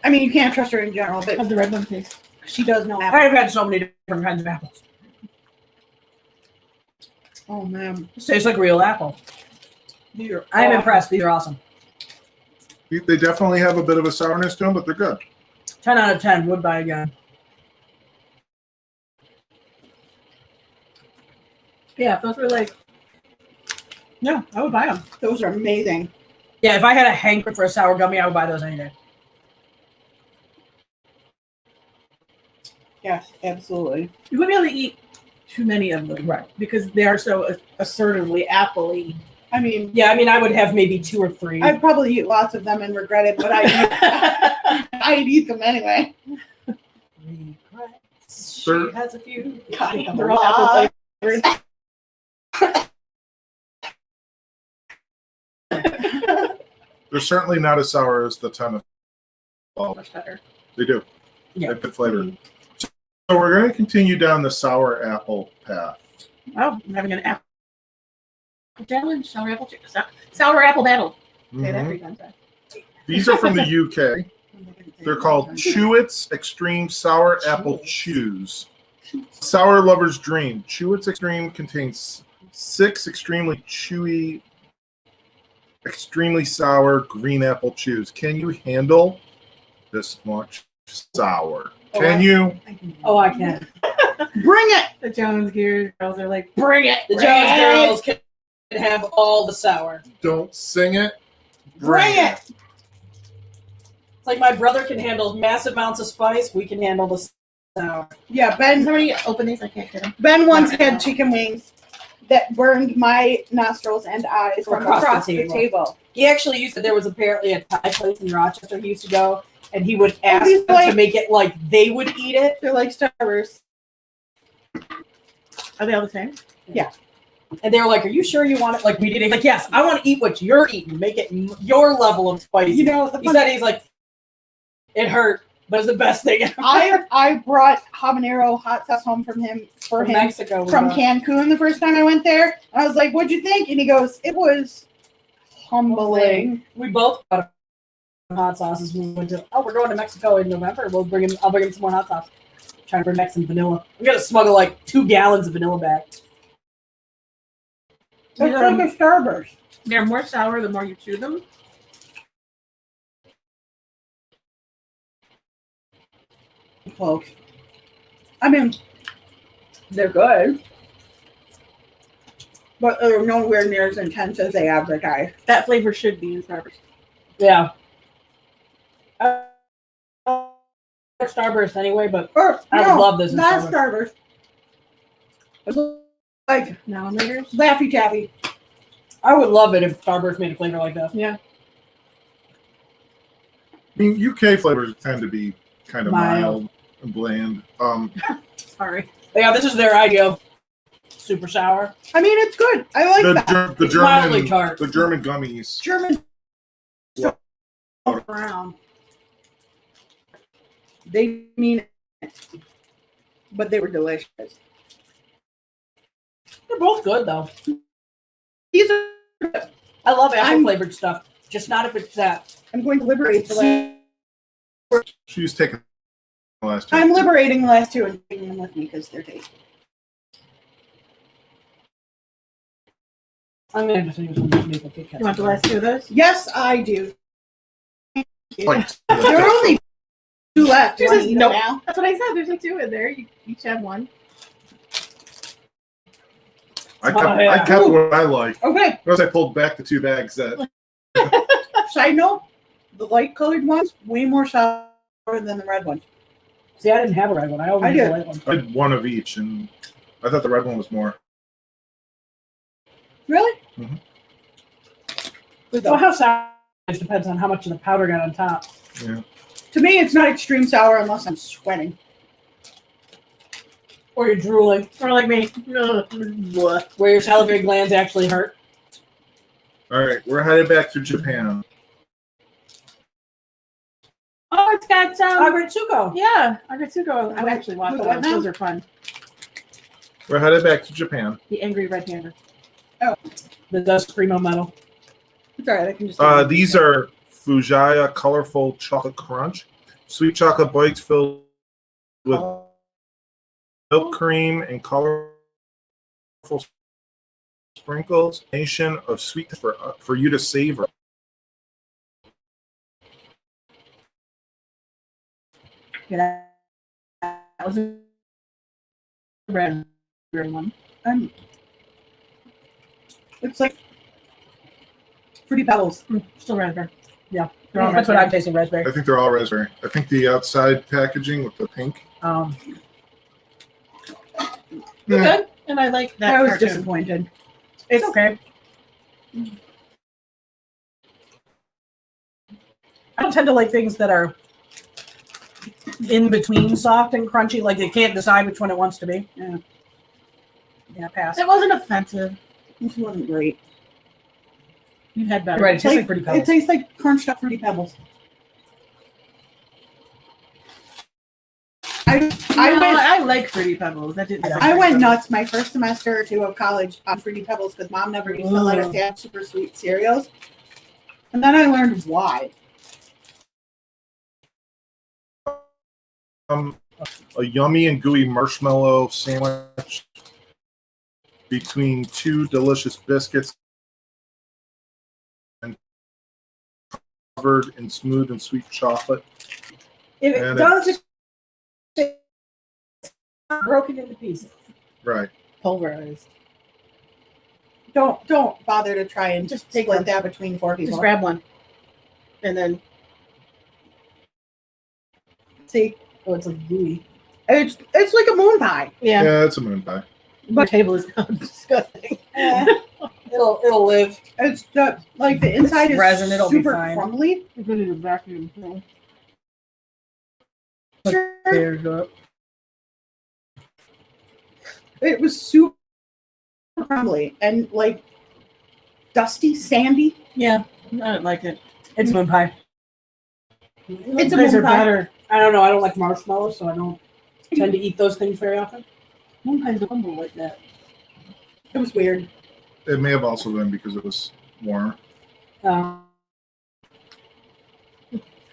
I mean, you can't trust her in general, How's but the red one taste? she does know apple. I've had so many different kinds of apples. Oh, man. It tastes like real apple. These are I'm awesome. impressed. These are awesome. They definitely have a bit of a sourness to them, but they're good. 10 out of 10. Would buy again. Yeah, if those were like. No, I would buy them. Those are amazing. Yeah, if I had a hankering for a sour gummy, I would buy those any day. Yes, absolutely. You wouldn't be able to eat too many of them, Right. Because they are so assertively apple-y. I mean, Yeah, I mean, I would have maybe 2 or 3. I'd probably eat lots of them and regret it, but I'd eat them anyway. Regrets. They're- She has a few. God, They're all apple flavored. They're certainly not as sour as the 10. Much better. They do. Yeah. They have good flavor. So we're going to continue down the sour apple path. Oh, I'm having an apple challenge. Sour apple battle. Say that Mhm. 3 times. These are from the UK. They're called Chewits Extreme Sour Apple Chews. Sour Lover's Dream. Chewits Extreme contains 6 extremely chewy, extremely sour green apple chews. Can you handle this much sour? Can you? Oh, I can. Bring it! The Jones Gears girls are like, bring it. The bring Jones it." girls can have all the sour. Don't sing it. Bring it! It's like my brother can handle massive amounts of spice. We can handle the sour. Yeah, Can Ben. somebody open these? I can't get them. Ben once had chicken wings that burned my nostrils and eyes from across the table. He actually used to, there was apparently a Thai place in Rochester he used to go, and he would ask he's them like- to make it like they would eat it. They're like Starburst. Are they all the same? And they were like, "Are you sure you want it?" Like we did. He's like, "Yes, I want to eat what you're eating. Make it your level of spice." You know, the he said he's like, "It hurt, but it's the best thing ever." I brought habanero hot sauce home from him From Mexico we from brought- Cancun the first time I went there. I was like, "What'd you think?" And he goes, "It was humbling." We both got hot sauces. We went to. Oh, we're going to Mexico in November. We'll bring him. I'll bring him some more hot sauce. Trying to bring back some vanilla. I'm gonna smuggle like 2 gallons of vanilla back. It's like a Starburst. They're more sour the more you chew them. Close. I mean, they're good, but they're nowhere near as intense as they advertise. That flavor should be in Starburst. Yeah. Starburst anyway, but Or, I would love this in not Starburst. Starburst. It's like Now and later. Laffy Taffy. I would love it if Starburst made a flavor like this. Yeah. I mean, UK flavors tend to be kind of Mild. mild and bland. Sorry. Yeah, this is their idea of super sour. I mean, it's good. I like that. The It's mildly German tart. the German gummies. German around. They mean it, but they were delicious. They're both good though. These are good. I love apple I'm- flavored stuff, just not if it's that. I'm going to liberate the last. She was taking the last two. I'm liberating the last two and taking them with me because they're tasty. I'm gonna just use some maple Kit Kats. You want the last two of those? Yes, I do. Like, There are only two left. You There's want to eat nope. them now? That's what I said. There's like two in there. You each have one. I kept, Oh, yeah. I kept what I liked. Okay. Notice I pulled back the two bags that Side note: the light colored ones way more sour than the red ones. See, I didn't have a red one. I only I had did. the white one. I did one of each, and I thought the red one was more. Really? Mhm. Good Well, though. how sour it depends on how much of the powder got on top. Yeah. To me, it's not extreme sour unless I'm sweating. Or you're drooling. Or like me. Where your salivary glands actually hurt. All right, we're headed back to Japan. Oh, it's got some. Agritsuko. Yeah, Agritsuko. I actually want With those. what now? Those are fun. We're headed back to Japan. The angry red-hander. The dust primo metal. It's all right. I can just. These are Fujaya Colorful Chocolate Crunch. Sweet chocolate bites filled with milk cream and colorful sprinkles. Nation of sweet for you to savor. Yeah, that was a red one. It's like Fruity Pebbles. Still raspberry. Yeah, They're all that's what raspberry. I'm tasting. Raspberry. I think they're all raspberry. I think the outside packaging with the pink. They're Yeah. good. And I like that I was cartoon. disappointed. It's okay. I don't tend to like things that are in between soft and crunchy. Like it can't decide which one it wants to be. Yeah. Yeah, pass. It wasn't offensive. This wasn't great. You've had better. Right, it It's tastes like, like Fruity it Pebbles. tastes like crunched up Fruity Pebbles. I I like Fruity Pebbles. That didn't. I went nuts my first semester or two of college on Fruity Pebbles because mom never used to let us have super sweet cereals. And then I learned why. A yummy and gooey marshmallow sandwich between two delicious biscuits and covered in smooth and sweet chocolate. If it And does, it's broken into pieces. Right. Pulverized. Don't bother to try and just take like that between four people. Just grab one, and then See, Oh, it's like gooey. it's like a moon pie. yeah. Yeah, it's a moon pie. But table is disgusting. It'll live. It's the like the inside is resin, it'll be super fine. crumbly. You put it in a vacuum. No. There you go. It was super crumbly and like dusty, sandy. Yeah, I don't like it. It's moon pie. It's a These moon are pie. better. I don't know. I don't like marshmallows, so I don't tend to eat those things very often. Moon pies don't crumble like that. It was weird. It may have also been because it was warm. Um,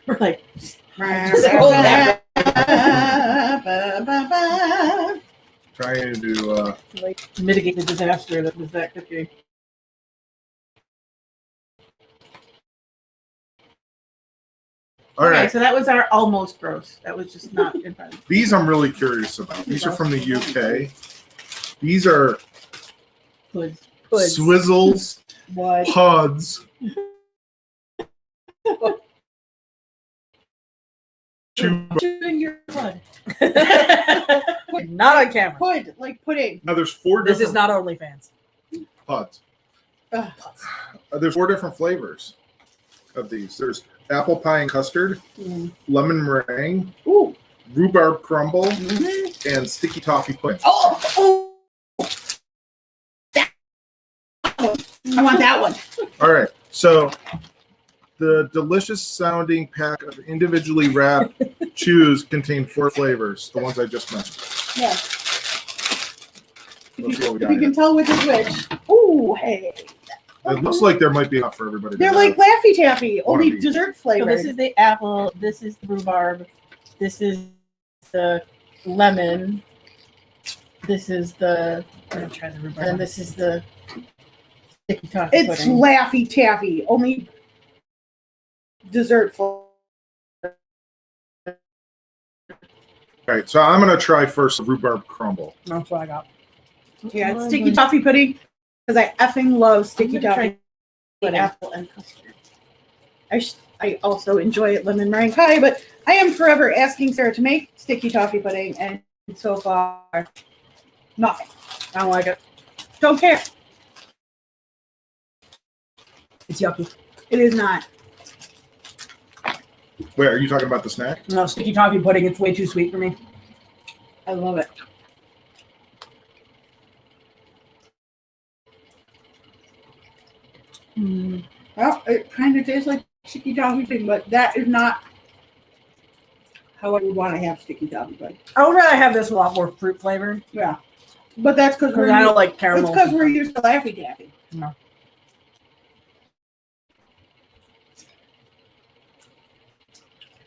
We're like, Trying to like mitigate the disaster that was that cookie. all Okay, right. so that was our almost gross. That was just not in front of These I'm really curious about. These are from the UK. These are Puds. Swizzles what? Puds. Chewing your blood. Not on camera. Pud, like pudding. Now there's four This different is not OnlyFans. Puds. Ugh. There's four different flavors of these. There's apple pie and custard, lemon meringue, Ooh. rhubarb crumble, Mhm. and sticky toffee pudding. Oh, I want that one. All right, so the delicious sounding pack of individually wrapped chews contain four flavors, the ones I just mentioned. Yeah. Let's see what we If got you can here. tell which is which. Ooh, hey. It looks like there might be enough for everybody. They're to like have. Laffy Taffy, One only of each. dessert So flavor. this is the apple. This is the rhubarb. This is the lemon. This is the. I'm gonna try the rhubarb. And then this is the sticky toffee It's pudding. Laffy Taffy, only dessert flavor. All right, so I'm gonna try first the rhubarb crumble. That's what I got. Yeah, it's sticky toffee pudding because I effing love sticky I'm gonna toffee. try pudding. apple and custard. I also enjoy lemon meringue pie, but I am forever asking Sarah to make sticky toffee pudding, and so far, nothing. I don't like it. Don't care. It's yucky. It is not. Wait, are you talking about the snack? No, sticky toffee pudding. It's way too sweet for me. I love it. Well, it kind of tastes like sticky toffee pudding, but that is not how I would want to have sticky toffee pudding. I would rather have this a lot more fruit flavored. Yeah, but that's because Because I don't like caramel. it's because we're used to Laffy Taffy. No.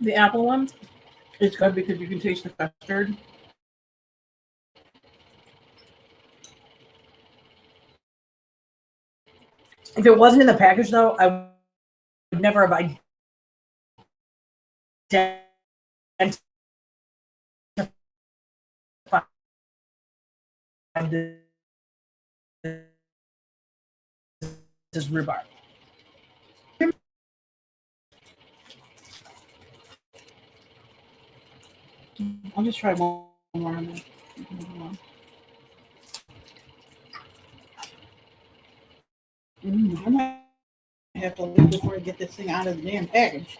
The apple one is good because you can taste the custard. If it wasn't in the package, though, I would never have identified this is rhubarb. I'll just try one more on this. I might have to leave before I get this thing out of the damn package.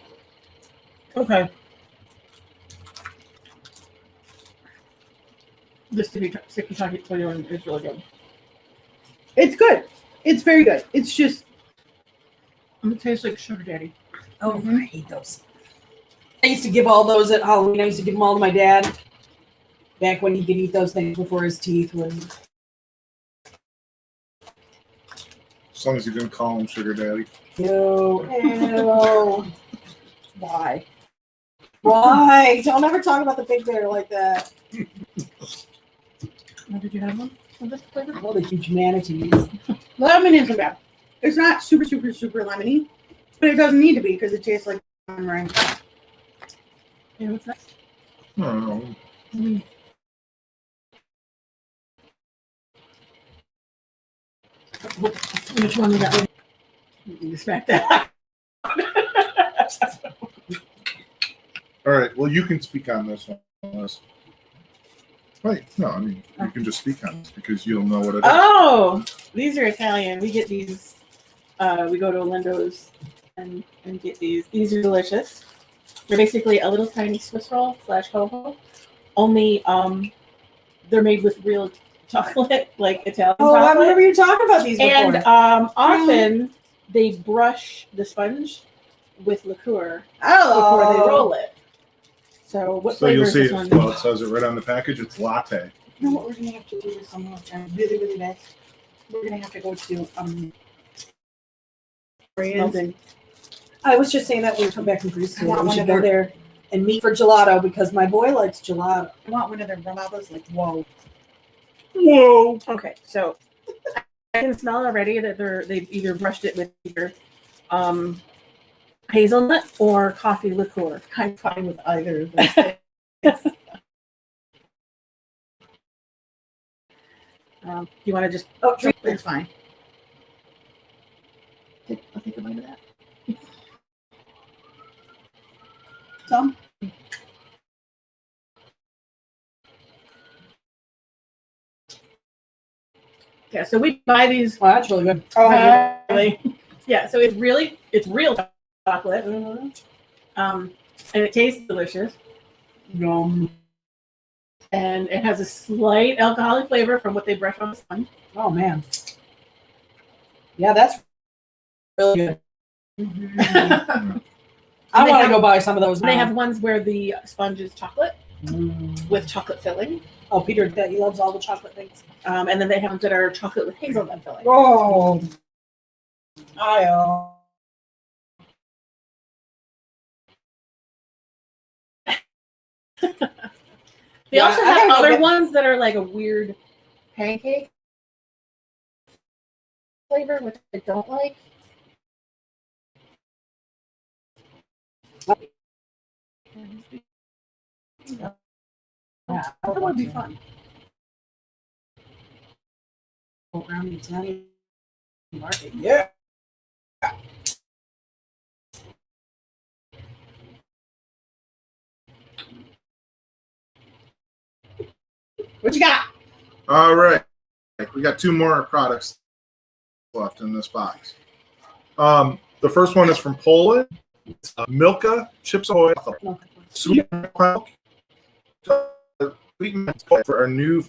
Okay. This sticky toffee pudding is really good. It's good. It's very good. It's just It tastes like sugar daddy. Oh, I hate those. I used to give all those at Halloween. I used to give them all to my dad. Back when he could eat those things before his teeth would. As long as you didn't call him sugar daddy. No. Why? Why? Don't ever talk about the big bear like that. Oh, did you have one of this flavor? All the huge manatees. lemon isn't bad. It's not super lemony, but it doesn't need to be because it tastes like lemon meringue. Yeah, what's next? I don't know. Which one we got? You smack that. All right, well, you can speak on this one. Wait, no, I mean, you can just speak on this because you'll know what it is. Oh, these are Italian. We get these. We go to Olindo's and get these. These are delicious. They're basically a little tiny Swiss roll / ho-ho. Only they're made with real chocolate, like Italian Oh, I chocolate. remember you talking about these before. And often they brush the sponge with liqueur before they roll it. So what So flavor you'll is see this it. one? Well, it says it right on the package. It's latte. You know what we're gonna have to do is someone really, really bad. We're gonna have to go to Melting. I was just saying that when we come back from Greece, I want we one should of go their- there and meet for gelato because my boy likes gelato. I want one of their bravadas like whoa. Whoa. Okay, so I can smell already that they've either brushed it with either hazelnut or coffee liqueur. I'm fine with either of those things. You want to just It's fine. I'll take a bite of that. Some. Yeah, so we buy these. Oh, that's really good. Really. Yeah, so it's real chocolate. And it tastes delicious. Yum. And it has a slight alcoholic flavor from what they brush on the sponge. Oh man. Yeah, that's really good. I they want to have- go buy some of those. And they now. have ones where the sponge is chocolate Mm. with chocolate filling. Oh, Peter, that he loves all the chocolate things. And then they have ones that are chocolate with hazelnut filling. Oh, They also I have gotta go other get- ones that are like a weird pancake flavor, which I don't like. Yeah, That would be fun. Around the Italian market. Yeah. What you got? All right. We got 2 more products left in this box. The first one is from Poland. It's Milka Chips Ahoy. Sweet milk. Sweet milk for our new.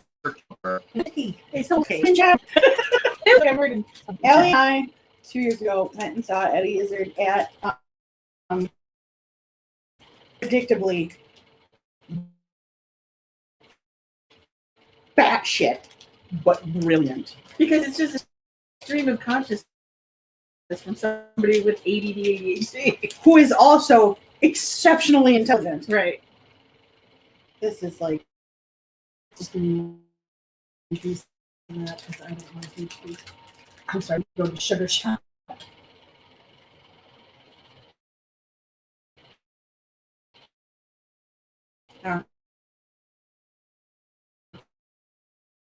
It's okay. Good job. Allie and I, 2 years ago, went and saw Eddie Izzard at predictably batshit, but brilliant. Because it's just a stream of consciousness from somebody with ADD, ADHD. Who is also exceptionally intelligent. Right. This is like Just increase that because I don't want to do. I'm sorry. Go to sugar shop.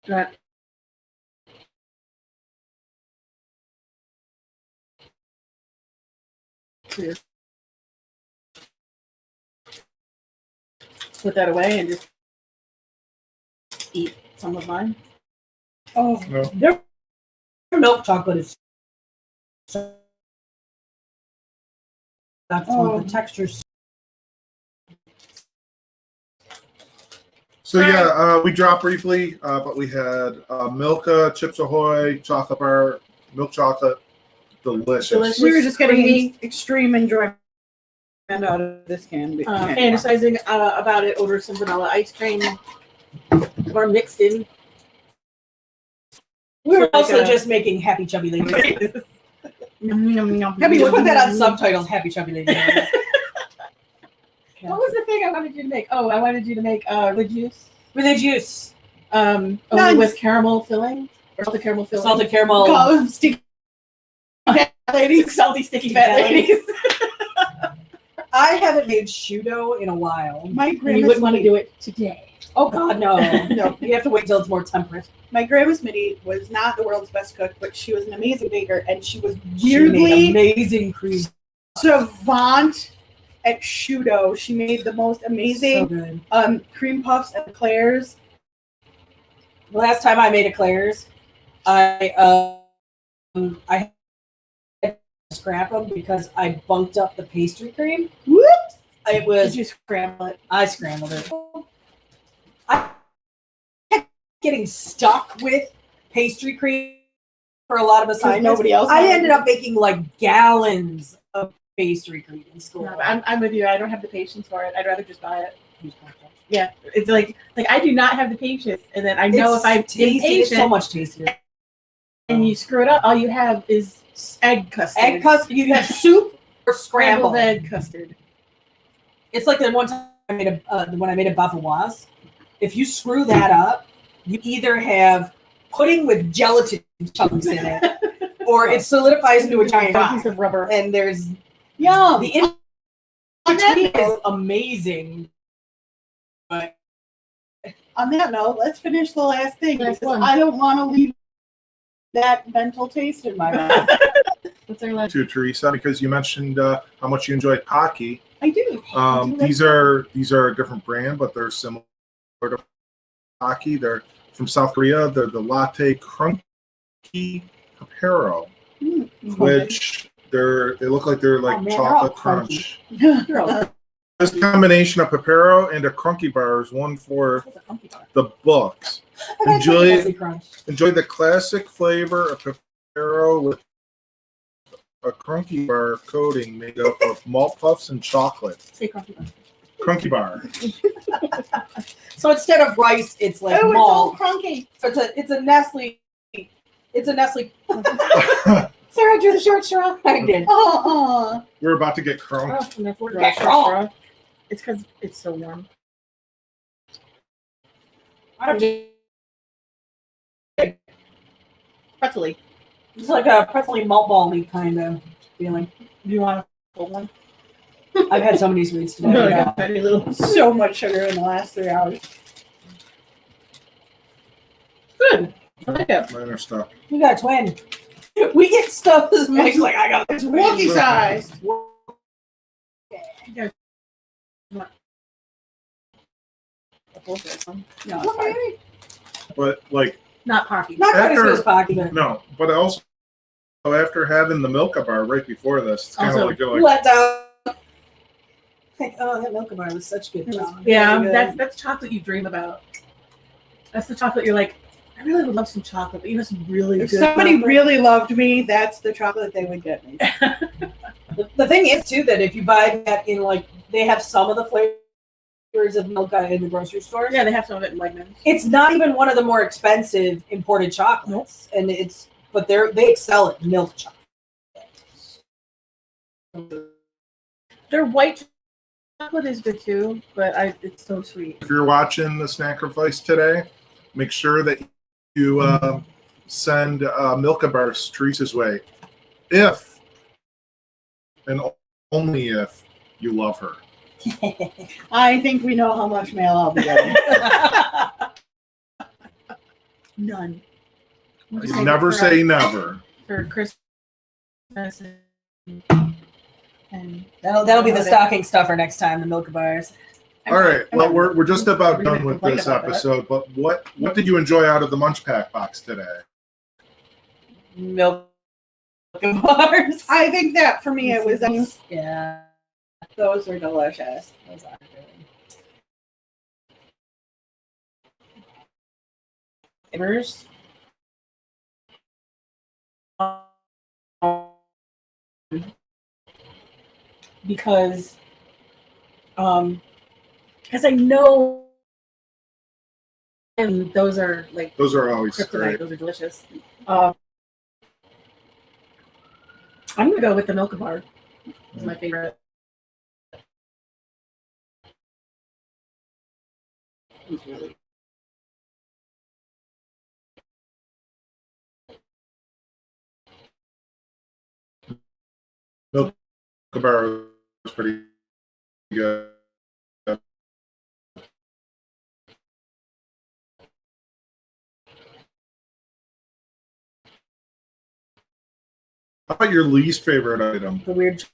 Right. Put that away and just eat some of mine. oh No. their Milk chocolate is. That's one of the textures. So yeah, we dropped briefly, but we had Milka Chips Ahoy chocolate bar, milk chocolate, delicious. we were just getting creamy. extreme enjoyment out of this can. Fantasizing about it over some vanilla ice cream or mixed in. We were Like also a- just making happy chubby lady. Happy We'll put that on with subtitles. Happy chubby lady. What was the thing I wanted you to make? Oh, I wanted you to make reduce. With the juice, Only Nuts. with caramel filling or salted caramel filling. salted caramel. Call them sticky fat ladies. salty sticky fat Fat ladies. I haven't made shudo in a while. My And you grandma's wouldn't want to do it today. Oh God, no, no! You have to wait till it's more temperate. My grandma Smitty was not the world's best cook, but she was an amazing baker, and she was She made weirdly amazing cream. savant at Shudo. She made the most So amazing good. cream puffs and eclairs. The last time I made eclairs, I had to scrap them because I bunked up the pastry cream. Whoops! It Did was you scramble it? I scrambled it. I kept getting stuck with pastry cream for a lot of assignments. nobody else I wanted ended it. up making like gallons of pastry cream in school. No, I'm with you. I don't have the patience for it. I'd rather just buy it. Yeah, it's like I do not have the patience, and then I know if I'm tasty, it's impatient so much tastier. and you screw it up, all you have is egg custard. Egg custard, you have soup or Scrambled scrambled. egg custard. It's like the one time I made when I made a bavaroise. If you screw that up, you either have pudding with gelatin chunks in it, or it solidifies into a giant A rock. piece of rubber. And there's Yum! the in between is amazing. But On that note, let's finish the last thing Last because one. I don't want to leave that mental taste in my mouth. What's our last? To Theresa, because you mentioned how much you enjoy Pocky. I do. These are a different brand, but they're similar to Pocky. They're from South Korea. They're the Latte Crunky Apero, which they look like they're like Oh, man, they're all chocolate crunch. Mm. This combination of Pepero and a Crunky Bar is one for it's a funky bar. the books. I Enjoy Fuzzy crunch. Enjoy the classic flavor of Pepero with a Crunky Bar coating made up of malt puffs and chocolate. Say crunchy bunch. Crunky Bar. So instead of rice, it's like Oh, it's all malt. crunky. So it's a Nestle. It's a Nestle. Sarah drew the short straw. I did. Oh, We're about to get crunk. Oh, and that's what Get short wrong. straw. It's because it's so warm. Pretzely. It's like a pretzely malt ball-y kind of feeling. Do you want a full one? I've had so many sweets today. No, I yeah. got tiny little. so much sugar in the last 3 hours. Good. I like it. Mine are stuck. You got a twin. We get stuff as Mike's like, I got this Wookie sized. No, it's fine. But like, Not Pocky. Not quite as After- good as Pocky, but no. But also, after having the Milka bar right before this, it's kind of Also, like you're like, let down. Like, oh, that Milka Bar was such good chocolate. Yeah, Really good. that's chocolate you dream about. That's the chocolate you're like, I really would love some chocolate, but you know some really If good. somebody chocolate. really loved me, that's the chocolate they would get me. The thing is too that if you buy that in like they have some of the flavors of Milka in the grocery stores. Yeah, they have some of it in Wegmans. It's not even one of the more expensive imported chocolates, and but they excel at milk chocolate. Their white chocolate is good too, but it's so sweet. if you're watching the Snackrifice today, make sure that you send Milka bars Teresa's way, if and only if you love her. I think we know how much mail I'll be getting. None. We'll You just save never it for, say never. for Christmas. And That'll be the stocking stuffer next time. The Milka Bars. All right, well, we're just about We're gonna done with complain this about that. episode, but what did you enjoy out of the Munch Pack box today? Milka Bars. I think that for me it was Yeah, those were delicious. those are good. flavors. Because I know, and those are like Those are always kryptonite. great. Those are delicious. I'm gonna go with the Milka Bar. It's my favorite. It's really Milka bar was pretty good. How about your least favorite item? The weird.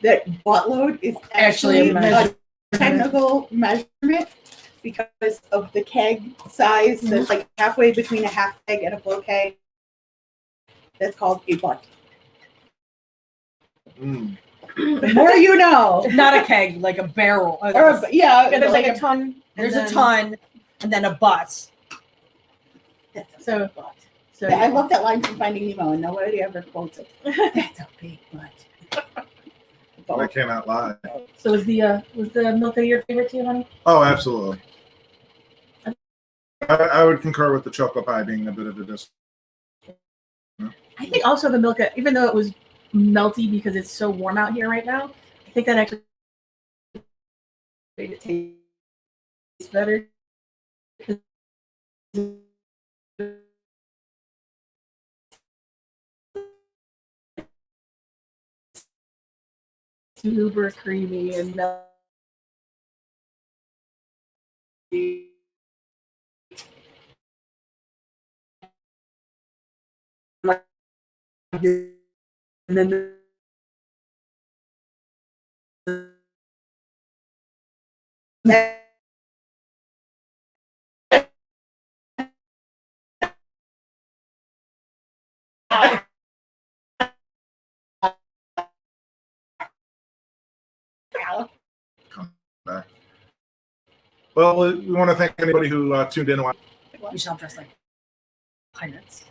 That buttload is Actually actually a measurement. a technical measurement because of the keg size that's like halfway between a half keg and a full keg. That's called a butt. Mm. The more you know. Not a keg, like a barrel. Or yeah, yeah, there's like a ton. and There's then- a ton, and then a butt. So, butt. so I love that line from Finding Nemo, and nobody ever quotes it. That's a big butt. I cannot lie. So was the Milka your favorite too, honey? Oh, absolutely. I would concur with the chocolate pie being a bit of a dis. I think also the Milka, even though it was melty because it's so warm out here right now, I think that actually made it taste better. Super creamy and melty. And then Well, we want to thank anybody who tuned in. We shall dress like pirates.